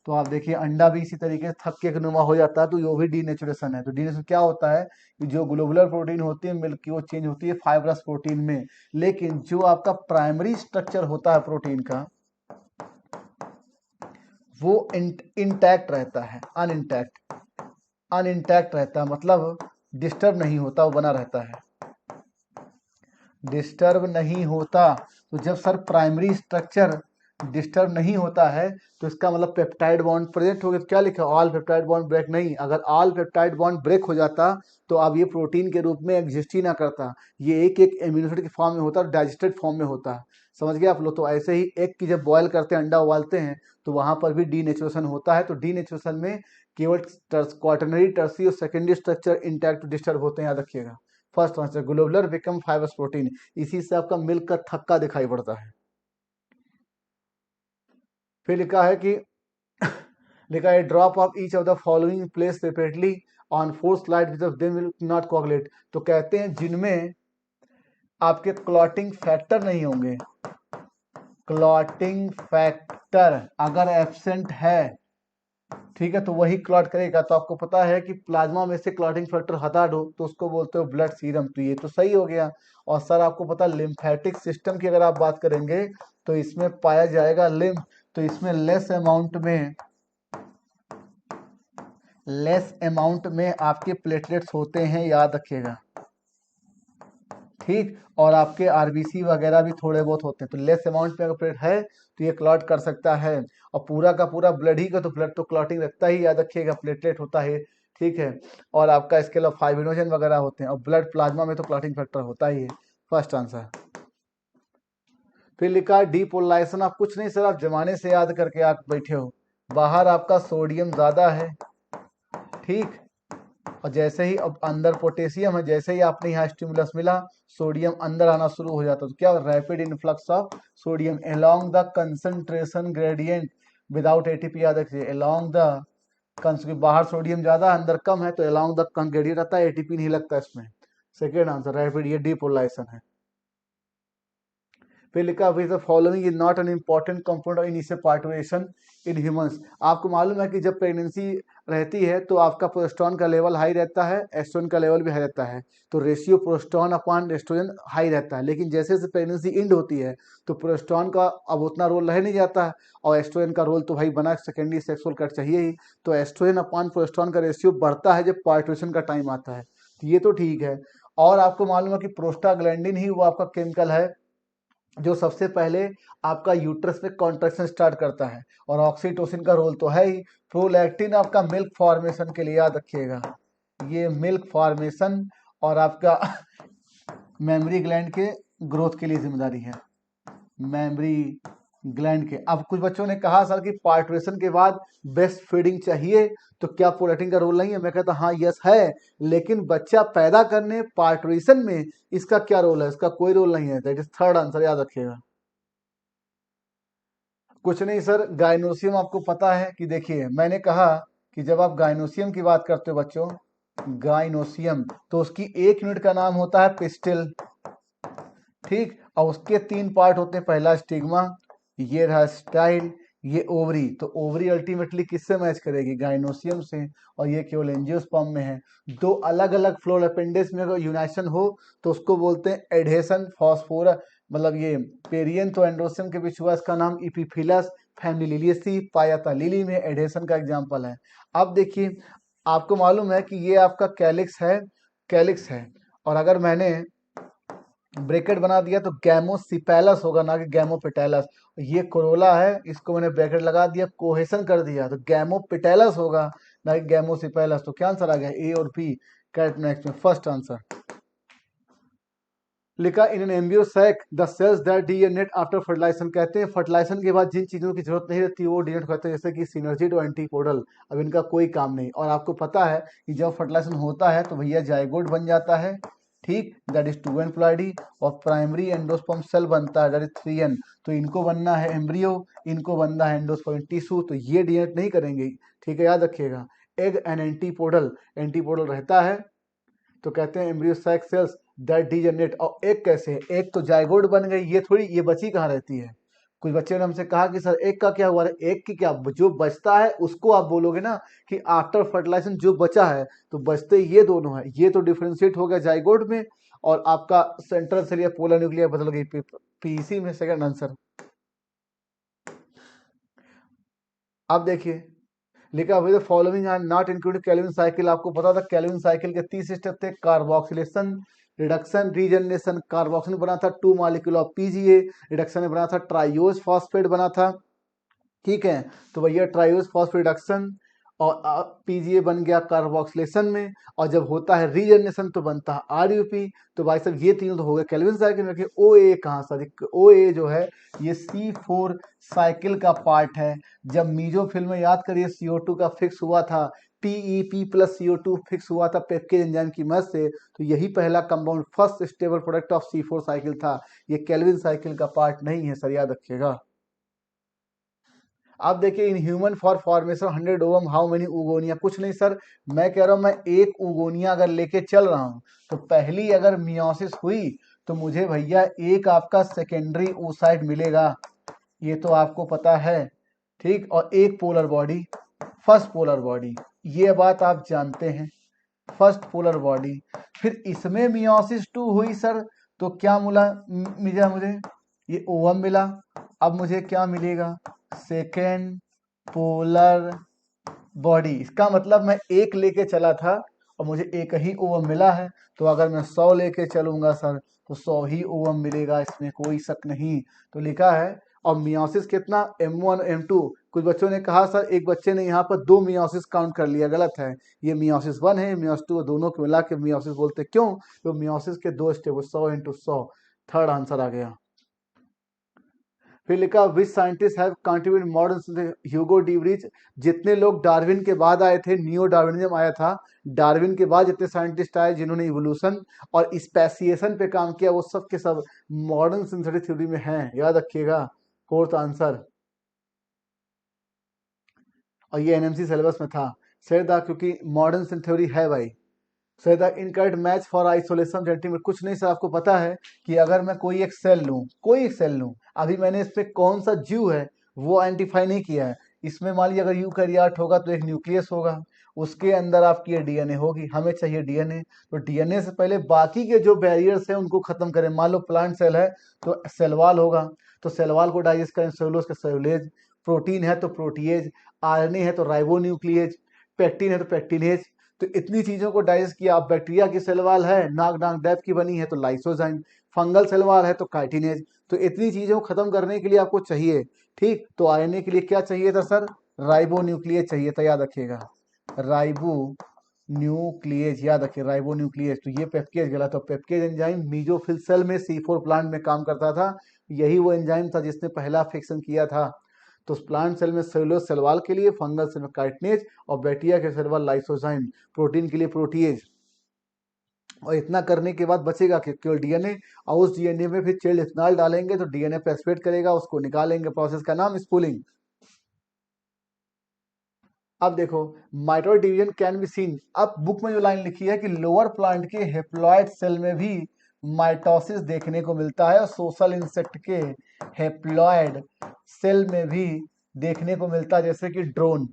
तो आप देखिए अंडा भी इसी तरीके से थक्के के नुमा हो जाता है, तो ये भी डीनेचुरेशन है। तो डीनेचुरेशन क्या होता है कि जो ग्लोबुलर प्रोटीन होती है मिल्क की, वो चेंज होती है फाइब्रस प्रोटीन में, लेकिन जो आपका प्राइमरी स्ट्रक्चर होता है प्रोटीन का, वो इंटैक्ट रहता है, अनइंटैक्ट रहता है, मतलब डिस्टर्ब नहीं होता, वो बना रहता है, डिस्टर्ब नहीं होता। तो जब सर प्राइमरी स्ट्रक्चर डिस्टर्ब नहीं होता है, तो इसका मतलब पेप्टाइड बॉन्ड प्रेजेंट हो गया। तो क्या लिखा? ऑल पेप्टाइड बॉन्ड ब्रेक नहीं, अगर ऑल पेप्टाइड बॉन्ड ब्रेक हो जाता तो अब ये प्रोटीन के रूप में एग्जिस्ट ही ना करता, ये एक एक एमिनो एसिड के फॉर्म में होता, डाइजेस्टेड फॉर्म में होता। समझ गए आप लोग? तो ऐसे ही एग की जब बॉयल करते हैं, अंडा उबालते हैं, तो वहां पर भी डीनेचुरेशन होता है। तो डीनेचुरेशन में केवल क्वाटरनरी, टर्सरी और सेकेंडरी स्ट्रक्चर इंटैक्ट डिस्टर्ब होते हैं, याद रखिएगा। First answer globular become fibrous protein, इसी से आपका मिल्क का थक्का दिखाई पड़ता है। फिर लिखा है कि लिखा है drop of each of the following place separately on 4 slide which of them will not coagulate. तो कहते हैं जिनमें आपके क्लॉटिंग फैक्टर नहीं होंगे, क्लॉटिंग फैक्टर अगर एब्सेंट है, ठीक है, तो वही क्लॉट करेगा। तो आपको पता है कि प्लाज्मा में से क्लॉटिंग फैक्टर हटा दो तो उसको बोलते हो ब्लड सीरम, तो ये तो सही हो गया। और सर आपको पता लिम्फेटिक सिस्टम की अगर आप बात करेंगे तो इसमें पाया जाएगा लिम्फ, तो इसमें लेस अमाउंट में आपके प्लेटलेट्स होते हैं, याद रखिएगा, ठीक। और आपके आरबीसी वगैरह भी थोड़े बहुत होते हैं, तो लेस अमाउंट में अगर प्लेट है तो ये क्लॉट कर सकता है। और पूरा का पूरा ब्लड ही का, तो ब्लड तो क्लॉटिंग रखता ही, याद रखिएगा, प्लेटलेट होता है, ठीक है। और आपका इसके अलावा फाइब्रिनोजन वगैरह होते हैं, और ब्लड प्लाज्मा में तो क्लॉटिंग फैक्टर होता ही है। First answer. फिर लिखा डीपोलाइजेशन, आप कुछ नहीं सर, आप जमाने से याद करके आप बैठे हो। बाहर आपका सोडियम ज्यादा है, ठीक, और जैसे ही अब अंदर पोटेशियम है, जैसे ही आपने यहाँ स्टिमुलस मिला, सोडियम अंदर आना शुरू हो जाता है। तो क्या rapid influx of sodium along the concentration gradient without ATP, याद रखिए अलोंग द, बाहर सोडियम ज्यादा अंदर कम है, तो अलोंग द ग्रेडियंट रहता है, एटीपी नहीं लगता इसमें। सेकेंड आंसर रैपिड, ये डीपोलाइजेशन है। फिर लिखा which the following is not an important component of initial parturition in humans. आपको मालूम है कि जब प्रेगनेंसी रहती है तो आपका प्रोस्टोन का लेवल हाई रहता है, एस्ट्रोजन का लेवल भी हाई रहता है, तो रेशियो प्रोस्टोन अपॉन एस्ट्रोजन हाई रहता है। लेकिन जैसे जैसे प्रेगनेंसी इंड होती है तो प्रोस्टोन का अब उतना रोल रह नहीं जाता है, और एस्ट्रोजन का रोल तो भाई बना सेकेंडरी सेक्सुअल कट चाहिए ही, तो एस्ट्रोजन अपॉन प्रोस्टोन का रेशियो बढ़ता है जब पार्टुरेशन का टाइम आता है, तो ये तो ठीक है। और आपको मालूम है कि प्रोस्टाग्लैंडिन ही वो आपका केमिकल है जो सबसे पहले आपका यूट्रस में कॉन्ट्रैक्शन स्टार्ट करता है, और ऑक्सीटोसिन का रोल तो है ही। प्रोलैक्टिन आपका मिल्क फॉर्मेशन के लिए, याद रखिएगा, ये मिल्क फॉर्मेशन और आपका मेमरी ग्लैंड के ग्रोथ के लिए जिम्मेदारी है, मेमरी ग्लैंड के। अब कुछ बच्चों ने कहा सर कि पार्टुरेशन के बाद ब्रेस्ट फीडिंग चाहिए, तो क्या प्रोलैक्टिन का रोल नहीं है? मैं कहता हाँ यस है, लेकिन बच्चा पैदा करने पार्टुरेशन में इसका क्या रोल है? इसका कोई रोल नहीं है। दैट इज थर्ड आंसर, याद रखिएगा। कुछ नहीं सर, गाइनोसियम आपको पता है कि देखिए मैंने कहा कि जब आप गाइनोसियम की बात करते हो बच्चों, गाइनोसियम, तो उसकी एक यूनिट का नाम होता है पिस्टिल, ठीक। और उसके तीन पार्ट होते हैं, पहला स्टिग्मा, ये रहा स्टाइल, ये ओवरी। तो ओवरी अल्टीमेटली किससे मैच करेगी? गाइनोसियम से। और ये केवल एंजियोस्पर्म में है। दो अलग अलग फ्लोर अपेंडेज में अगर यूनाइशन हो तो उसको बोलते हैं एडहेशन फॉस्फोरस, मतलब ये पेरियन तो एंड्रोसियम के पीछे हुआ, इसका नाम इपीफिलस फैमिलियसी पायाता लिली में एडहेशन का एग्जाम्पल है। अब देखिए, आपको मालूम है कि ये आपका कैलिक्स है, कैलिक्स है, और अगर मैंने ब्रैकेट बना दिया तो गैमोसिपेलस होगा, ना कि गैमोपेटेलस। ये कोरोला है, इसको मैंने ब्रैकेट लगा दिया, कोहेशन कर दिया, तो गैमोपेटेलस होगा, ना कि गैमोसिपेलस। तो क्या आंसर आ गया? ए और बी करेक्ट नेक्स्ट में, फर्स्ट आंसर। लिखा in an embryo sac the cells that degenerate after fertilisation, कहते हैं फर्टिलाइजेशन के बाद जिन चीजों की जरूरत नहीं रहती वो डीएनएट करते हैं, जैसे कि सिनर्जिड और एंटीपोडल। अब इनका कोई काम नहीं। और आपको पता है कि जब फर्टिलाइजेशन होता है तो भैया जाइगोट बन जाता है, ठीक, दैट इज 2n प्लाइडी, और प्राइमरी एंडोस्पर्म सेल बनता है, दैट इज 3n। तो इनको बनना है एम्ब्रियो, इनको बनना है एंडोस्पर्म टिश्यू, तो ये डीएनएट नहीं करेंगे, ठीक है, याद रखिएगा। एग एंड एंटीपोडल, एंटीपोडल रहता है, तो कहते हैं embryo sac cells that degenerate. और एक कैसे है? एक तो जाइगोट बन गई, ये थोड़ी, ये बची कहाँ रहती है? कुछ बच्चे ने हमसे कहा कि सर एक का क्या हुआ? एक की क्या, जो बचता है उसको आप बोलोगे ना कि आफ्टर फर्टिलाइजेशन जो बचा है, तो बचते ये दोनों है, ये तो डिफ्रेंशिएट हो गया जाइगोट में, और आपका सेंट्रल सेल या पोलर न्यूक्लियर बदल गई पीसी में, सेकंड आंसर। अब देखिए, लिखा हुआ following are not included Calvin cycle. आपको पता था कैल्विन साइकिल के 30 स्टेप थे, कार्बोक्सिलेशन, रिडक्शन, रीजनरेशन। कार्बोक्सिल बना था 2 मॉलिक्यूल ऑफ पीजीए, रिडक्शन में बना था ट्राइयोज फॉस्फेट बना था, ठीक है। तो भैया ट्राइयोज फॉस्फेट रिडक्शन, और पीजीए बन गया कार्बोक्सिलेशन में, और जब होता है रीजनरेशन तो बनता है आरयूपी। तो भाई साहब ये तीनों तो हो गए कैल्विन साइकिल में। ओ ए कहाँ सर? ओ ए जो है ये C4 साइकिल का पार्ट है। जब मीजोफिल में याद करिए CO2 का फिक्स हुआ था, PEP प्लस CO2 फिक्स हुआ था पेप्केज एंजाइम की मदद से, तो यही पहला compound, first stable product of C4 cycle था। ये कैल्विन साइकिल का पार्ट नहीं है सर, याद रखिएगा। आप देखिए in human for formation 100 ovum how many उगोनिया? कुछ नहीं सर, मैं कह रहा हूं मैं एक उगोनिया अगर लेके चल रहा हूं, तो पहली अगर मियोसिस हुई तो मुझे भैया एक आपका सेकेंडरी oocyte मिलेगा, ये तो आपको पता है, ठीक। और एक polar body, first polar body, ये बात आप जानते हैं, फर्स्ट पोलर बॉडी। फिर इसमें मियोसिस 2 हुई सर, तो क्या मिला मुझे? ये ओवम मिला। अब मुझे क्या मिलेगा? Second polar body. इसका मतलब मैं एक लेके चला था और मुझे एक ही ओवम मिला है, तो अगर मैं 100 लेके चलूंगा सर तो 100 ही ओवम मिलेगा, इसमें कोई शक नहीं। तो लिखा है, और मियोसिस कितना? M1 M2। कुछ बच्चों ने कहा सर, एक बच्चे ने यहाँ पर 2 मियोसिस काउंट कर लिया, गलत है। ये मियोसिस 1 है, मियोसिस 2, दोनों को मिला के मियोसिस बोलते। क्यों? तो मियोसिस के 2 स्टेप, 100 × 100, थर्ड आंसर आ गया। फिर लिखा which scientist have contributed modern, Hugo de Vries. जितने लोग डार्विन के बाद आए थे, नियो डार्विनिज्म आया था, डार्विन के बाद जितने साइंटिस्ट आए जिन्होंने इवोल्यूशन और स्पेसिएशन पे काम किया, वो सब के सब मॉडर्न सिंथेटिक थ्योरी में हैं, याद रखिएगा, फोर्थ आंसर। और ये एनएमसी सिलेबस में था सर, क्योंकि मॉडर्न सिंथेटिक थ्योरी है भाई। Sir the incorrect match for isolation centimetre. कुछ नहीं सर, आपको पता है कि अगर मैं कोई एक सेल लूं, कोई एक सेल लूं, अभी मैंने इस पे कौन सा जीव है वो आइडेंटिफाई नहीं किया है। इसमें मान लीजिए अगर यूकैरियोट होगा तो एक न्यूक्लियस होगा, उसके अंदर आपकी ये डीएनए होगी, हमें चाहिए डीएनए। तो डीएनए से पहले बाकी के जो बैरियर्स हैं उनको खत्म करें। मान लो प्लांट सेल है तो सेल वॉल होगा, तो सेल वॉल को डाइजेस्ट करें, सेलुलोज का सेलुलेज, प्रोटीन है तो प्रोटीएज, आरएनए है तो राइबोन्यूक्लिएज, पेक्टिन है तो पेक्टिनेज। तो इतनी चीजों को डाइजेस्ट किया। अब बैक्टीरिया की सेल वॉल है, नाक डाक डैप की बनी है तो लाइसोजाइम, फंगल सेल वॉल है तो काइटिनेज। तो इतनी चीजों को खत्म करने के लिए आपको चाहिए, ठीक। तो आरएनए के लिए क्या चाहिए था सर? राइबो न्यूक्लियस चाहिए था, याद रखिएगा, राइबो न्यूक्लियस, याद रखिए राइबो न्यूक्लियस। तो ये पेप्केज गलत, तो पेप्केज एंजाइम मीजोफिल सेल में C4 प्लांट में काम करता था, यही वो एंजाइम था जिसने पहला फिक्सन किया था। तो प्लांट सेल में सेलुलोज सेल वॉल के लिए, फंगल सेल में काइटिनेज और बैक्टीरिया के सेल में लाइसोजाइम, प्रोटीन के लिए प्रोटीएज। और इतना करने के बाद बचेगा कि केवल डीएनए, और उस डीएनए में फिर चिल्ड इथेनॉल डालेंगे तो डीएनए पे स्प्लिट करेगा, उसको निकालेंगे। प्रोसेस का नाम स्पूलिंग। अब देखो, mitotic division can be seen. अब बुक में जो लाइन लिखी है कि लोअर प्लांट के हेप्लॉइड सेल में भी माइटोसिस देखने को मिलता है और सोशल इंसेक्ट के हेप्लॉइड सेल में भी देखने को मिलता है, जैसे कि ड्रोन।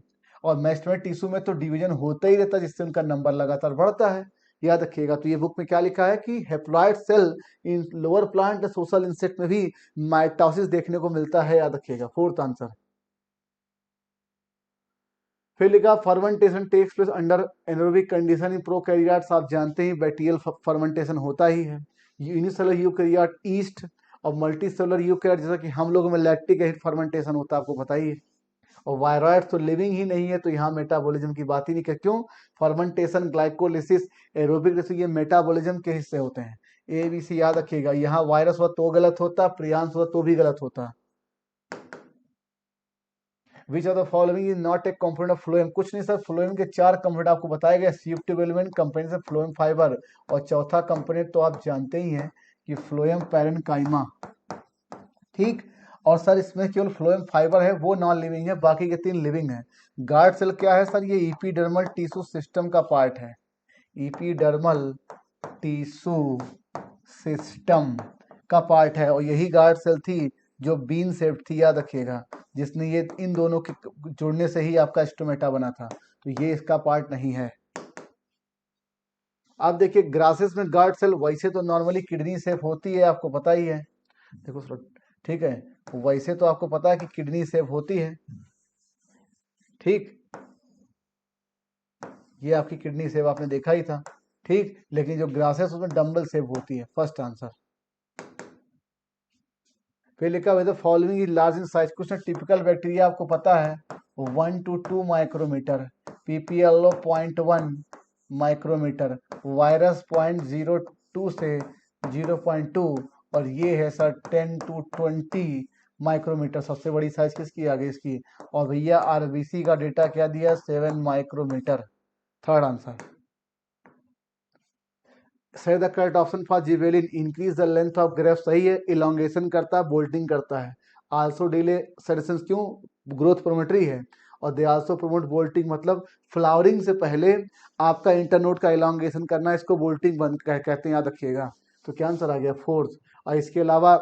और मेस्टोमेट टिश्यू में तो डिवीजन होता ही रहता है, जिससे उनका नंबर लगातार बढ़ता है। याद रखिएगा। तो ये बुक में क्या लिखा है कि haploid cell in lower plant social insect में भी माइटोसिस देखने को मिलता है। याद रखिएगा, फोर्थ आंसर। फिर लिखा fermentation takes place under anaerobic condition in prokaryotes. आप जानते ही बैक्टीरियल फर्मेंटेशन होता ही है। यूनिसेलुलर यूकैरियोट ईस्ट और मल्टीसेलुलर यूकैरियोट, जैसा कि हम लोगों में लैक्टिक एसिड फर्मेंटेशन होता है, आपको पता ही है। और वायरॉइड तो लिविंग ही नहीं है, तो यहाँ मेटाबॉलिज्म की बात ही नहीं कर। क्यों? फर्मेंटेशन, ग्लाइकोलिसिस, एरोबिक रेसिस, ये मेटाबॉलिज्म के हिस्से होते हैं। ए बी सी याद रखिएगा। यहाँ वायरस हुआ तो गलत होता, प्रियांश हुआ तो भी गलत होता। विच of the following is not a component of phloem. कुछ नहीं सर, फ्लोएम के 4 कंपोनेंट आपको बताए गए। सीयूक्टिव एलिमेंट, कंपोनेंट से फ्लोएम फाइबर, और चौथा कंपोनेंट तो आप जानते ही हैं कि फ्लोएम पैरेन्काइमा। ठीक। और सर इसमें केवल फ्लोएम फाइबर है, वो नॉन लिविंग है, बाकी के 3 लिविंग है। गार्ड सेल क्या है सर? ये इपीडर्मल टिश्यू सिस्टम का पार्ट है। इपीडर्मल टिश्यू सिस्टम का पार्ट है, और यही गार्ड सेल थी जो बीन शेप थी, याद रखिएगा, जिसने ये इन दोनों के जुड़ने से ही आपका स्टोमेटा बना था। तो ये इसका पार्ट नहीं है। अब देखिए, ग्रासेस में गार्ड सेल वैसे तो नॉर्मली किडनी शेप होती है, आपको पता ही है। देखो सर, ठीक है, वैसे तो आपको पता है कि किडनी शेप होती है। ठीक, ये आपकी किडनी शेप आपने देखा ही था। ठीक, लेकिन जो ग्रासेस उसमें डम्बल शेप होती है। First answer. फिर लिखा हुआ है following is large in size. कुछ ना, टिपिकल बैक्टीरिया आपको पता है 1 to 2 micrometre, PPLO 0.1 micrometre, virus 0.02 से 0.2, और ये है सर 10 to 20 माइक्रोमीटर। सबसे बड़ी साइज किसकी आ गई? इसकी। और भैया आरबीसी का डेटा क्या दिया? 7 माइक्रोमीटर। Third answer. सही the correct option for gibberellin. Increase the length of grape. सही है, इलोंगेशन करता है, बोल्टिंग करता है। आल्सो डिले सेडेशन, क्यों? ग्रोथ प्रोमोटरी है। और दे आल्सो प्रमोट बोल्टिंग, मतलब फ्लावरिंग से पहले आपका इंटरनोड का इलोंगेशन करना, इसको बोल्टिंग बंद कहते हैं, याद रखिएगा। तो क्या आंसर आ गया? फोर्थ। और इसके अलावा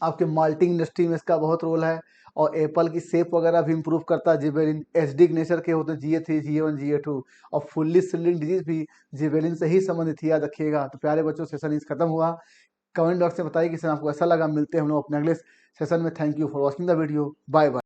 आपके माल्टिंग इंडस्ट्री में इसका बहुत रोल है। और एप्पल की शेप वगैरह भी इंप्रूव करता है जिबेलिन। एसिडिक नेचर के होते हैं GA3, GA1, GA2। और फुल्ली सिलिंग डिजीज भी जिबेलिन से ही संबंधित है, याद रखिएगा। तो प्यारे बच्चों, सेशन इस खत्म हुआ। कमेंट बॉक्स में बताइए कि सर आपको ऐसा लगा। मिलते हैं हम लोग अपने अगले सेशन में। Thank you for watching the video. Bye bye.